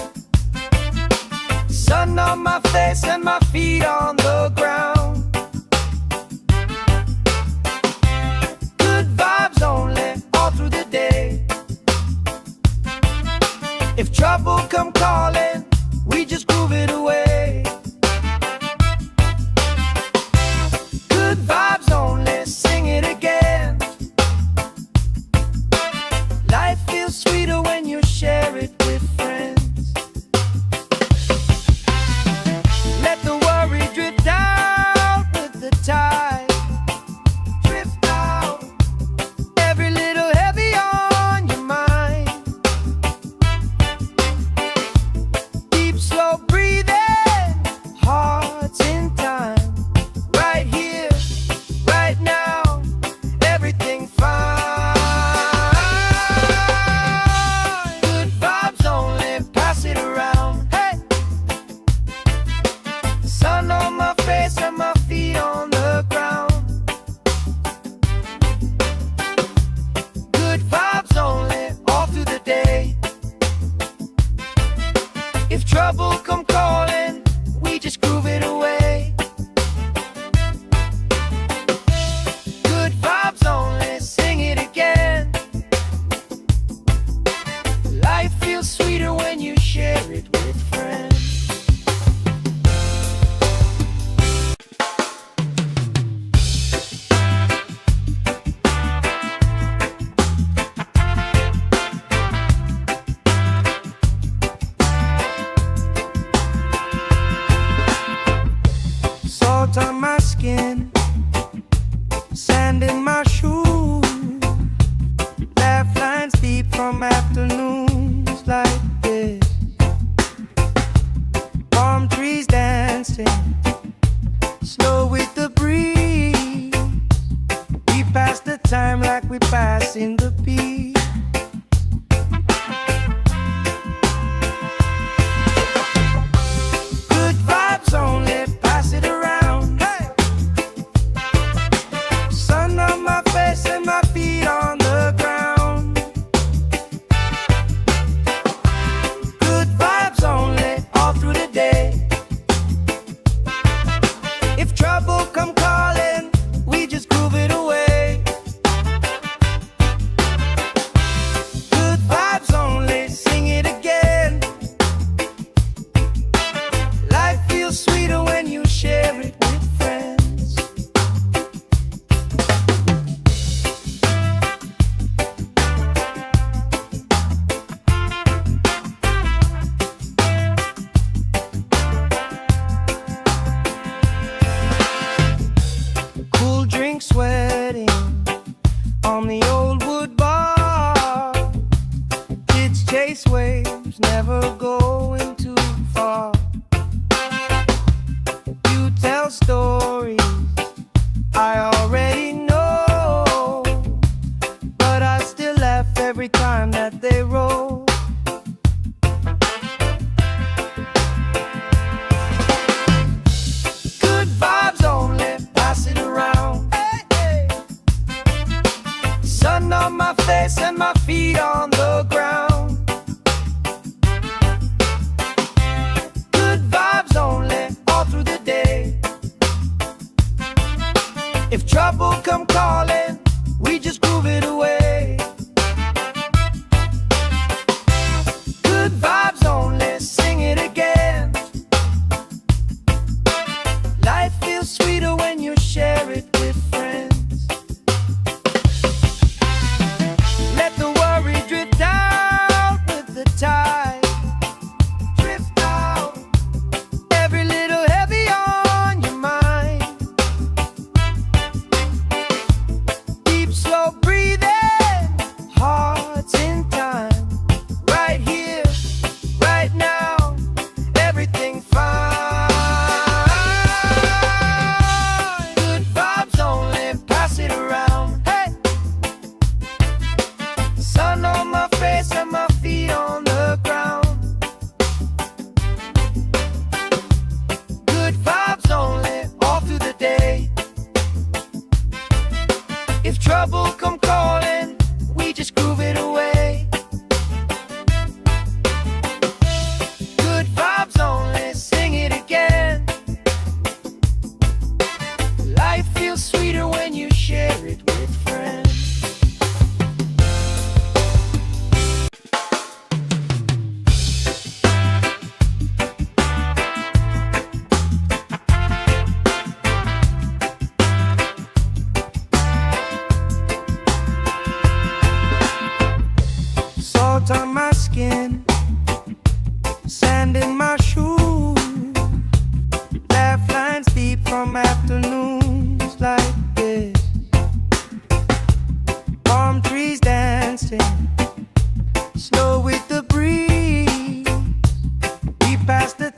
Sun on my face and my feet on the ground. Good vibes only, all through the day. If trouble come calling, we just groove it away. Good vibes only, sing it again. Life feels sweeter when you share it with friends. Let the worry drift out with the tide. Drift out, every little heavy on your mind. Deep, slow breathing, hearts in time. Right here, right now, everything fine. Good vibes only, pass it around. Hey! Sun on my face and my feet on the ground. Good vibes only, all through the day. If trouble come calling, we just groove it away. Good vibes only, sing it again. Life feels sweeter when you share it with friends. Salt on my skin, sand in my shoes. Laugh lines deep from afternoons like this. Palm trees dancing, slow with the breeze. We pass the time like we passing the beat. Good vibes only, pass it around. Hey! Sun on my face and my feet on the ground. Good vibes only, all through the day. If trouble come calling, we just groove it away.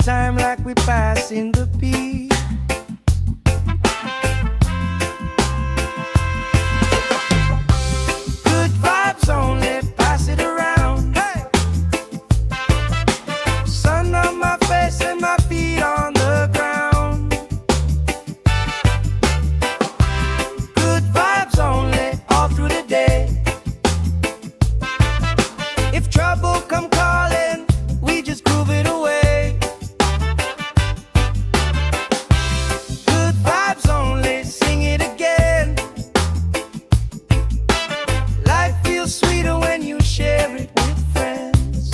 time like we passing the peace. Good vibes only, pass it around. Hey! Sun on my face and my feet on the ground. Good vibes only, all through the day. If trouble come calling, we just groove it away. Good vibes only, sing it again. Life feels sweeter when you share it with friends.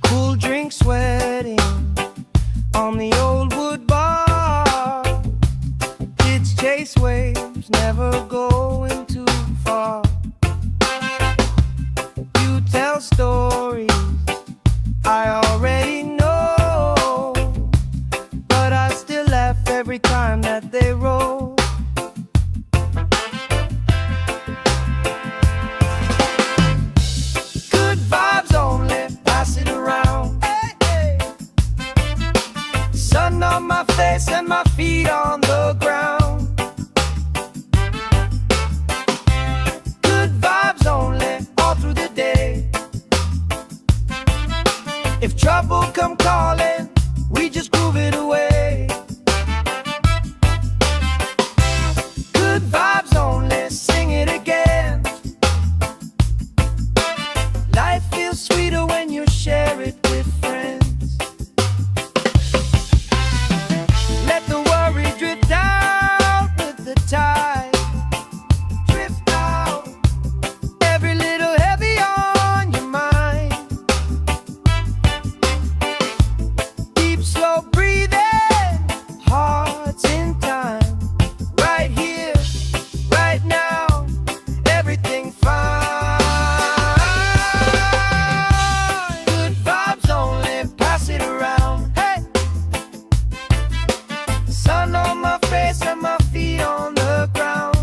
Cool drink sweating on the old wood bar. Kids chase waves, never going too far. You tell stories I already know, but I still laugh every time that they roll. Good vibes only, pass it around. Hey, hey. Sun on my face and my feet on the ground. Good vibes only, all through the day. If trouble come calling, we just groove it away. Good vibes only, sing it again. Life feels sweeter when you share it with friends. Let the worry drift out with the tide. Drift out, every little heavy on your mind. Deep, slow breathing, hearts in time. Right here, right now, everything fine. Good vibes only, pass it around. Hey! Sun on my face and my feet on the ground.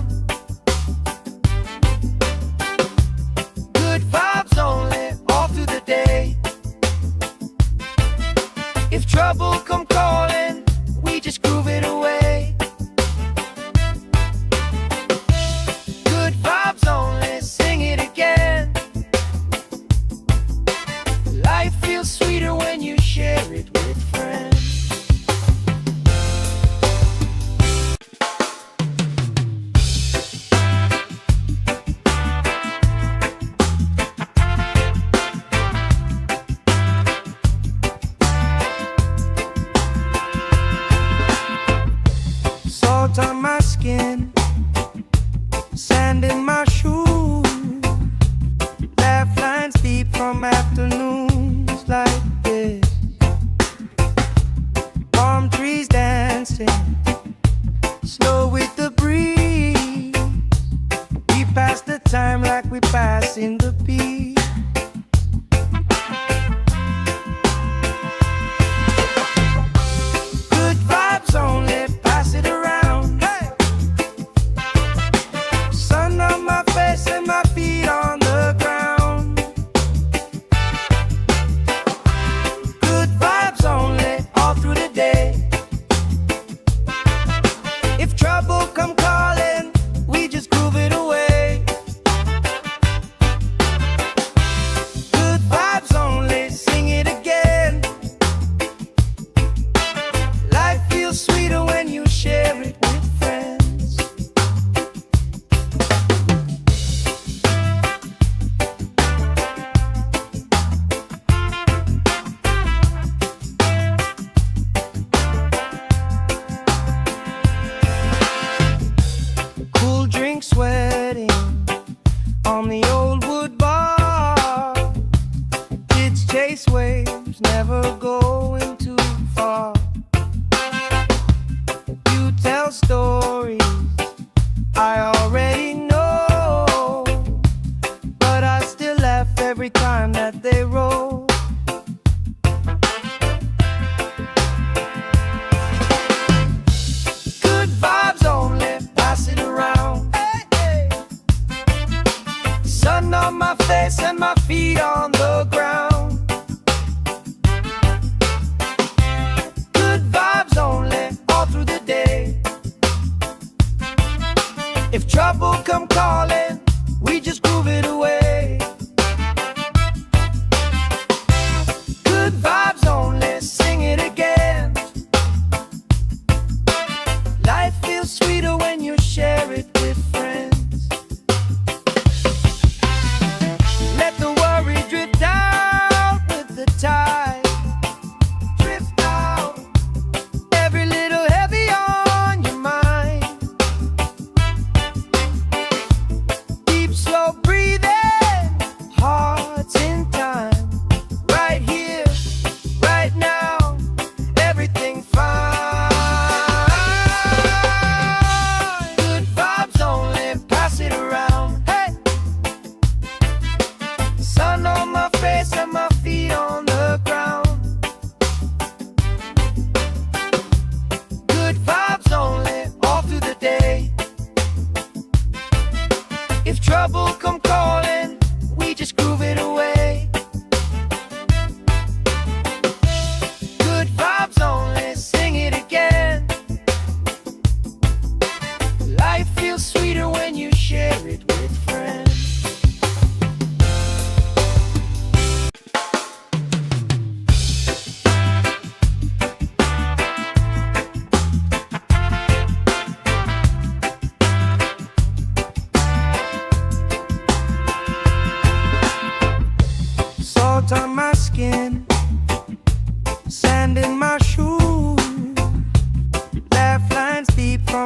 Good vibes only, all through the day. If trouble come calling, we just groove it away. Good vibes only, sing it again. Life feels sweeter when you share it with friends. Salt on my skin, sand in my shoes. Laugh lines deep from afternoons like this. Palm trees dancing, slow with the breeze. We pass the time like we pass in the peace. Good vibes only, pass it around. Hey! Sun on my face and my feet on the ground. Good vibes only, all through the day. If trouble come calling, we just groove it away.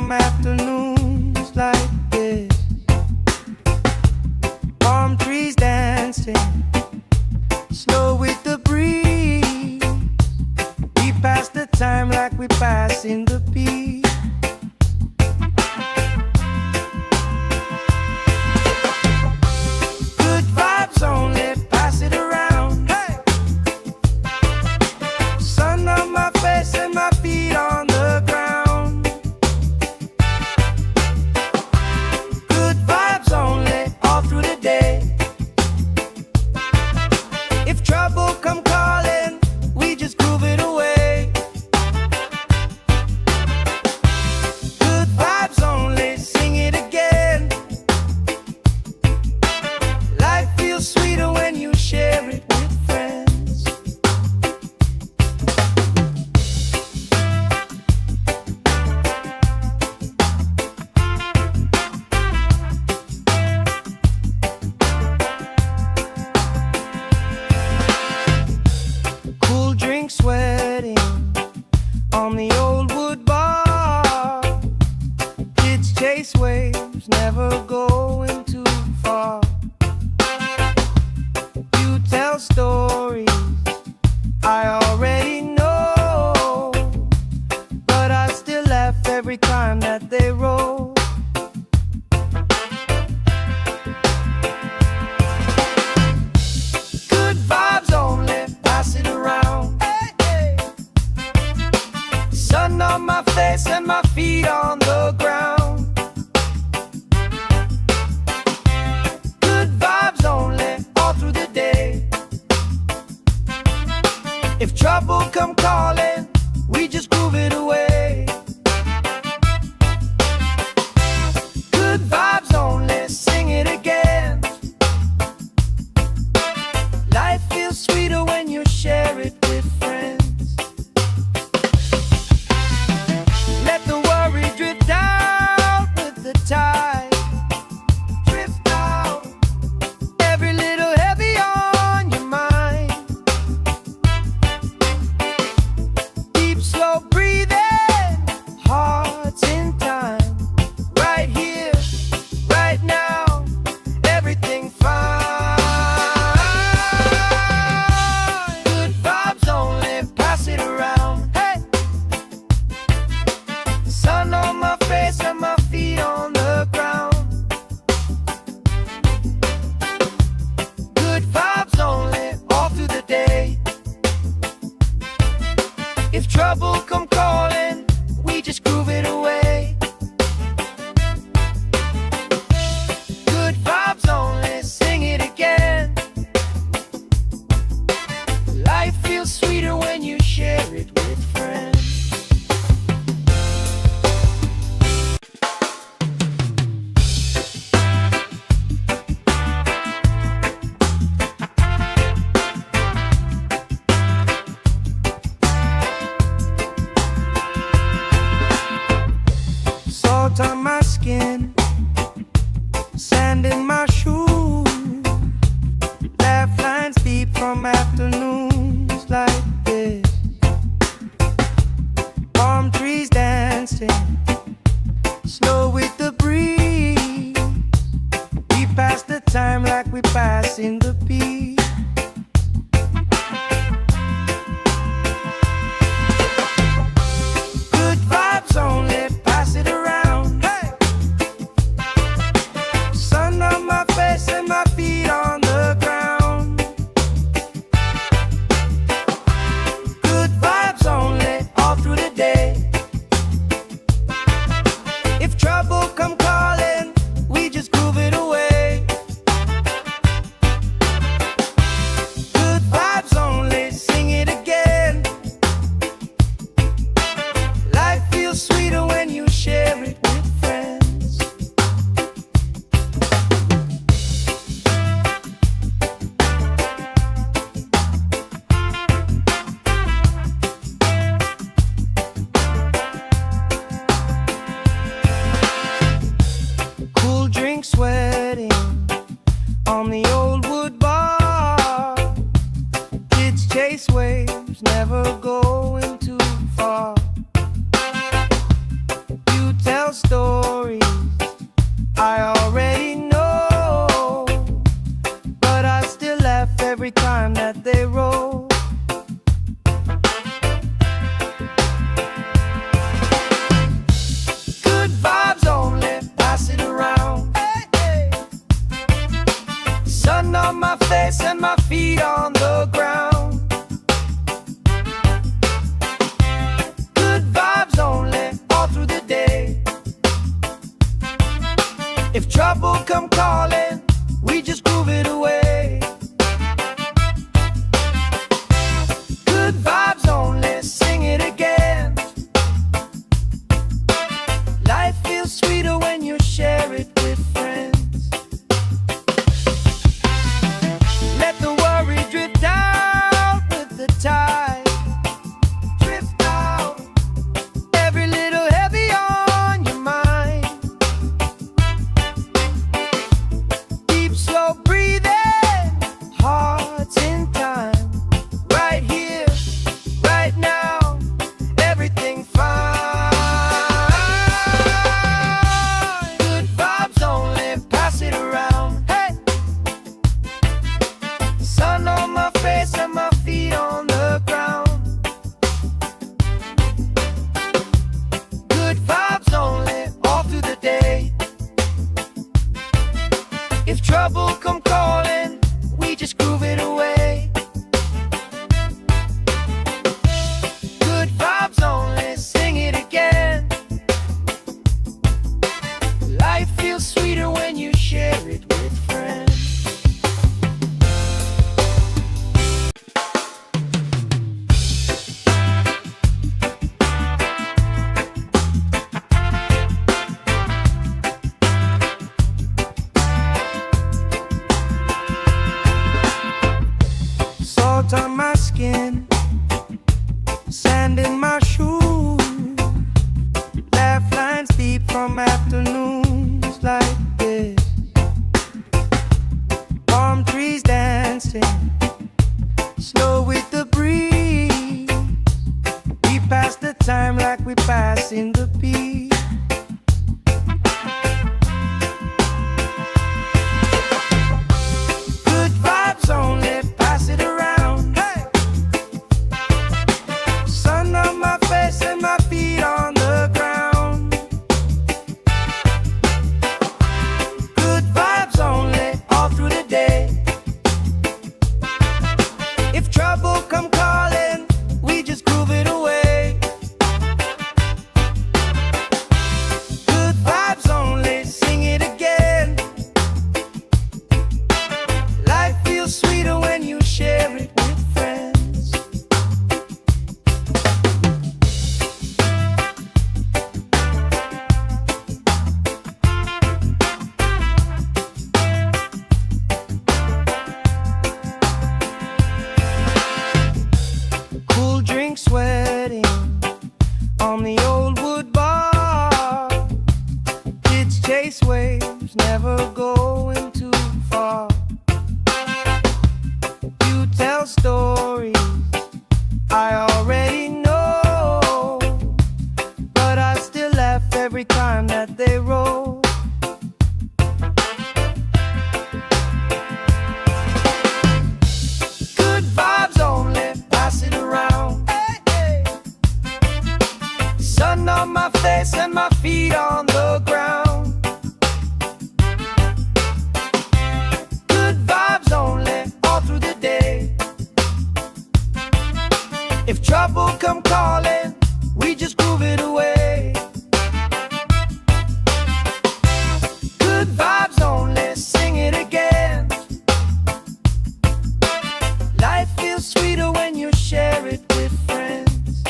from afternoons like this. Palm trees dancing slow with the breeze. We pass the time like we pass in the beat. Good vibes only, pass it around. Hey! Sun on my face and my feet on the ground. Good vibes only, all through the day. If trouble come calling, we just groove it away. Good vibes only, sing it again. Life feels sweeter when you share it with friends. Cool drink sweating on the old wood bar. Kids chase waves, never going too far. You tell stories I already know, but I still laugh every time that they roll. Good vibes only, pass it around. Hey, hey. Sun on my face and my feet on the ground. Good vibes only, all through the day. If trouble come calling, we just groove it away. Good vibes only, sing it again. Life feels sweeter when you share it with friends. Let the worry drift out with the tide. Drift out, every little heavy on your mind. Deep, slow breathing, hearts in time. Right here, right now, everything fine. Good vibes only, pass it around. Hey! Sun on my face and my feet on the ground. Good vibes only, all through the day. If trouble come calling, we just groove it away. Good vibes only, sing it again. Life feels sweeter when you share it with friends. Salt on my skin, sand in my shoes. Laugh lines deep from afternoons like this. Palm trees dancing slow with the breeze. We pass the time like we pass in the beat. Good vibes only, pass it around. Hey! Sun on my face and my feet on the ground. Good vibes only, all through the day. If trouble come calling, we just groove it away. Good vibes only, sing it again. Life feels sweeter when you share it with friends. Cool drink sweating on the old wood bar. Kids chase waves, never going too far. If trouble come calling, we just groove it away. Good vibes only, sing it again. Life feels sweeter when you share it with friends. Let the worry drift out with the tide. Drift out, every little heavy on your mind. Deep, slow breathing, hearts in time. Right here, right now, everything fine. Good vibes only, pass it around. Hey! Sun on my face and my feet on the ground. Good vibes only, all through the day. If trouble come calling, we just groove it away. Good vibes only, sing it again. Life feels sweeter when you share it with friends. Salt on my skin, sand in my shoes, laugh lines deep from afternoons like this. Palm trees dancing, slow with the breeze. We pass the time like we pass in the peace. Good vibes only, pass it around. Hey! Sun on my face and my feet on the ground. Good vibes only, all through the day. If trouble come calling, we just groove it away. Good vibes only, sing it again. Life feels sweeter when you share it with friends. Cool drink sweating on the old wood bar. Kids chase waves, never going too far. You tell stories I already know, but I still laugh every time that they roll. Good vibes only, pass it around. Hey, hey. Sun on my face and my feet on the ground. Good vibes only, all through the day. If trouble come calling, we just groove it away. Good vibes only, sing it again. Life feels sweeter when you share it with friends.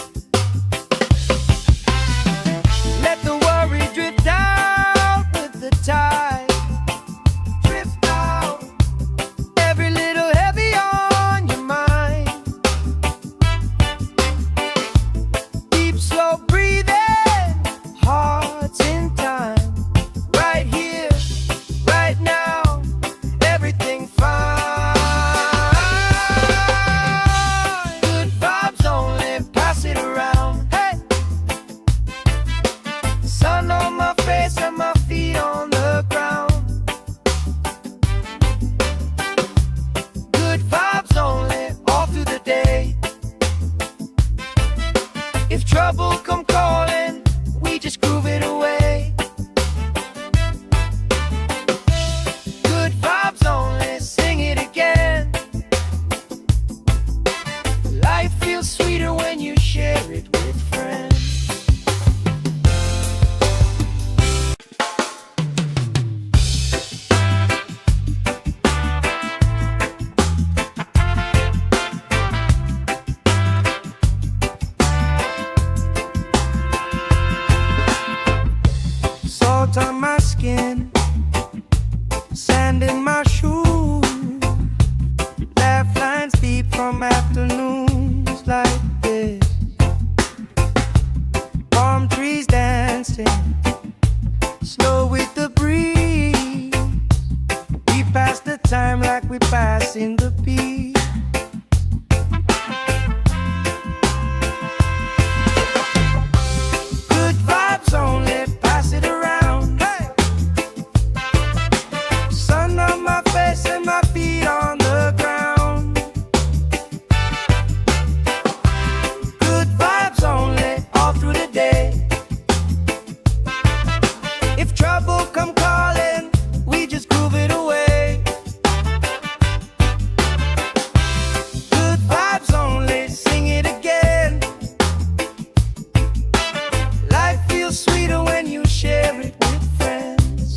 Let the worry drift out with the tide. Drift out, every little heavy on your mind. Deep, slow breathing, hearts in time. Right here, right now, everything fine. Good vibes only, pass it around. Hey! Sun on my face and my feet on the ground. Good vibes only, all through the day. If trouble come calling, we just groove it away. Good vibes only, sing it again. Life feels sweeter when you share it with friends. Salt on my skin, sand in my shoes, laugh lines deep from afternoons like this. Palm trees dancing, slow with the breeze. We pass the time like we pass in the peace. Good vibes only, pass it around. Hey! Sun on my face and my feet on the ground. Good vibes only, all through the day. If trouble come calling, we just groove it away. Good vibes only, sing it again. Life feels sweeter when you share it with friends.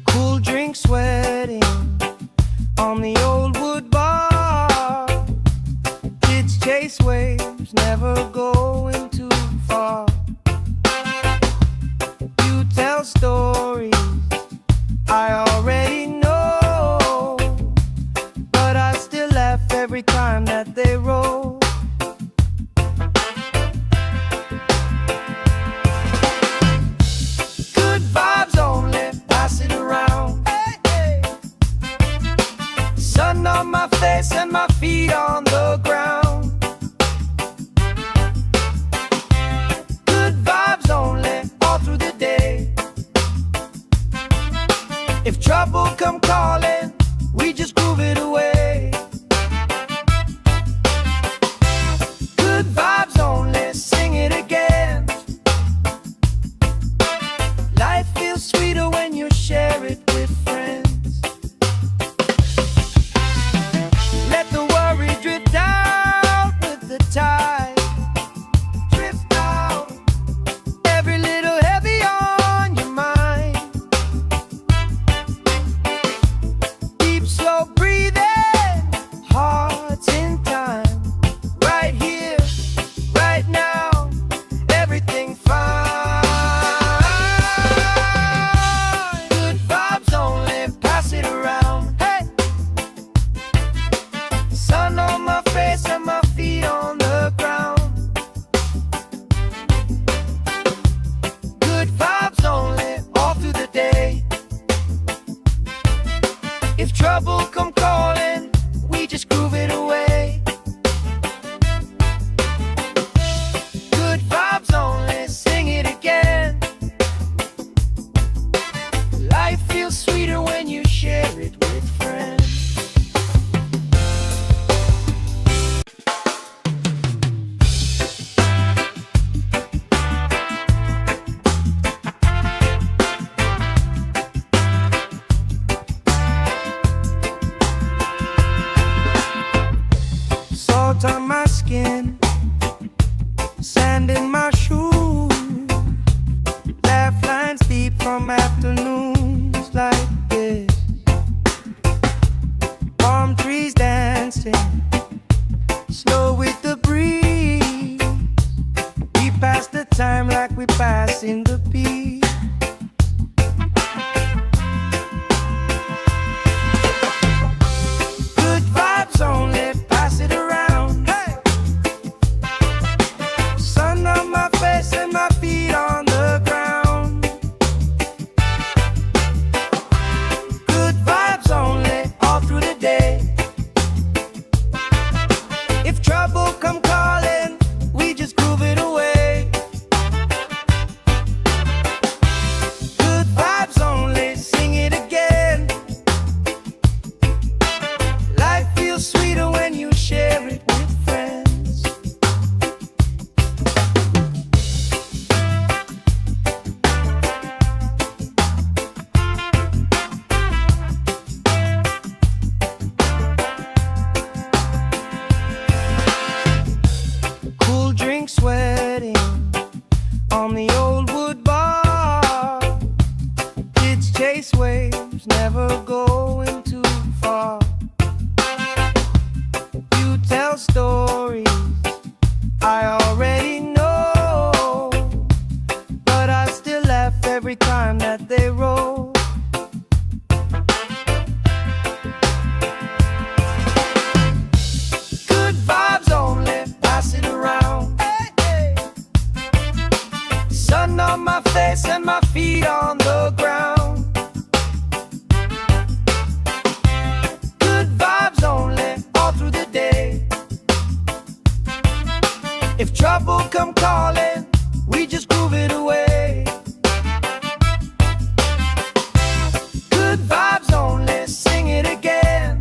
Cool drink sweating on the old wood bar. Kids chase waves, never going too far. You tell stories I already know, but I still laugh every time that they roll. Good vibes only, pass it around. Hey, hey. Sun on my face and my feet on the ground. Good vibes only, all through the day. If trouble come calling, we just groove it away. Good vibes only, sing it again. Life feels sweeter when you share it with friends. Let the worry drift out with the tide. Drift out, every little heavy on your mind. Deep, slow breathing, hearts in time. Right here, right now, everything fine. Good vibes only, pass it around. Hey! Sun on my face and my feet on the ground. Good vibes only, all through the day. If trouble come calling, we just groove it away. Good vibes only, sing it again. Life feels sweeter when you share it with friends. Salt on my skin, sand in my shoes, laugh lines deep from afternoons like this. Palm trees dancing, slow with the breeze. We pass the time like we pass in the peace. Good vibes only, pass it around. Hey! Sun on my face and my feet on the ground. Good vibes only, all through the day. If trouble come calling, we just groove it away. Good vibes only, sing it again. Life feels sweeter when you share it with friends. Cool drink sweating on the old wood bar. chase waves, never going too far. You tell stories I already know, but I still laugh every time that they roll. Good vibes only, pass it around. Hey, hey. Sun on my face and my feet on the ground. Good vibes only, all through the day. If trouble come calling, we just groove it away. Good vibes only, sing it again.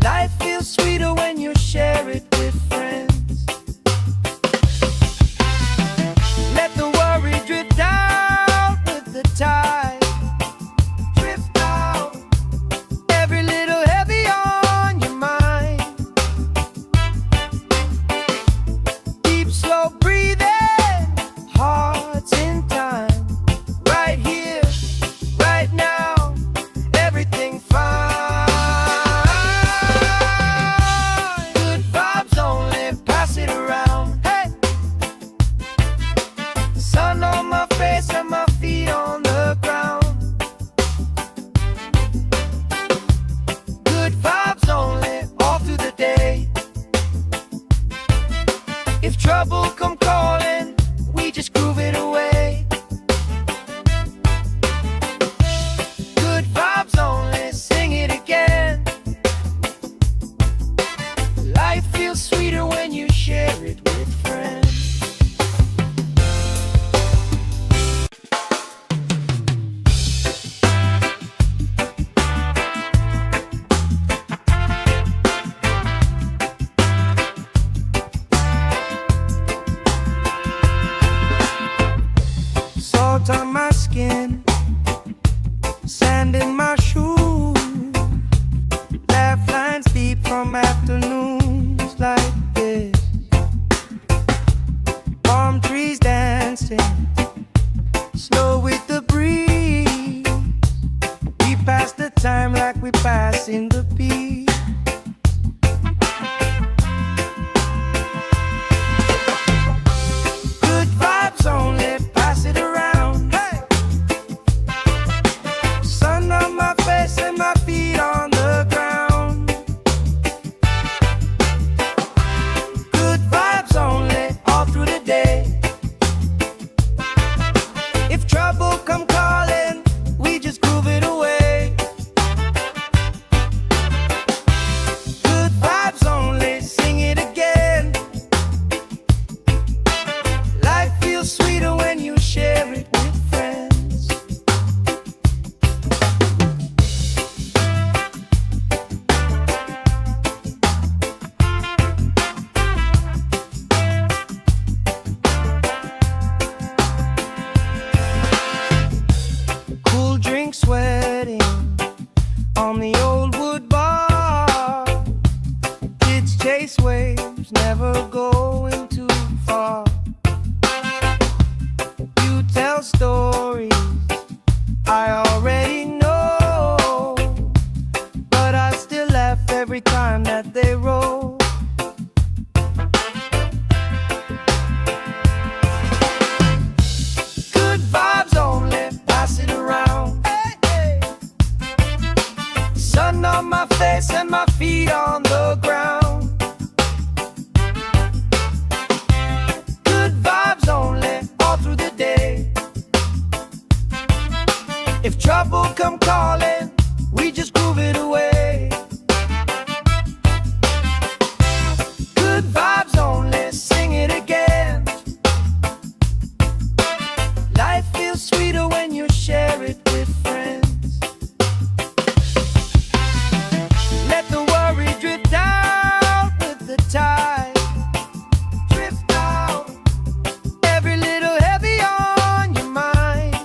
Life feels sweeter when you share it with friends. Let the worry drift out with the tide. Drift out, every little heavy on your mind. Deep, slow breathing, hearts in time. Right here, right now, everything fine. Good vibes only, pass it around. Hey, sun on my face and my feet on the ground. Good vibes only, all through the day. If trouble come calling, we just groove it away. Good vibes only, sing it again. Life feels sweeter when you share it with friends. Salt on my skin, sand in my shoes. Laugh lines deep from afternoons like this. Palm trees dancing, slow with the breeze. We pass the time like we passing the beat. Good vibes only, pass it around. Hey, sun on my face and my feet on the ground. Good vibes only, all through the day. If trouble come calling, we just groove it away. Good vibes only, sing it again. Life feels sweeter when you share it with friends. Cool drink sweating on the old wood bar. Kids chase waves, never going too far. You tell stories I already know, but I still laugh every time that they roll. Good vibes only, pass it around. Hey, hey. Sun on my face and my feet on the ground. Good vibes only, all through the day. If trouble come calling, we just groove it away. Good vibes only, sing it again. Life feels sweeter when you share it with friends. Let the worry drift out with the tide. Drift out, every little heavy on your mind.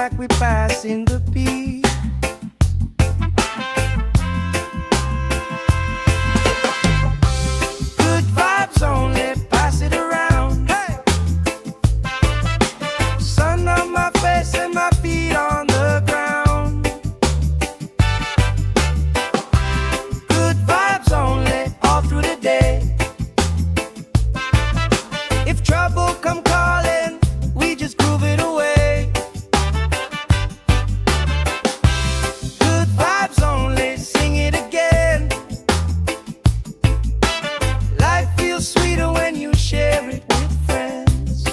like we passing the beat. Good vibes only, pass it around. Hey! Sun on my face and my feet on the ground. Good vibes only, all through the day. If trouble come calling, we just groove it away. Good vibes only, sing it again. Life feels sweeter when you share it with friends.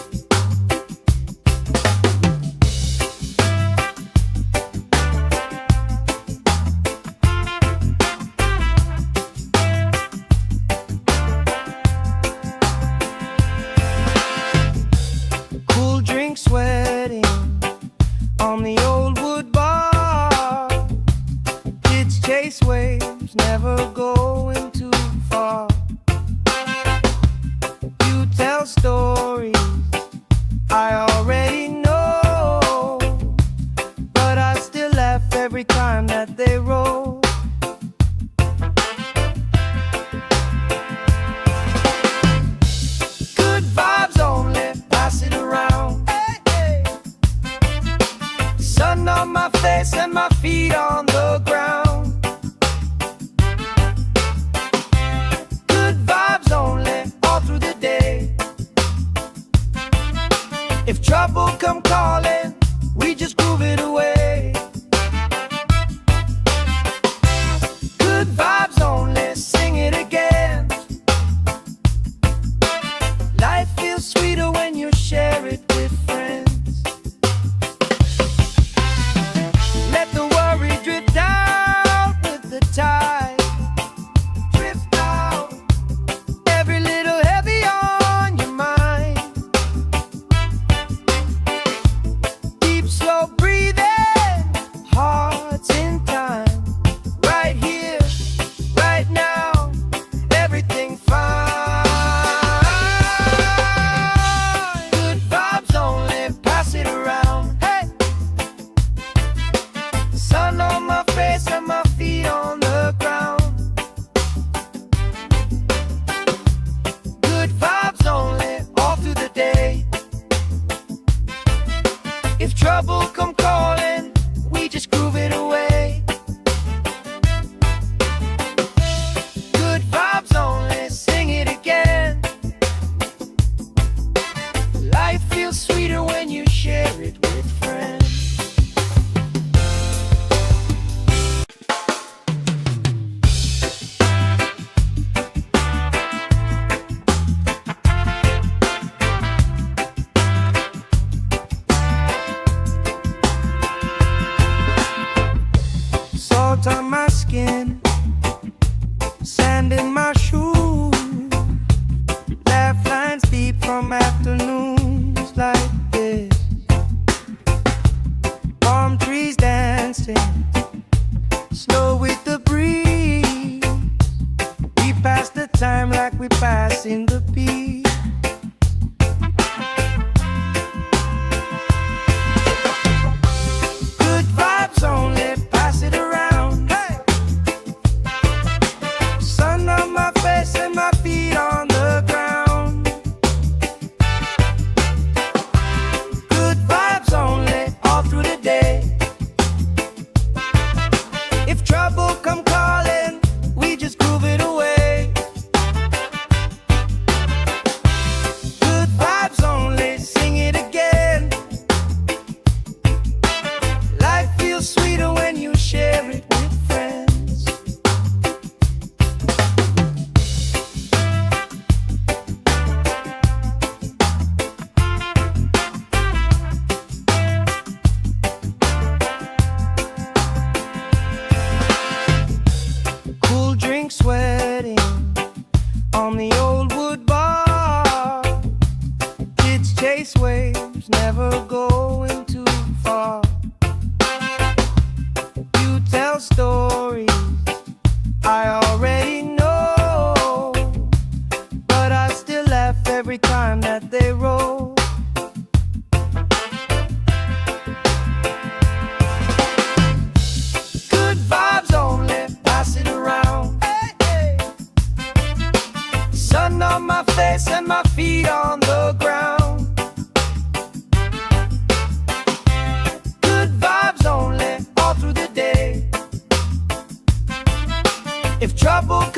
Cool drink sweating on the old wood bar. Kids chase waves, never going too far. You tell stories I already know, but I still laugh every time that they roll. Good vibes only, pass it around. Hey, hey. Sun on my face and my feet on the ground. Good vibes only, all through the day. If trouble come calling, we just groove it away. Good vibes only, sing it again. Life feels sweeter when you share it with friends. Let the worry drift out with the tide. Drift out, every little heavy on your mind. Deep, slow breathing, hearts in time. Right here, right now, everything fine. Good vibes only, pass it around. Hey! Sun on my face and my feet on the ground. Good vibes only, all through the day. If trouble come calling, we just groove it away. Good vibes only, sing it again. Life feels sweeter when you share it with friends. Salt on my skin, sand in my shoes. Laugh lines deep from afternoons like this. Palm trees dancing, slow with the breeze. We pass the time like we passing the beat. Good vibes only, pass it around. Hey! Sun on my face and my feet on the ground. Good vibes only, all through the day.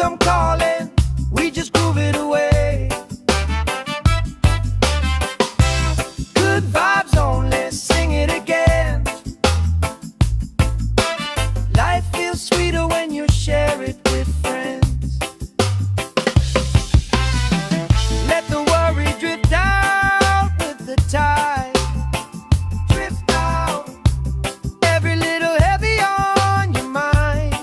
come calling, we just groove it away. Good vibes only, sing it again. Life feels sweeter when you share it with friends. Let the worry drift out with the tide. Drift out, every little heavy on your mind.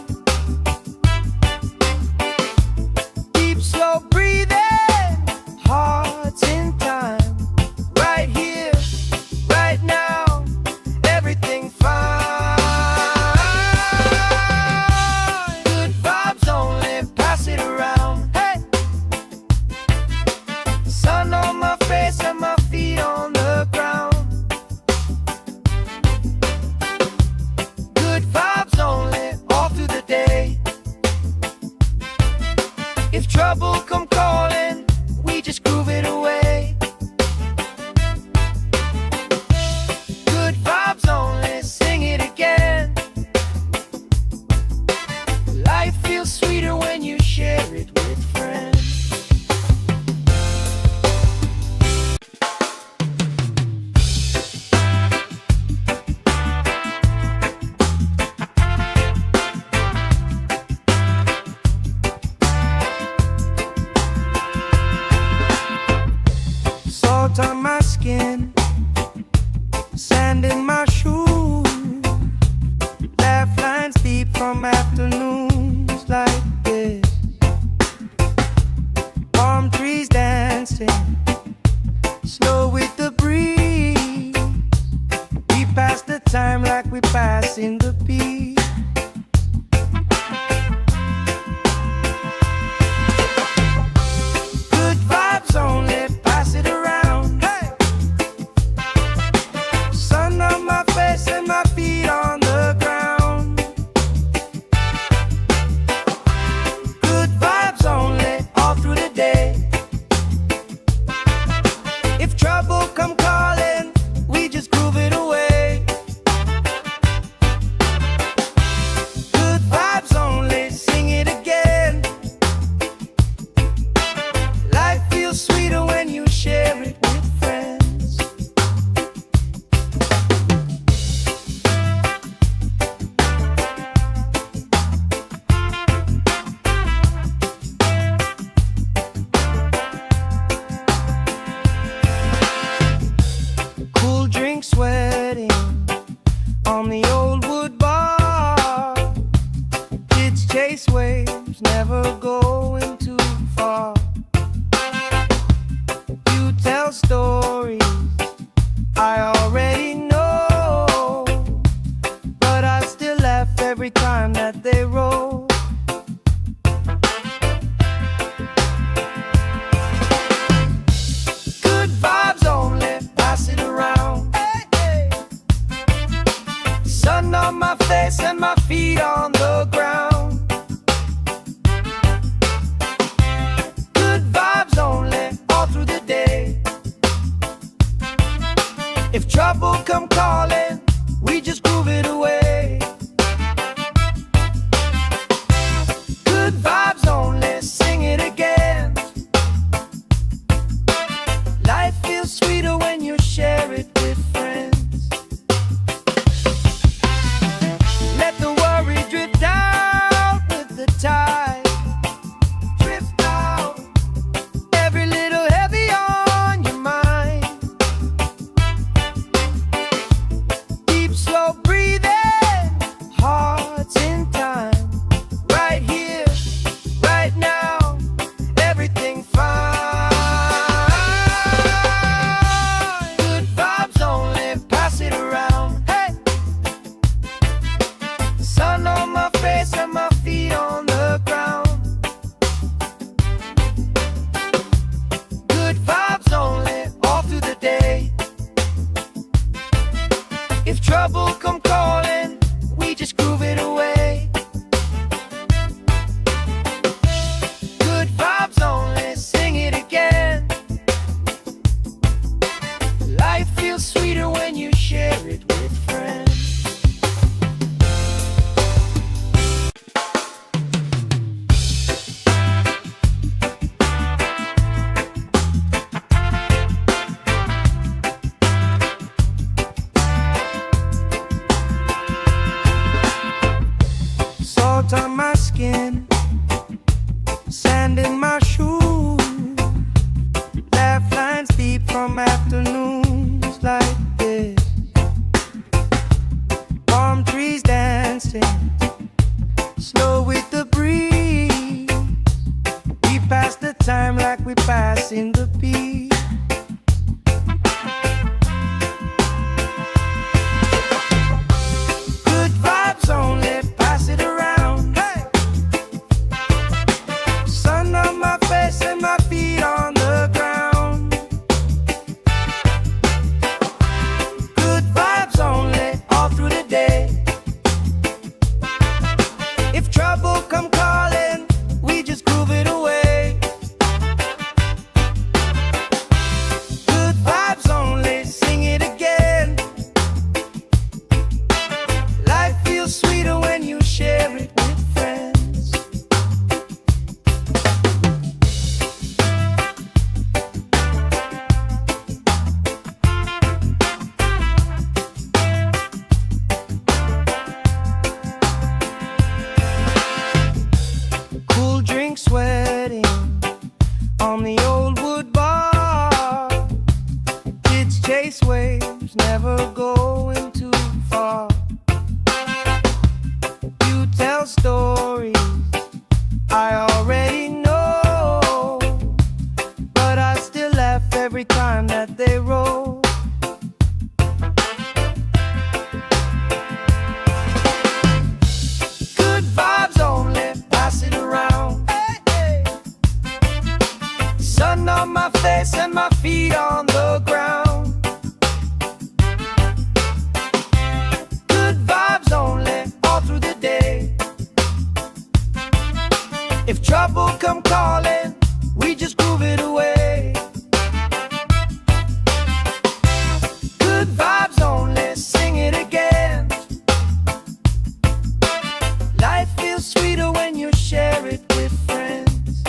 Deep, slow breathing, hearts in time. Right here, right now, everything fine. Good vibes only, pass it around. Hey, sun on my face and my feet on the ground. Good vibes only, all through the day. If trouble come calling, we just groove it away. Good vibes only, sing it again. Life feels sweeter when you share it with friends. Salt on my skin, sand in my shoes, laugh lines deep from afternoons like this. Palm trees dancing, slow with the breeze. We pass the time like we passing the beat. Good vibes only, pass it around. Hey, sun on my face and my feet on the ground. Good vibes only, all through the day. If trouble come calling, we just groove it away. Good vibes only, sing it again. Life feels sweeter when you share it with friends. Cool drink sweating on the old wood bar. Kids chase waves, never going too far. You tell stories I already know, but I still laugh every time that they roll. Good vibes only, pass it around. Hey, hey. Sun on my face and my feet on the ground. Good vibes only, all through the day. If trouble come calling, we just groove it away. Good vibes only, sing it again. Life feels sweeter when you share it with friends. Let the worry drift out with the tide. Drift out, every little heavy on your mind. Deep, slow breathing, hearts in time. Right here, right now, everything fine. Good vibes only, pass it around. Hey, sun on my face and my feet on the ground. Good vibes only, all through the day. If trouble come calling, we just groove it away. Good vibes only, sing it again. Life feels sweeter when you share it with friends. dancing, slow with the breeze. We pass the time like we pass in the beat. Good vibes only, pass it around. Hey! Sun on my face and my feet on the ground. Good vibes only, all through the day. If trouble come calling, we just groove it away. Good vibes only, sing it again. Life feels sweeter when you share it with friends. Cool drink sweating on the old wood bar. Kids chase waves, never going too far. You tell stories I already know, but I still laugh every time that they roll. Good vibes only, pass it around. Hey, hey. Sun on my face and my feet on the ground. Good vibes only, all through the day. If trouble come calling, we just groove it away. Good vibes only, sing it again. Life feels sweeter when you share it with friends.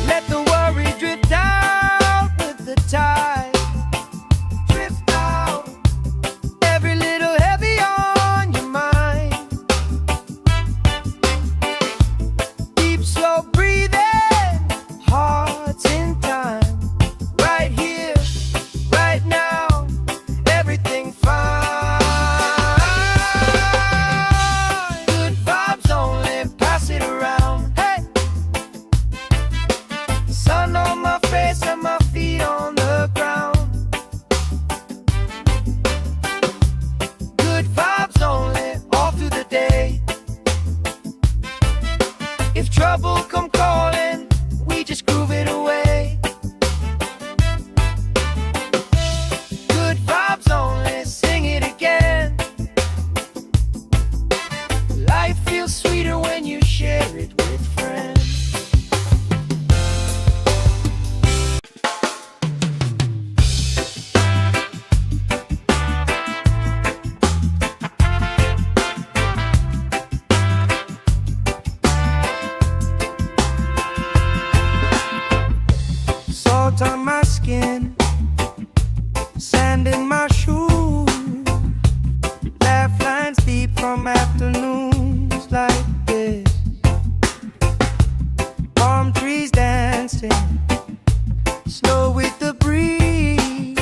Let the worry drift out with the tide. Drift out, every little heavy on your mind. Deep, slow breathing, hearts in time. Right here, right now, everything fine. Good vibes only, pass it around. Hey! Sun on my face and my feet on the ground. Good vibes only, all through the day. If trouble come calling, we just groove it away. Good vibes only, sing it again. Life feels sweeter when you share it with friends. Salt on my skin, sand in my shoes. Laugh lines deep from afternoons like this. Palm trees dancing, slow with the breeze.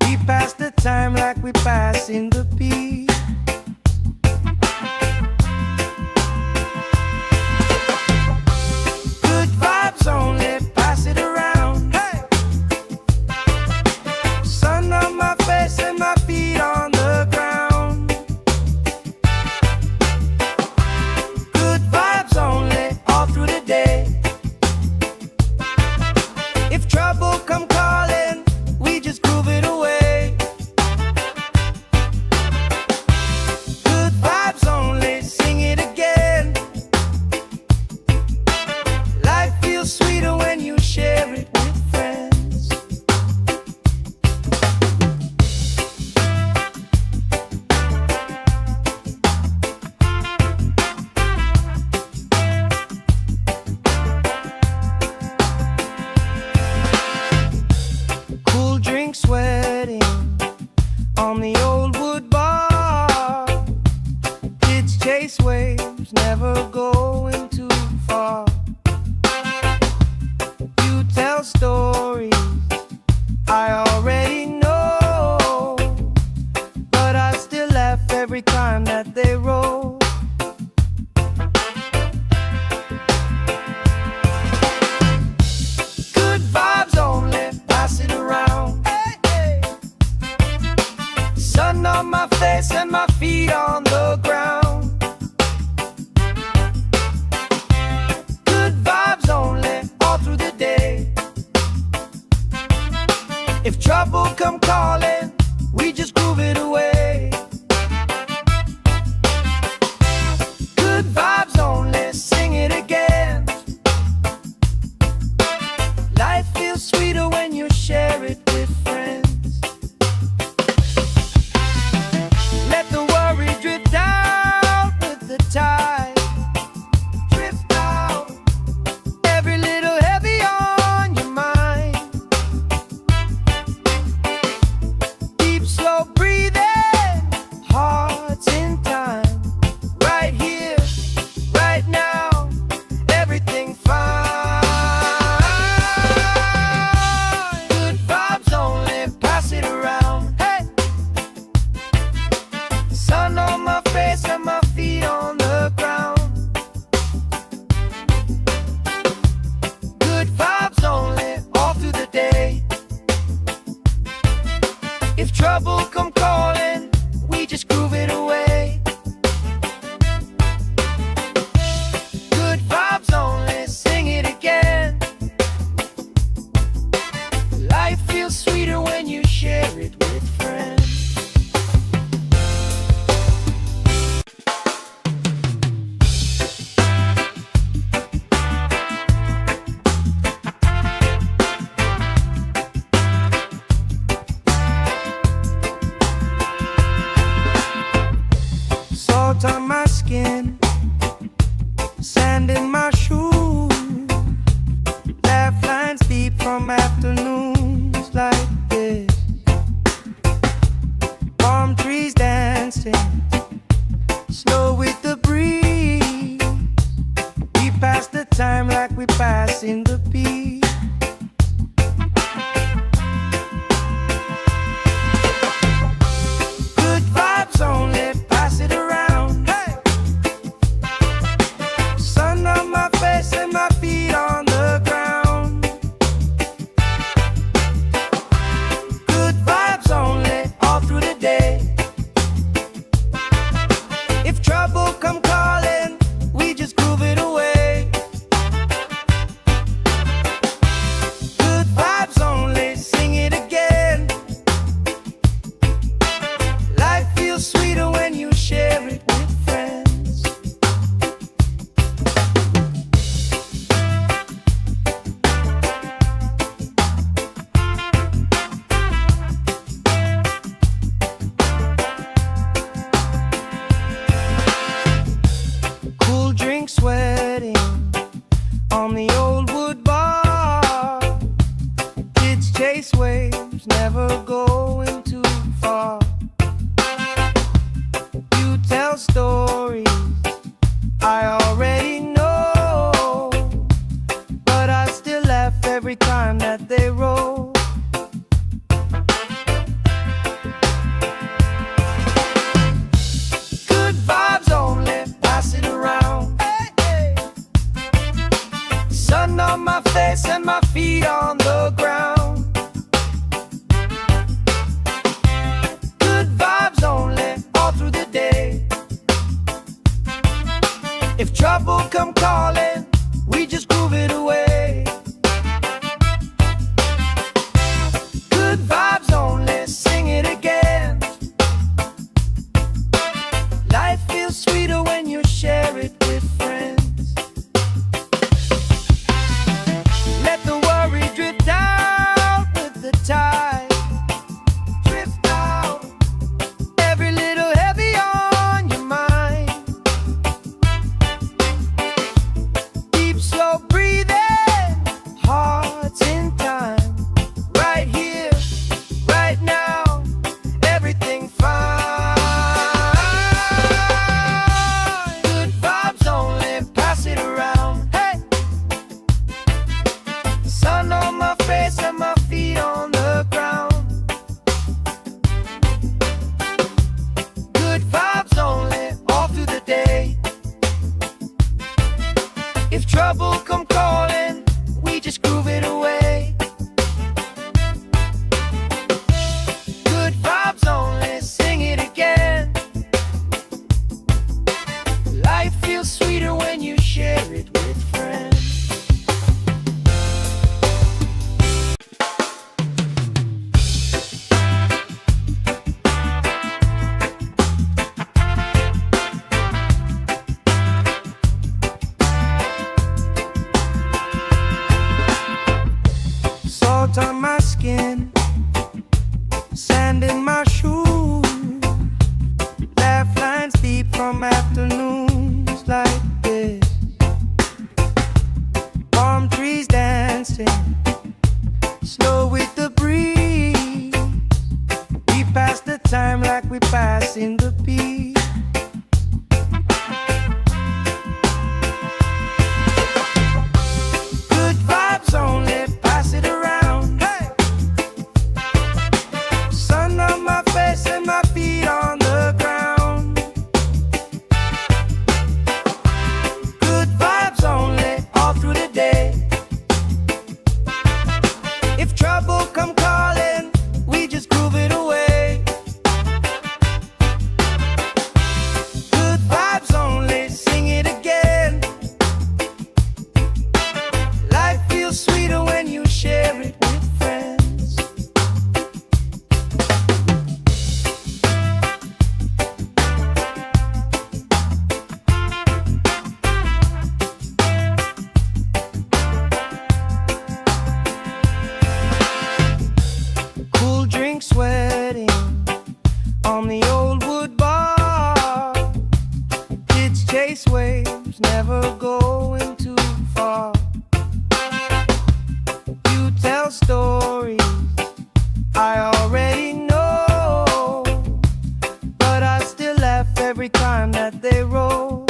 We pass the time like we pass in the beat. Good vibes only, pass it around. Hey! Sun on my face and my feet on the ground. Good vibes only, all through the day. If trouble come calling, we just groove it away. Good vibes only, sing it again. Life feels sweeter when you share it with friends. Cool drink sweating on the old wood bar. Kids chase waves, never going too far. You tell stories I already know, but I still sun on my face and my feet on the ground. Good vibes only, all through the day. If trouble come calling, we just groove it away. Good vibes only, sing it again. Life feels sweeter when you share it with friends. Let the worry drift out with the tide. Drift out, every little heavy on your mind. Deep, slow breathing, hearts in time. Right here, right now, everything fine. Good vibes only, pass it around. Hey, sun on my face and my feet on the ground. Good vibes only, all through the day. If trouble come calling, we just groove it away. Good vibes only, sing it again. Life feels sweeter when you share it with friends. time like we passing the peace. Good vibes only, pass it around. Hey! Sun on my face and my feet on the ground. Good vibes only, all through the day. If trouble come calling, we just groove it away. Good vibes only, sing it again. Life feels sweeter when you share it with friends. Cool drink sweating on the old wood bar. Kids chase waves, never going too far. You tell stories I already know, but I still laugh every time that they roll.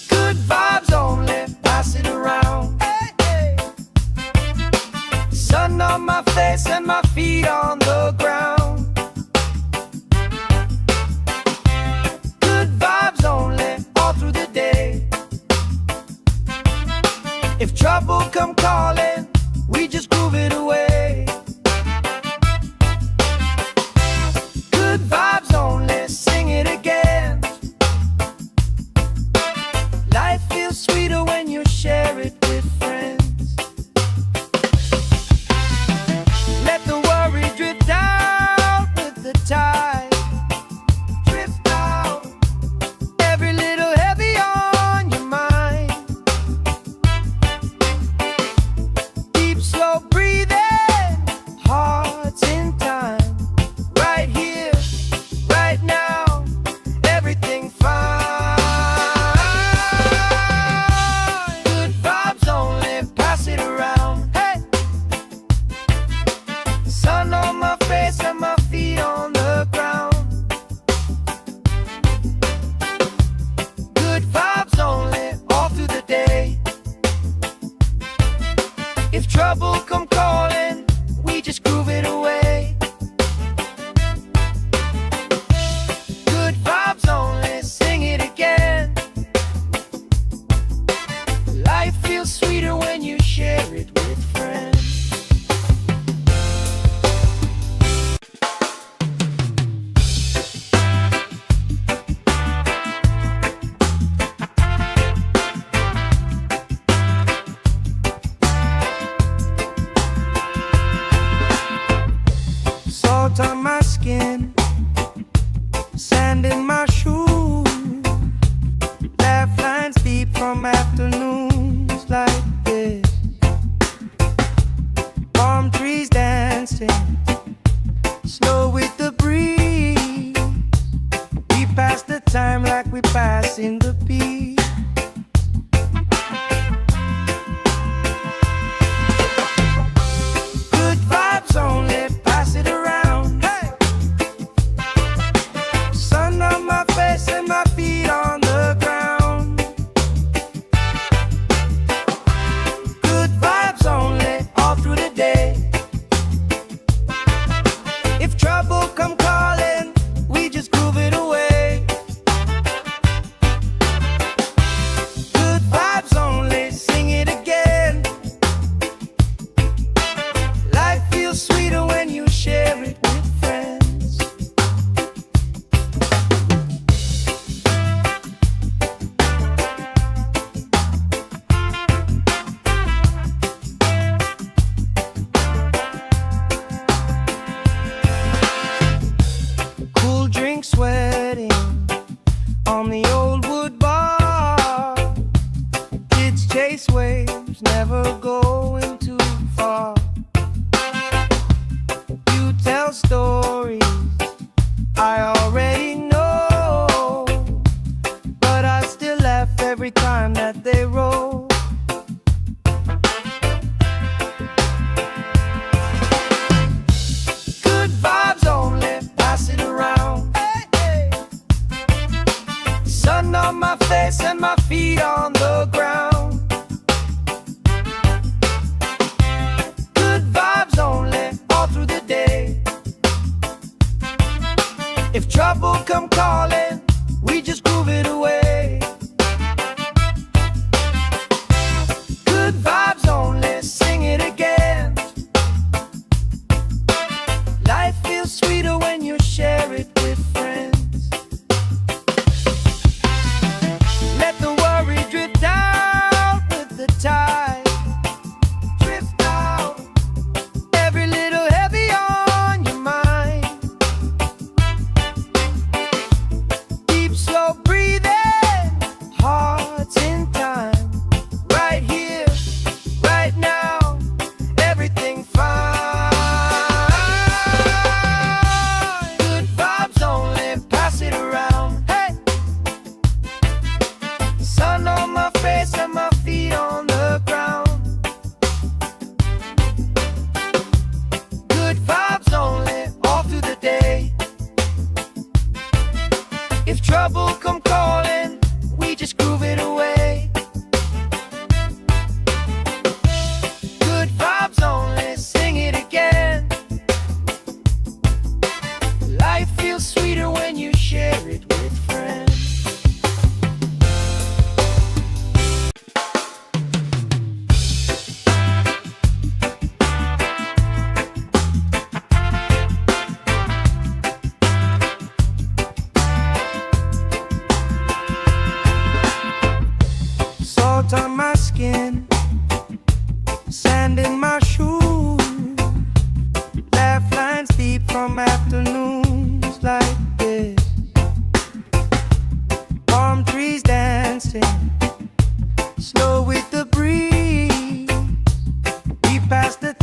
Good vibes only, pass it around. Hey, hey. Sun on my face and my feet on the ground. Good vibes only, all through the day. If trouble come calling, we just groove it away. Good vibes only, sing it again. Life feels sweeter when you share it with friends. Let the worry drift out with the tide. Drift out, every little heavy on your mind. Deep, slow breathing, hearts in time. Right here, right now, everything fine. Good vibes only, pass it around. Hey! Sun on my face and my feet on the ground. Good vibes only, all through the day. If trouble come calling, we just groove it away. Good vibes only, sing it again. Life feels sweeter when you share it with friends. Salt on my skin, sand in my shoes. Laugh lines deep from afternoons like this. Palm trees dancing, slow with the breeze. We pass the time like we pass in the peace. Good vibes only, pass it around. Hey! Sun on my face and my feet on the ground. Good vibes only, all through the day. If trouble come calling, we just groove it away. Good vibes only, sing it again. Life feels sweeter when you share it with friends.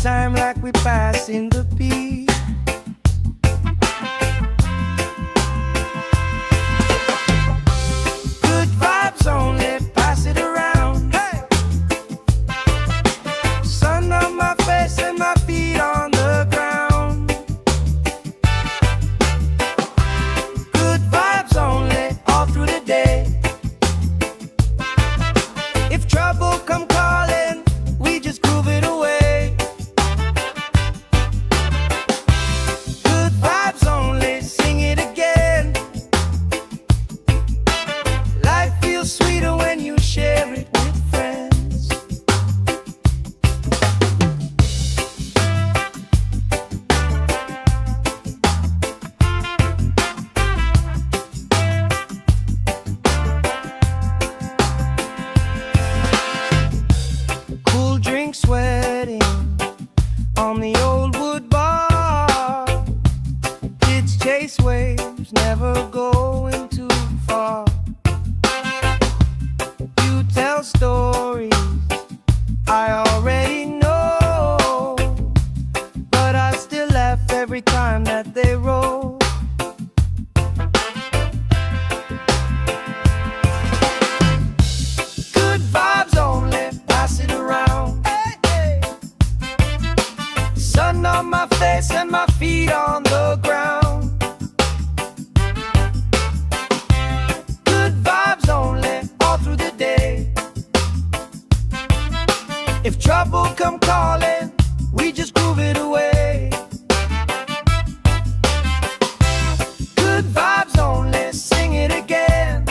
time like we passing the peace. Good vibes only, pass it around. Hey! Sun on my face and my feet on the ground. Good vibes only, all through the day. If trouble come calling, we just groove it away. Good vibes only, sing it again. Life feels sweeter when you share it with friends. Cool drink sweating on the old wood bar. Kids chase waves, never going too far. You tell stories I already know, but I still laugh every time that they roll. Good vibes only, pass it around. Hey, hey. Sun on my face and my feet on the ground. Good vibes only, all through the day. If trouble come calling, we just groove it away. Good vibes only, sing it again.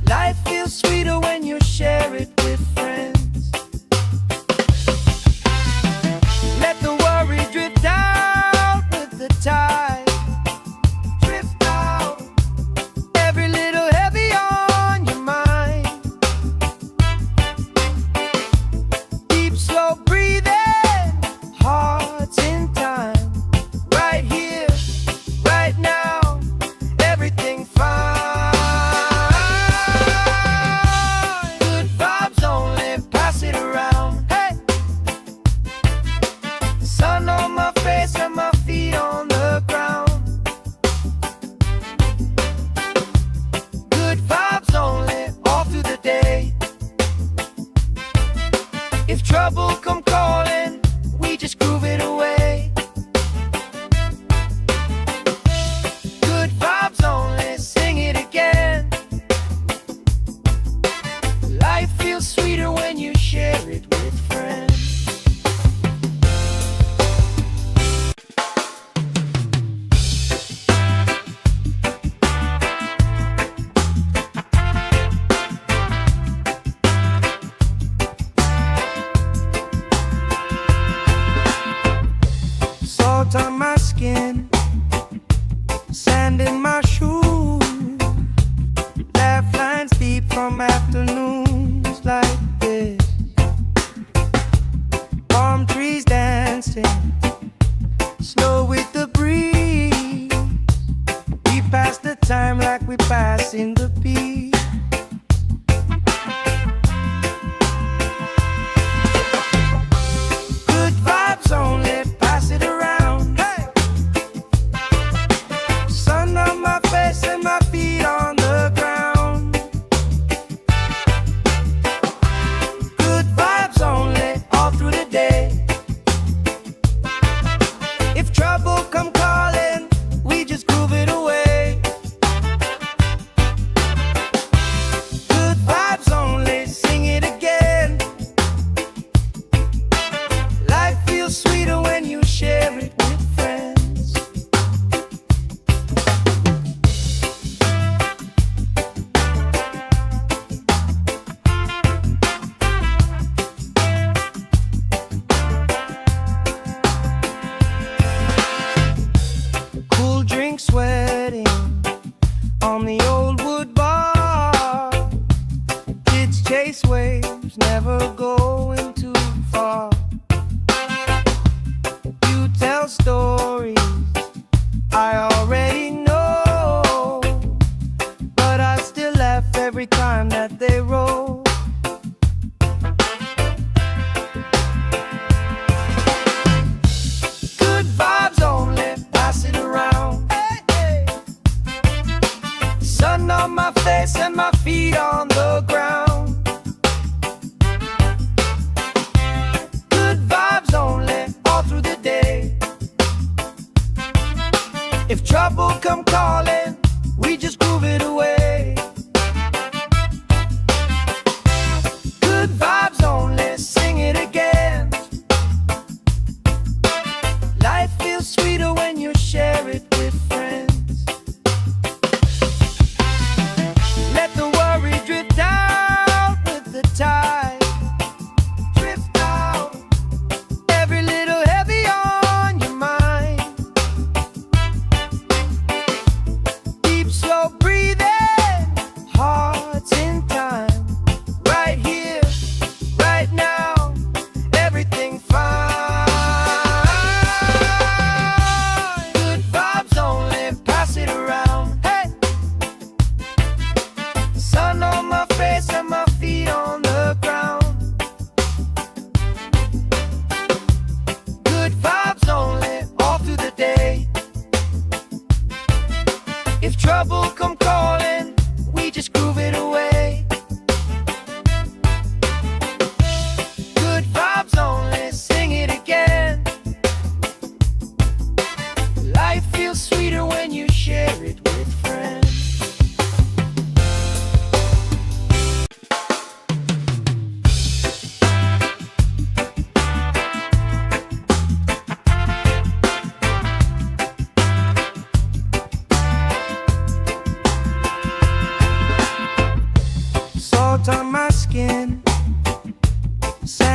Life feels sweeter when you share it with friends. Let the worry drift out with the tide. Drift out, every little heavy on your mind. Deep, slow breathing, hearts in time. Right here, right now, everything fine. Good vibes only, pass it around. Hey! Sun on my face and my feet on the ground. Good vibes only, all through the day. If trouble come calling, we just groove it away. Good vibes only, sing it again. Life feels sweeter when you share it with friends. Salt on my skin, sand in my shoes. Laugh lines deep from afternoons like this.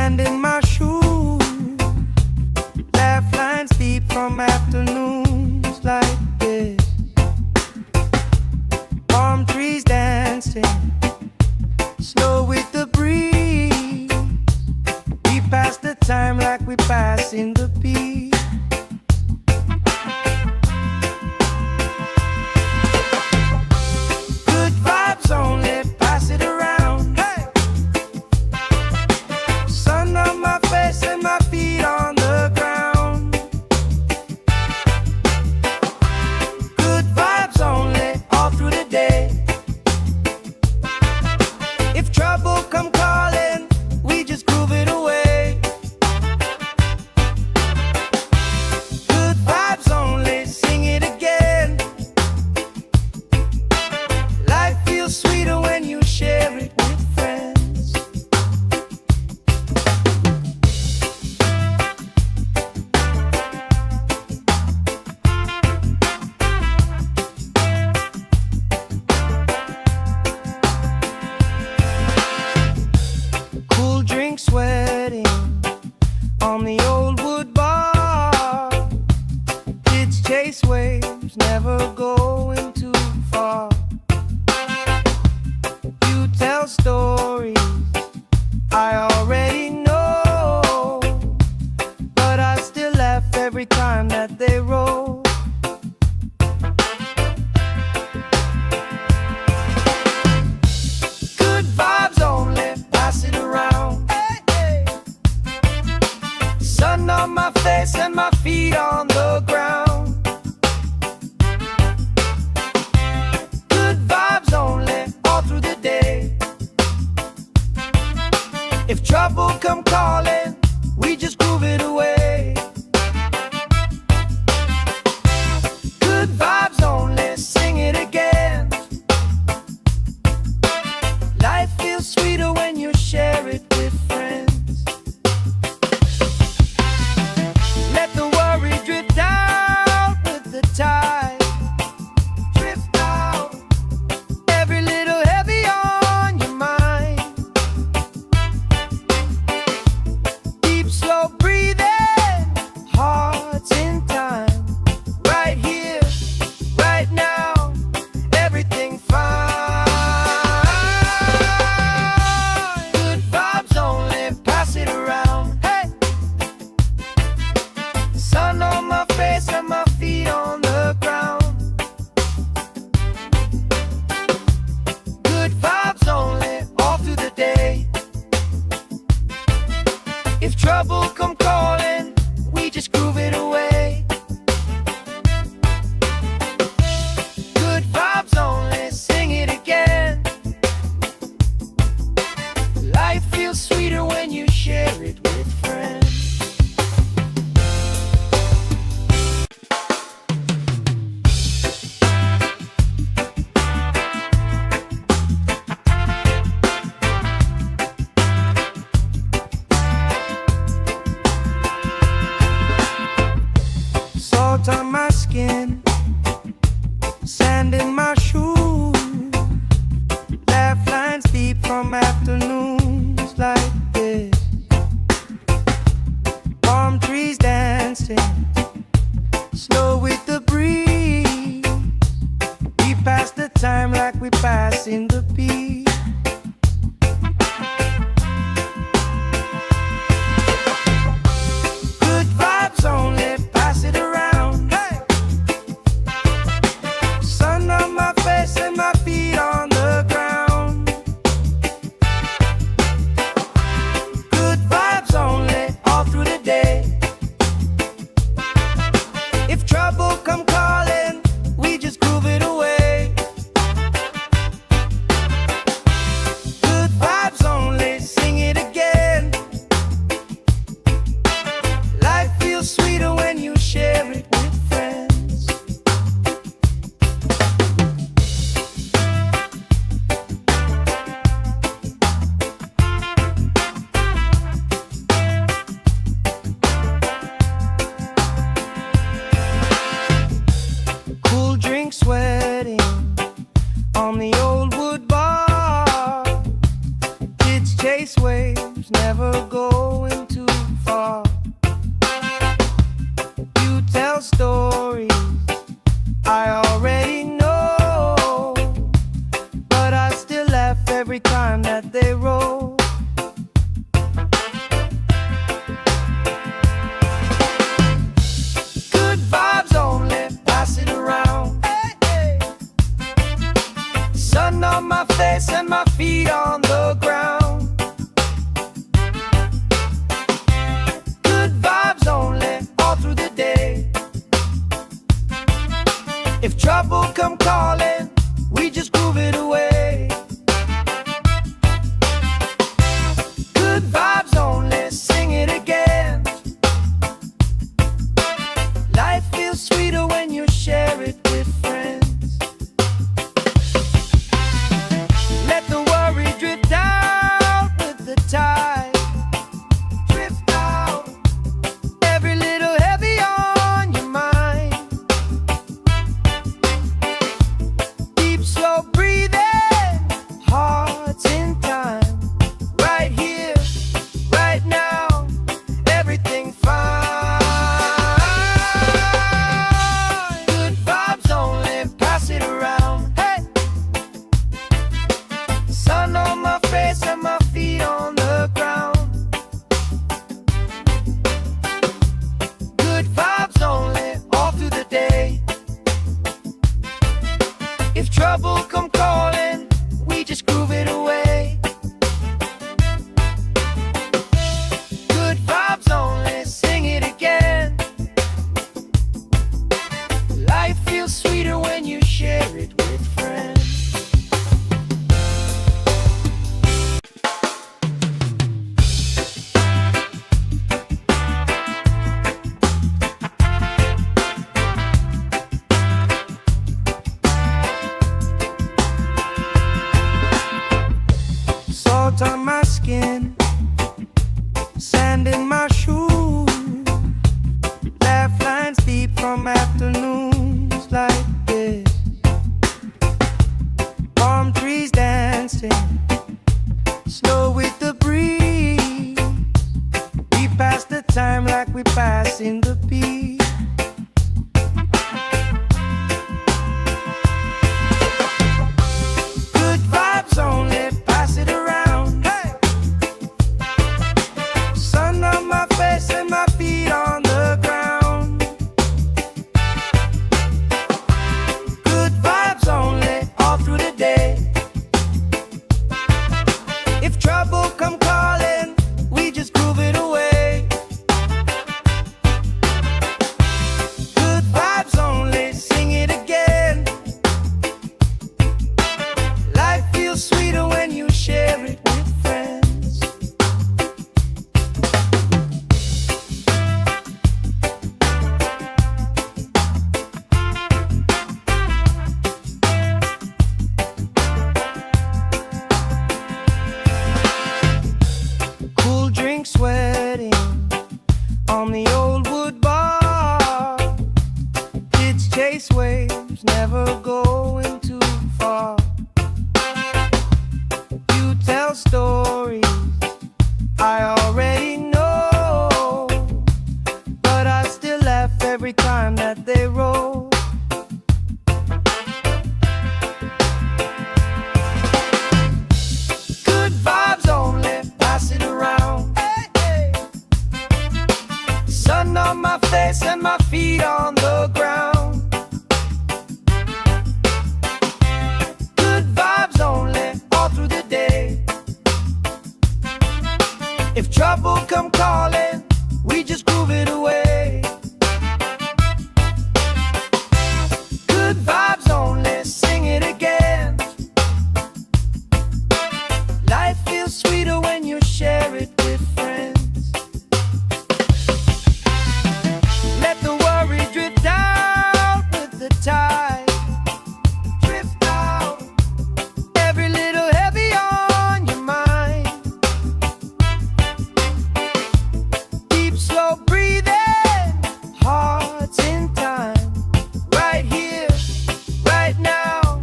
sand in my shoes, laugh lines deep from afternoons like this. Palm trees dancing slow with the breeze. We pass the time like we passing the beat. Good vibes only, pass it around. Hey! Sun on my face and my feet on the ground. Good vibes only, all through the day. If trouble come calling, we just groove it away. Good vibes only, sing it again. Life feels sweeter when you share it with friends. Cool drink sweating on the old wood bar. Kids chase waves, never going too far. You tell stories I already know, but I still laugh every time that they roll. Good vibes only, pass it around. Hey, hey. Sun on my face and my feet on the ground. Good vibes only, all through the day. If trouble come calling, we just groove it away. Good vibes only, sing it again. Life feels sweeter when you share it with friends. Let the worry drift out with the tide. Drift out, every little heavy on your mind. Deep, slow breathing, hearts in time. Right here, right now, everything fine. Good vibes only, pass it around. Hey! Sun on my face and my feet on the ground. Good vibes only, all through the day. If trouble come calling, we just groove it away. Good vibes only, sing it again. Life feels sweeter when you share it with friends. time like we passing the beat. Good vibes only, pass it around. Hey! Sun on my face and my feet on the ground. Good vibes only, all through the day. If trouble come calling, we just groove it away. Good vibes only, sing it again. Life feels sweeter when you share it with friends. Cool drink sweating on the old wood bar. Kids chase waves, never going too far. You tell stories I already know, but I still laugh every time that they roll. Good vibes only, pass it around. Hey, hey. Sun on my face and my feet on the ground. Good vibes only, all through the day. If trouble come calling, we just groove it away. Good vibes only, sing it again. Life feels sweeter when you share it with friends. Let the worry drift out with the tide. Drift out, every little heavy on your mind. Deep, slow breathing, hearts in time. Right here, right now,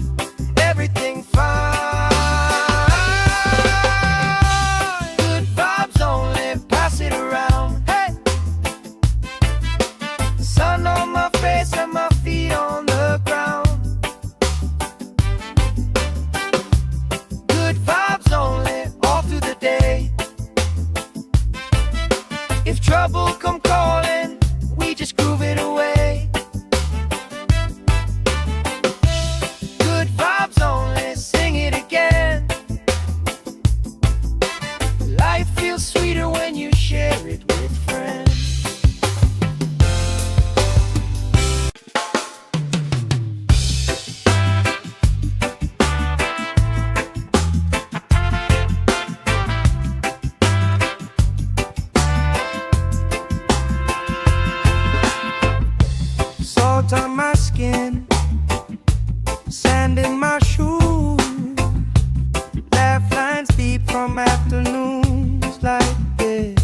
everything fine. Good vibes only, pass it around. Hey! Sun on my face and my feet on the ground. Good vibes only, all through the day. If trouble come calling, we just groove it away. Good vibes only, sing it again. Life feels sweeter when you share it with friends. Salt on my skin, sand in my shoes. Laugh lines deep from afternoons like this.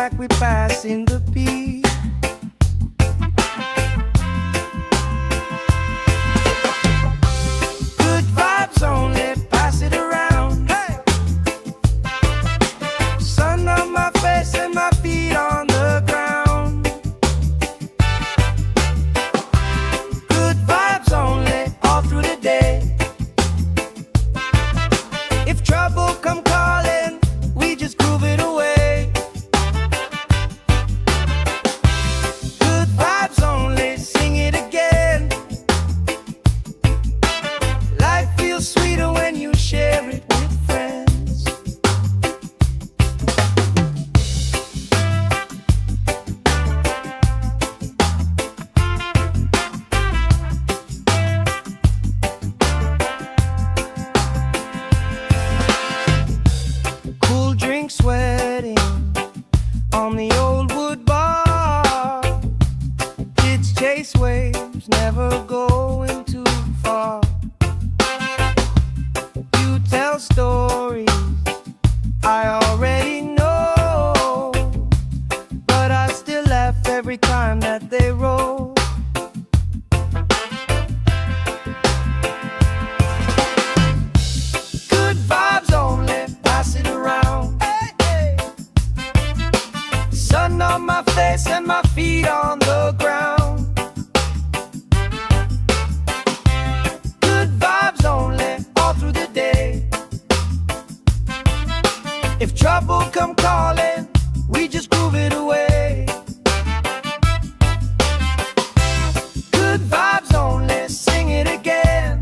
like we passing the beat. Good vibes only, pass it around. Hey! Sun on my face and my feet on the ground. Good vibes only, all through the day. If trouble come calling, we just groove it away. Good vibes only, sing it again. Life feels sweeter when you share it with friends. Cool drink sweating on the old wood bar. Kids chase waves, never going too far. You tell stories I already know, but I still laugh every time that they roll. Good vibes only, pass it around. Hey, hey. Sun on my face and my feet on the ground. Good vibes only, all through the day. If trouble come calling, we just groove it away. Good vibes only, sing it again.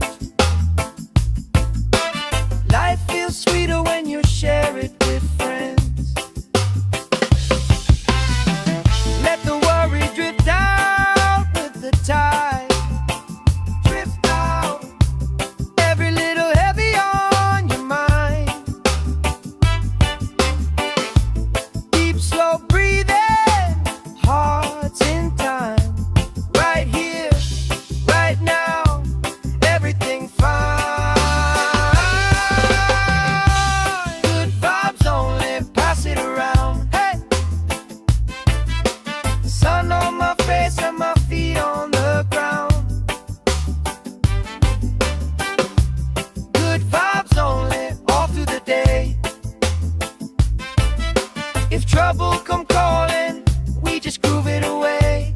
Life feels sweeter when you share it with friends. Let the worry drift out with the tide. Drift out, every little heavy on your mind. Deep, slow breathing, hearts in time. Right here, right now, everything fine. Good vibes only, pass it around. Hey! Sun on my face and my feet on the ground. Good vibes only, all through the day. If trouble come calling, we just groove it away.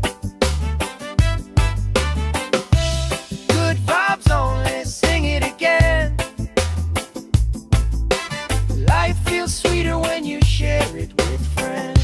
Good vibes only, sing it again. Life feels sweeter when you share it with friends.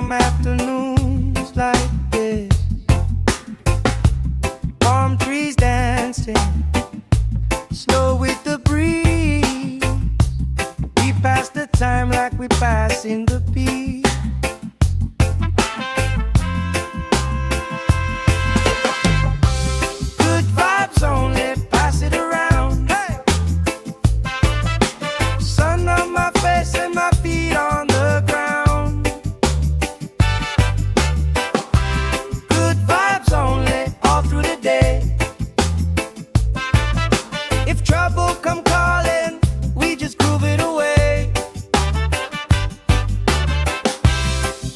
from afternoons like this. Palm trees dancing slow with the breeze. We pass the time like we pass in the peace. Good vibes only, pass it around. Hey! Sun on my face and my feet on the ground. Good vibes only, all through the day. If trouble come calling, we just groove it away.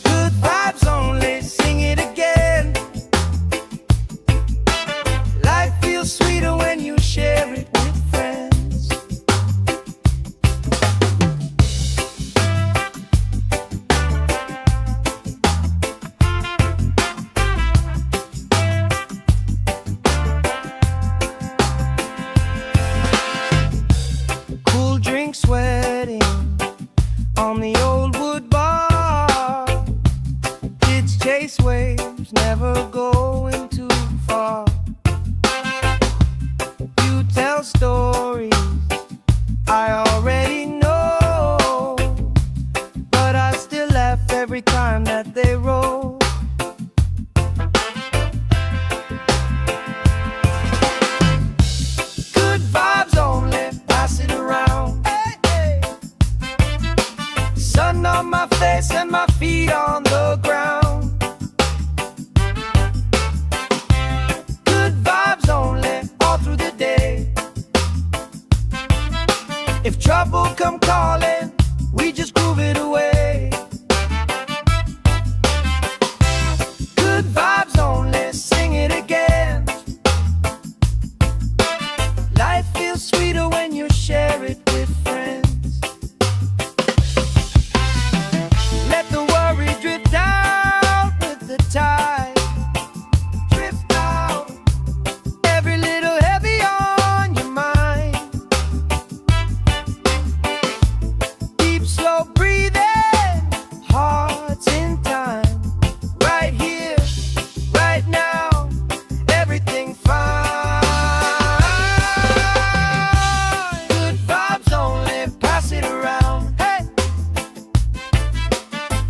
Good vibes only, sing it again. Life feels sweeter when you share it with friends. Cool drink sweating on the old wood bar. Kids chase waves, never going too far. You tell stories I already know, but I still laugh every time that they roll. Good vibes only, pass it around. Hey, hey. Sun on my face and my feet on the ground. Good vibes only, all through the day. If trouble come calling, we just groove it away. Good vibes only, sing it again. Life feels sweeter when you share it with friends. Let the worry drift out with the tide. Drift out, every little heavy on your mind. Deep, slow breathing, hearts in time. Right here, right now, everything fine. Good vibes only, pass it around. Hey!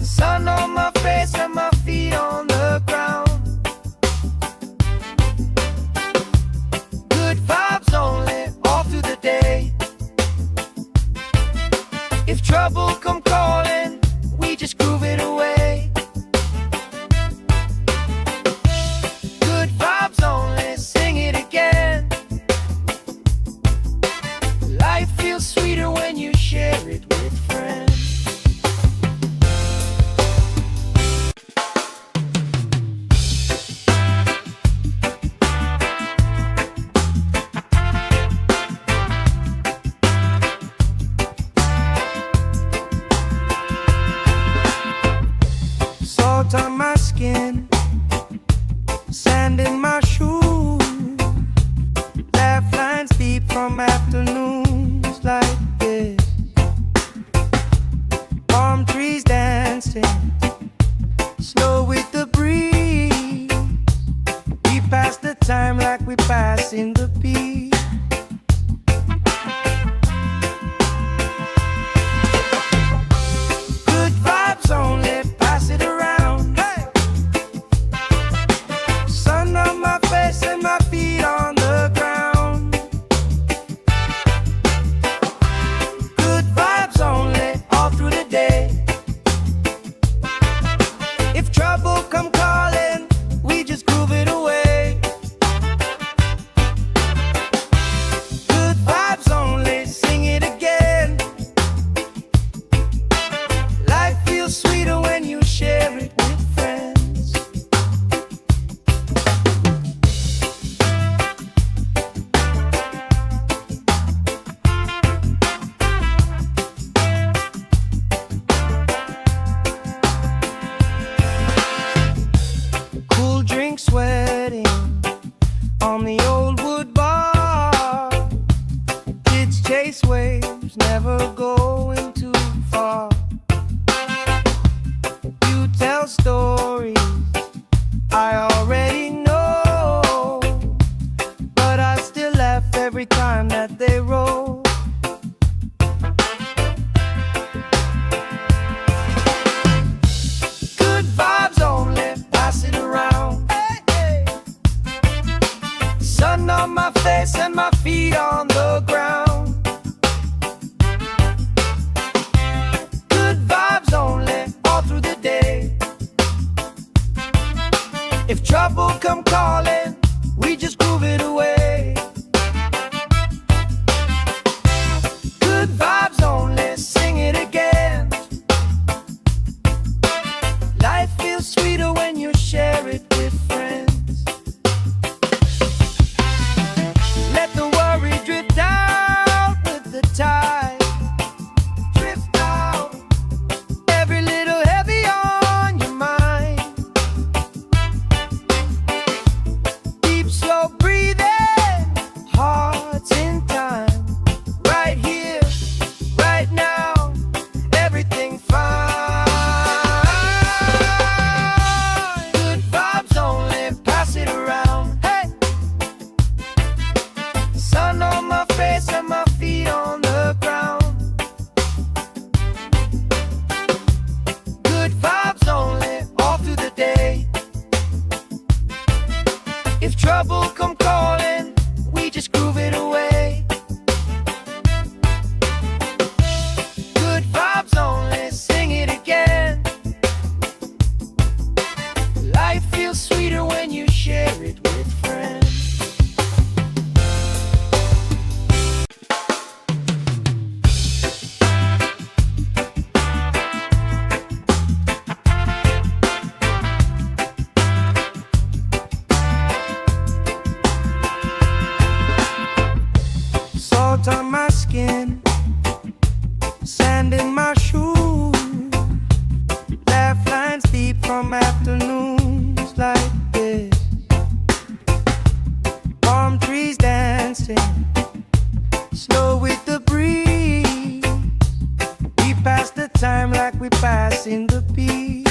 Sun on my face and my feet on the ground. Good vibes only, all through the day. If trouble come calling, we just groove it away. Good vibes only, sing it again. Life feels sweeter when you share it with friends. Salt on my skin, sand in my shoes. Laugh lines deep from afternoons like this. Palm trees dancing slow with the breeze. We pass the time like we pass in the peace. Good vibes only, pass it around. Hey! Sun on my face and my feet on the ground. Good vibes only, all through the day. sand in my shoes, laugh lines deep from afternoons like this. Palm trees dancing, slow with the breeze. We pass the time like we pass in the beat.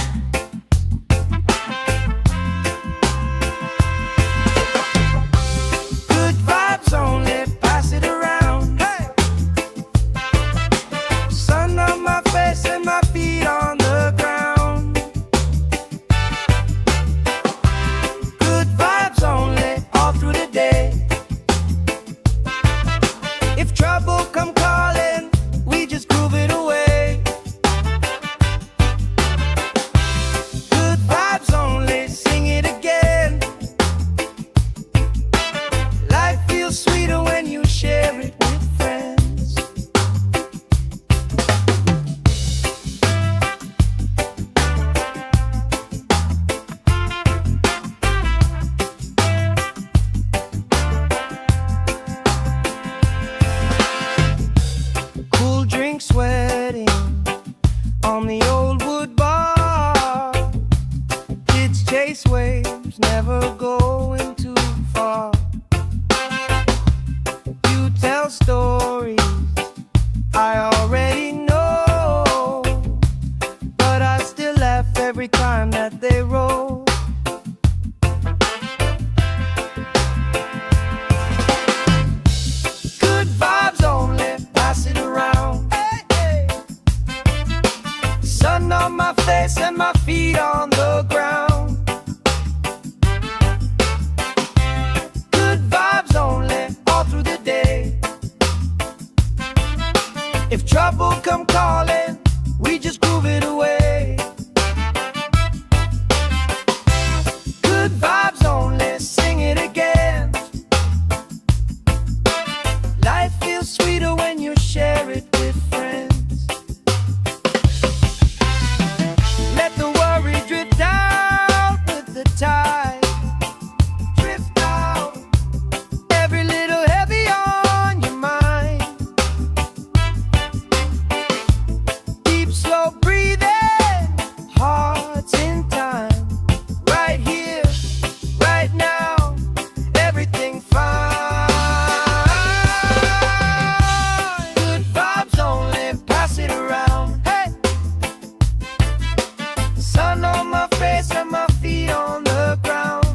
Good vibes only, pass it around. Hey! Sun on my face and my feet on the ground. Good vibes only, all through the day. If trouble come calling, we just groove it away. Good vibes only, sing it again. Life feels sweeter when you share it with friends. Cool drink sweating on the old wood bar. Kids chase waves, never going too far. You tell stories I already know, but I still laugh every time that they roll. Good vibes only, pass it around. Hey, hey. Sun on my face and my feet on the ground. Good vibes only, all through the day. If trouble come calling, we just groove it away. Good vibes only, sing it again. Life feels sweeter when you share it with friends. Let the worry drift out with the tide. Drift out, every little heavy on your mind. Deep, slow breathing, hearts in time. Right here, right now, everything fine. Good vibes only, pass it around. Hey! Sun on my face and my feet on the ground.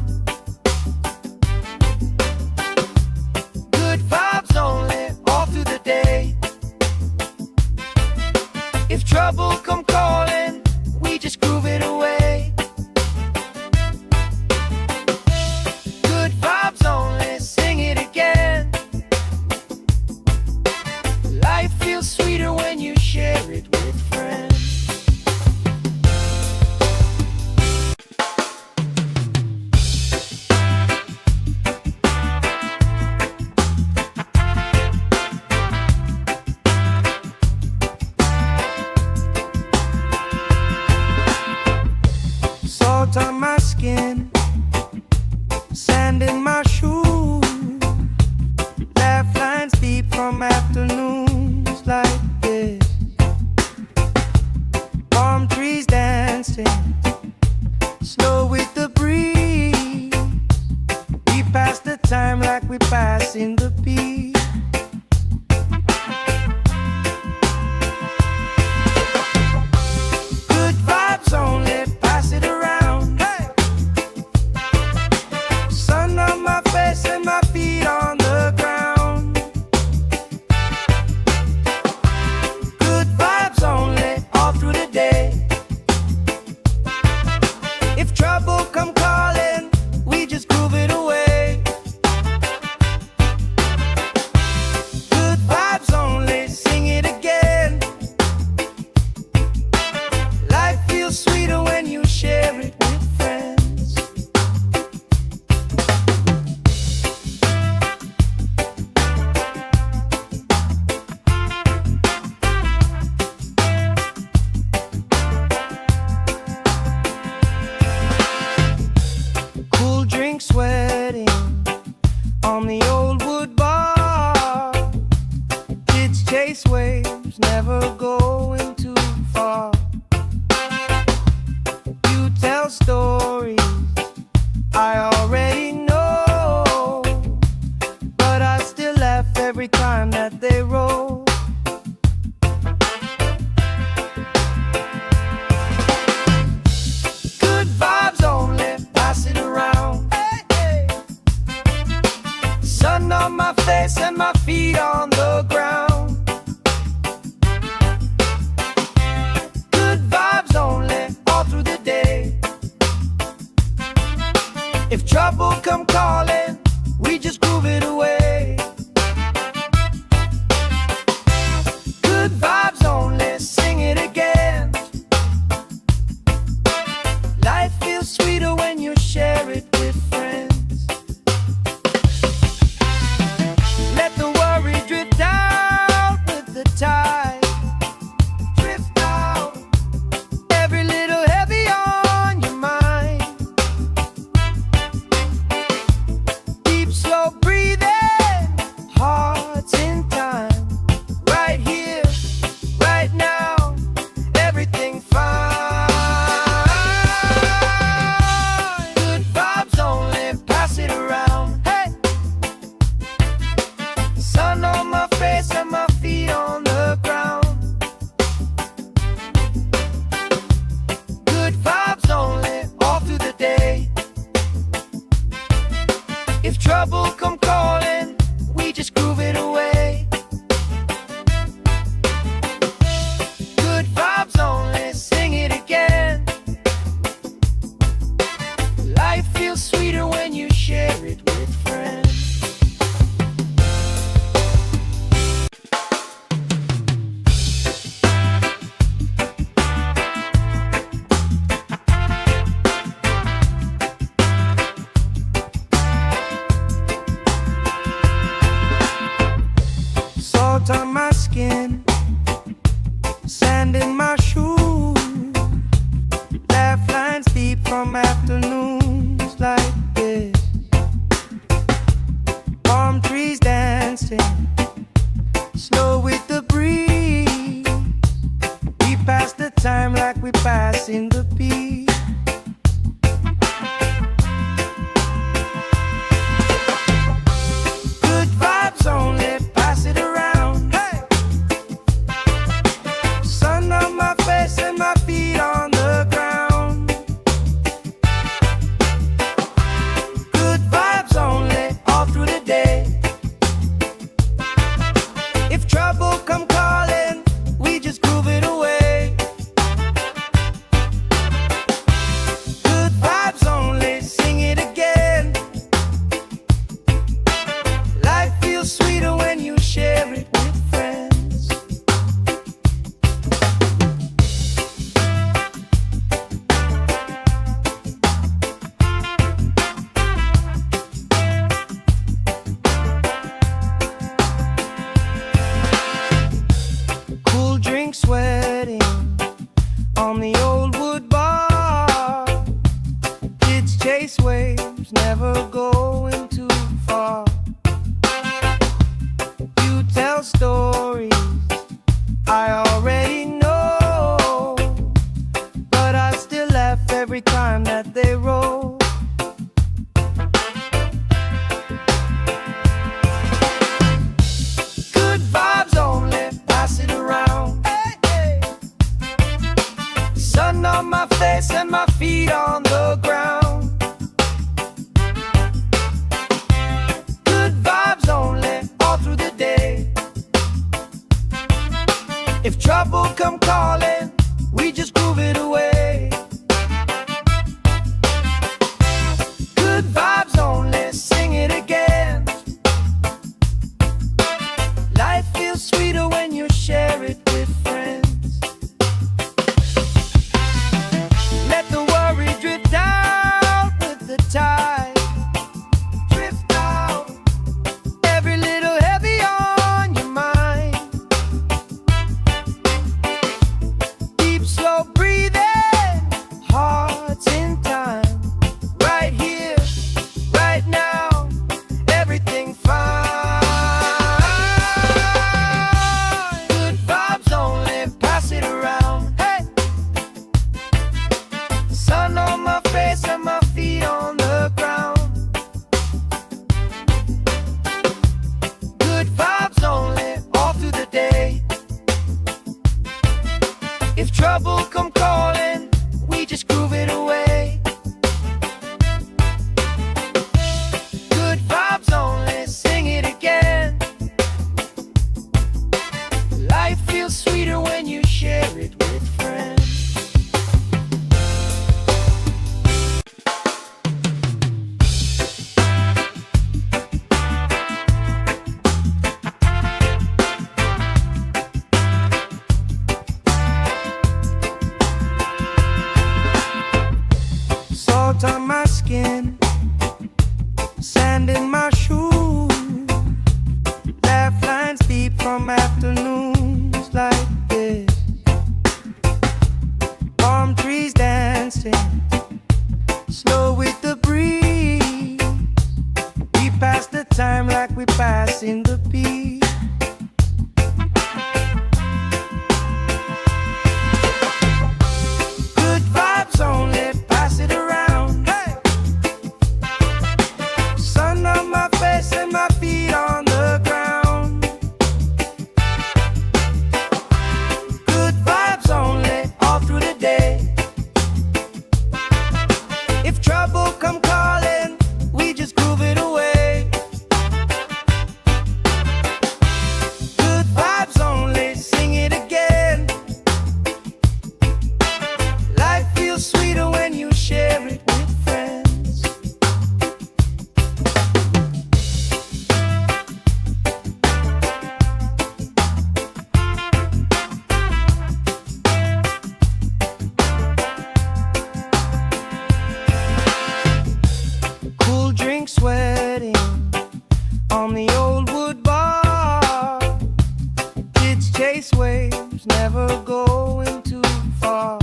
Good vibes only, all through the day. If trouble come calling, we just groove it away. Good vibes only, sing it again. Life feels sweeter when you share it with friends. Salt on my skin, sand in my shoes, laugh lines deep from afternoons like this. Palm trees dancing, slow with the breeze. We pass the time like we pass in the beat. Good vibes only, pass it around. Hey! Sun on my face and my feet on the ground. Good vibes only, all through the day. going too far. You tell stories I already know, but I still laugh every time that they roll. Good vibes only, pass it around. Hey, hey. Sun on my face and my feet on the ground. Good vibes only, all through the day. If trouble come calling, we just groove it away. Good vibes only, sing it again. Life feels sweeter when you share it with friends. Let the worry drift out with the tide. Drift out, every little heavy on your mind. Deep, slow breathing, hearts in time. Right here, right now, everything fine. Good vibes only, pass it around. Hey, sun on my face and my feet on the ground. Good vibes only, all through the day. If trouble come calling, we just groove it away. Good vibes only, sing it again. Life feels sweeter when you share it with friends. Salt on my skin, sand in my shoes. Laugh lines deep from afternoons like this. Palm trees dancing, slow with the breeze. We pass the time like we pass in the beat. Good vibes only, pass it around. Hey, sun on my face and my feet on the ground. Good vibes only, all through the day. If trouble come calling, we just groove it away. Good vibes only, sing it again. Life feels sweeter when you share it with friends. Cool drink sweating on the old wood bar. Kids chase waves, never going too far. You tell stories I already know, but I still laugh every time that they roll. Good vibes only, pass it around. Hey, hey. Sun on my face and my feet on the ground. Good vibes only, all through the day. If trouble come calling, we just groove it away. Good vibes only, sing it again. Life feels sweeter when you share it with friends. Let the worry drift out with the tide. Drift out, every little heavy on your mind. If trouble come calling, we just groove it away. Good vibes only, sing it again. Life feels sweeter when you share it with friends. Salt on my skin, sand in my shoes, laugh lines deep from afternoons like this. Palm trees dancing, slow with the breeze. We pass the time like we passing the beat. Good vibes only, pass it around. Hey! Sun on my face and my feet on the ground. Good vibes only, all through the day. If trouble come calling, we just groove it away. Good vibes only, sing it again. Life feels sweeter when you share it with friends. Cool drink sweating on the old wood bar. Kids chase waves, never going too far.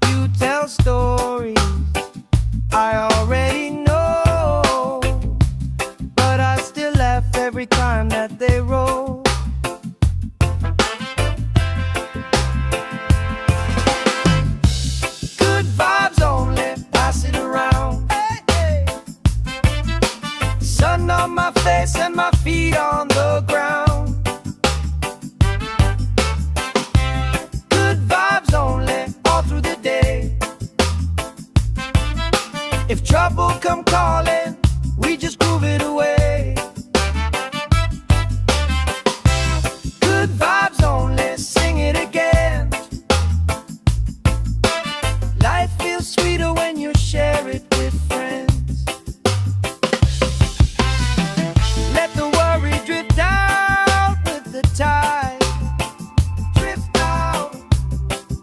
You tell stories I already know, but I still laugh every time that they roll. Good vibes only, pass it around. Hey, hey. Sun on my face and my feet on the ground. Good vibes only, all through the day. If trouble come calling, we just groove it away. Good vibes only, sing it again. Life feels sweeter when you share it with friends. Let the worry drift out with the tide. Drift out,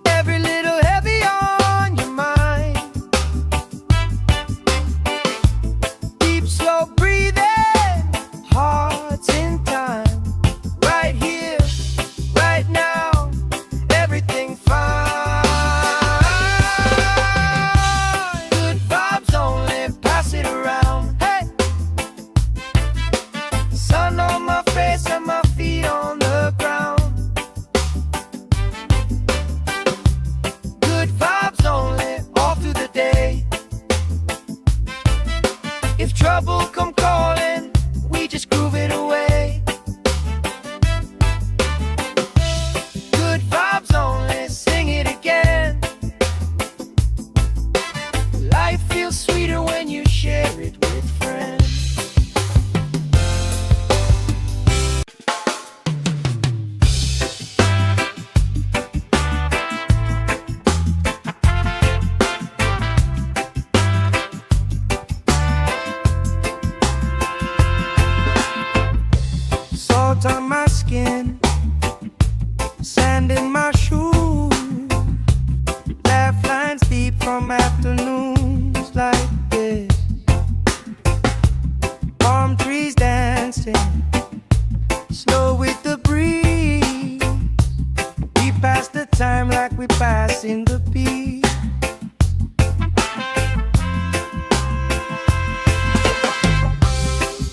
every little heavy on your mind. Deep, slow breathing, hearts in time. Right here, right now, everything fine. Good vibes only, pass it around. Hey! Sun on my face and my feet on the ground. Good vibes only, all through the day. If trouble come calling, we just groove it away. Good vibes only, sing it again. Life feels sweeter when you share it with friends. Salt on my skin, sand in my shoes, laugh lines deep from afternoons like this. Palm trees dancing, slow with the breeze. We pass the time like we passing the beat.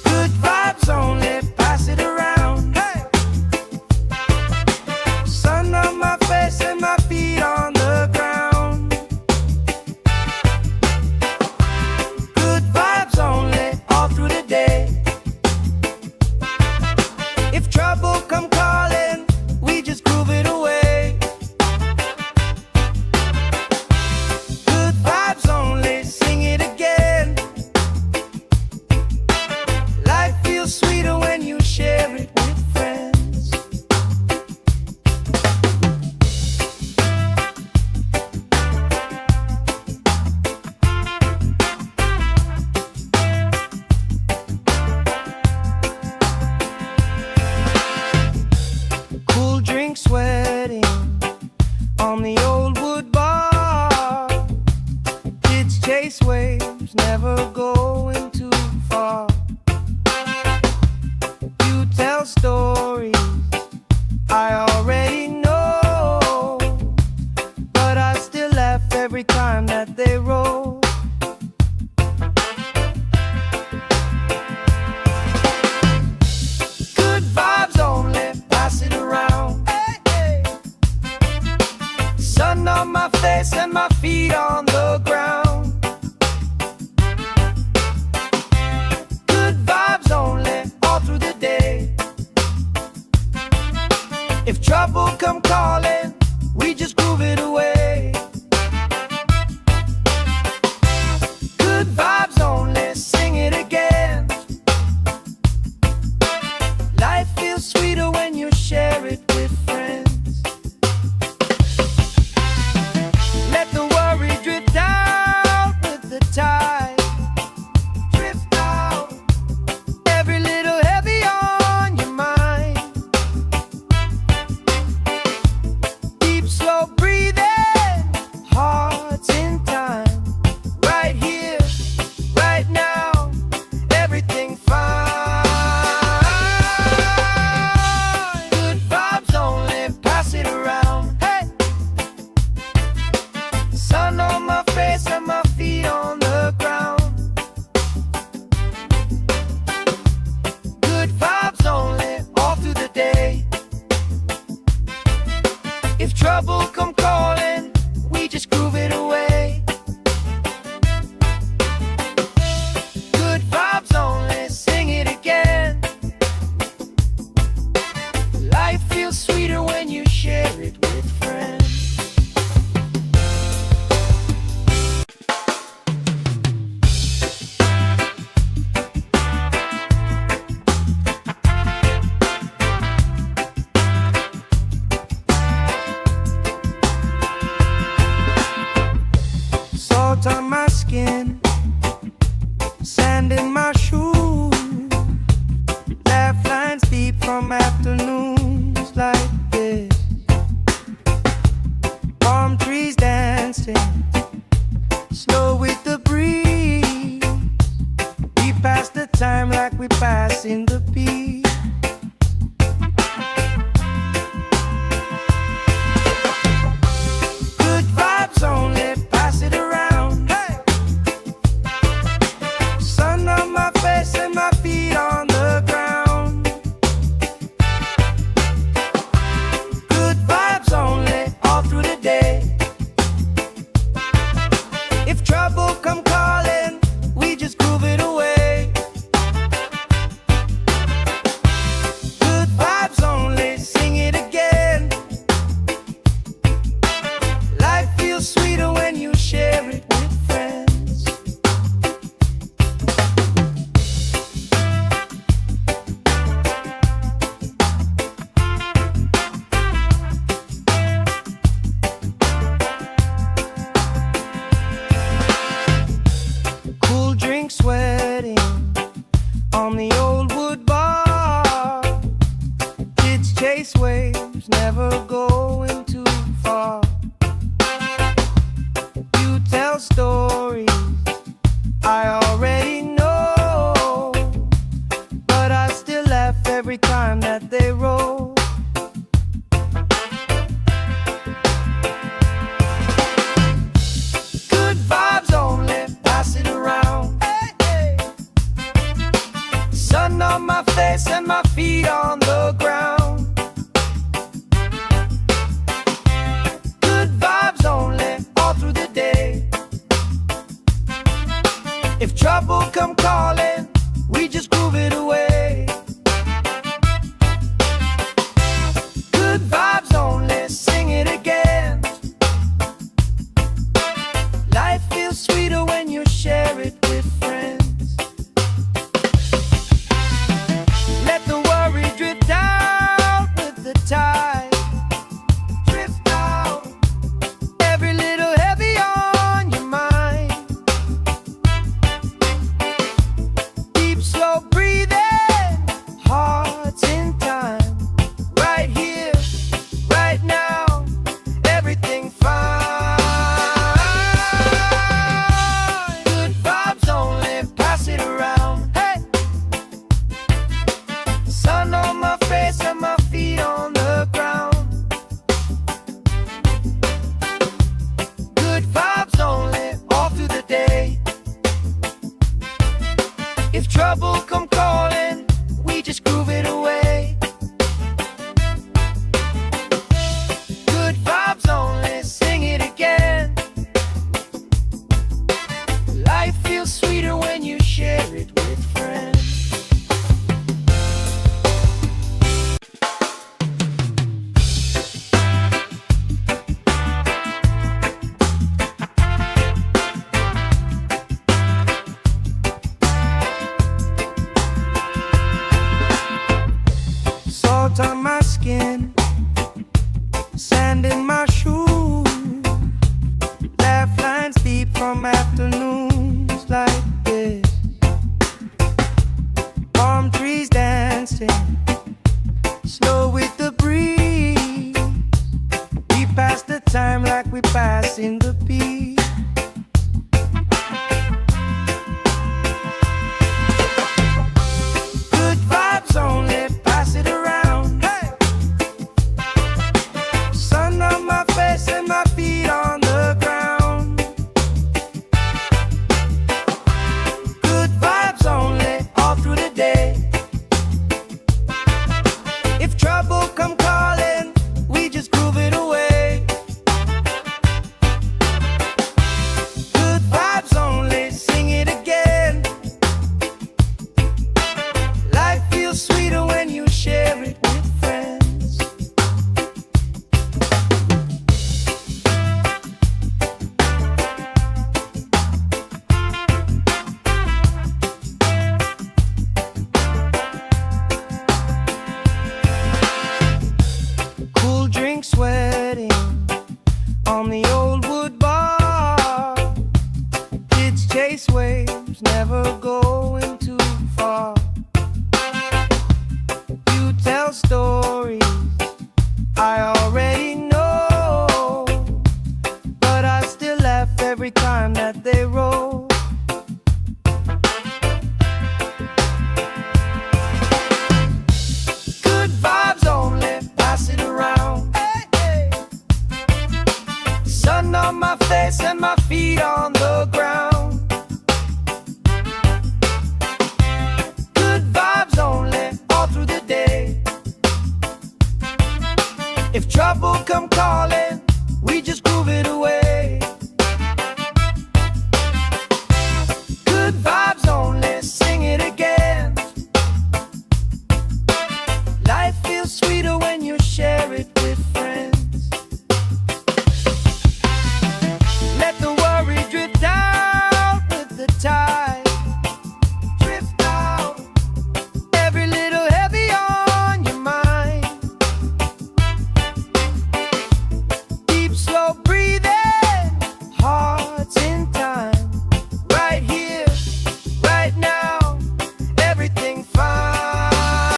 Good vibes only, pass it around. Hey! Sun on my face and my feet on the ground. Good vibes only, all through the day. If trouble come calling, we just groove it away. on the old wood bar. Kids chase waves, never going too far. You tell stories I already know, but I still laugh every time that they roll. Good vibes only, pass it around. Hey, hey. Sun on my face and my feet on the ground. Good vibes only, all through the day. If trouble come calling, we just groove it away. Good vibes only, sing it again. Life feels sweeter when you share it with friends. Let the worry drift out with the tide. Drift out, every little heavy on your mind. Deep, slow breathing, hearts in time. Right here, right now, everything fine. Good vibes only, pass it around. Hey, sun on my face and my feet on the ground. Good vibes only, all through the day. If trouble come calling, we just groove it away. Good vibes only, sing it again. Life feels sweeter when you share it with friends. in my shoes. Laugh lines deep from afternoons like this. Palm trees dancing slow with the breeze. We pass the time like we pass in the peace. Good vibes only, pass it around. Hey! Sun on my face and my feet on the ground. Good vibes only, all through the day. If trouble come calling, we just groove it away. Good vibes only, sing it again. Life feels sweeter when you share it with friends. Cool drink sweating on the old wood bar. Kids chase waves, never going too far. You tell stories I already know, but I still laugh every time that they roll. Good vibes only, pass it around. Hey, hey. Sun on my face and my feet on the ground.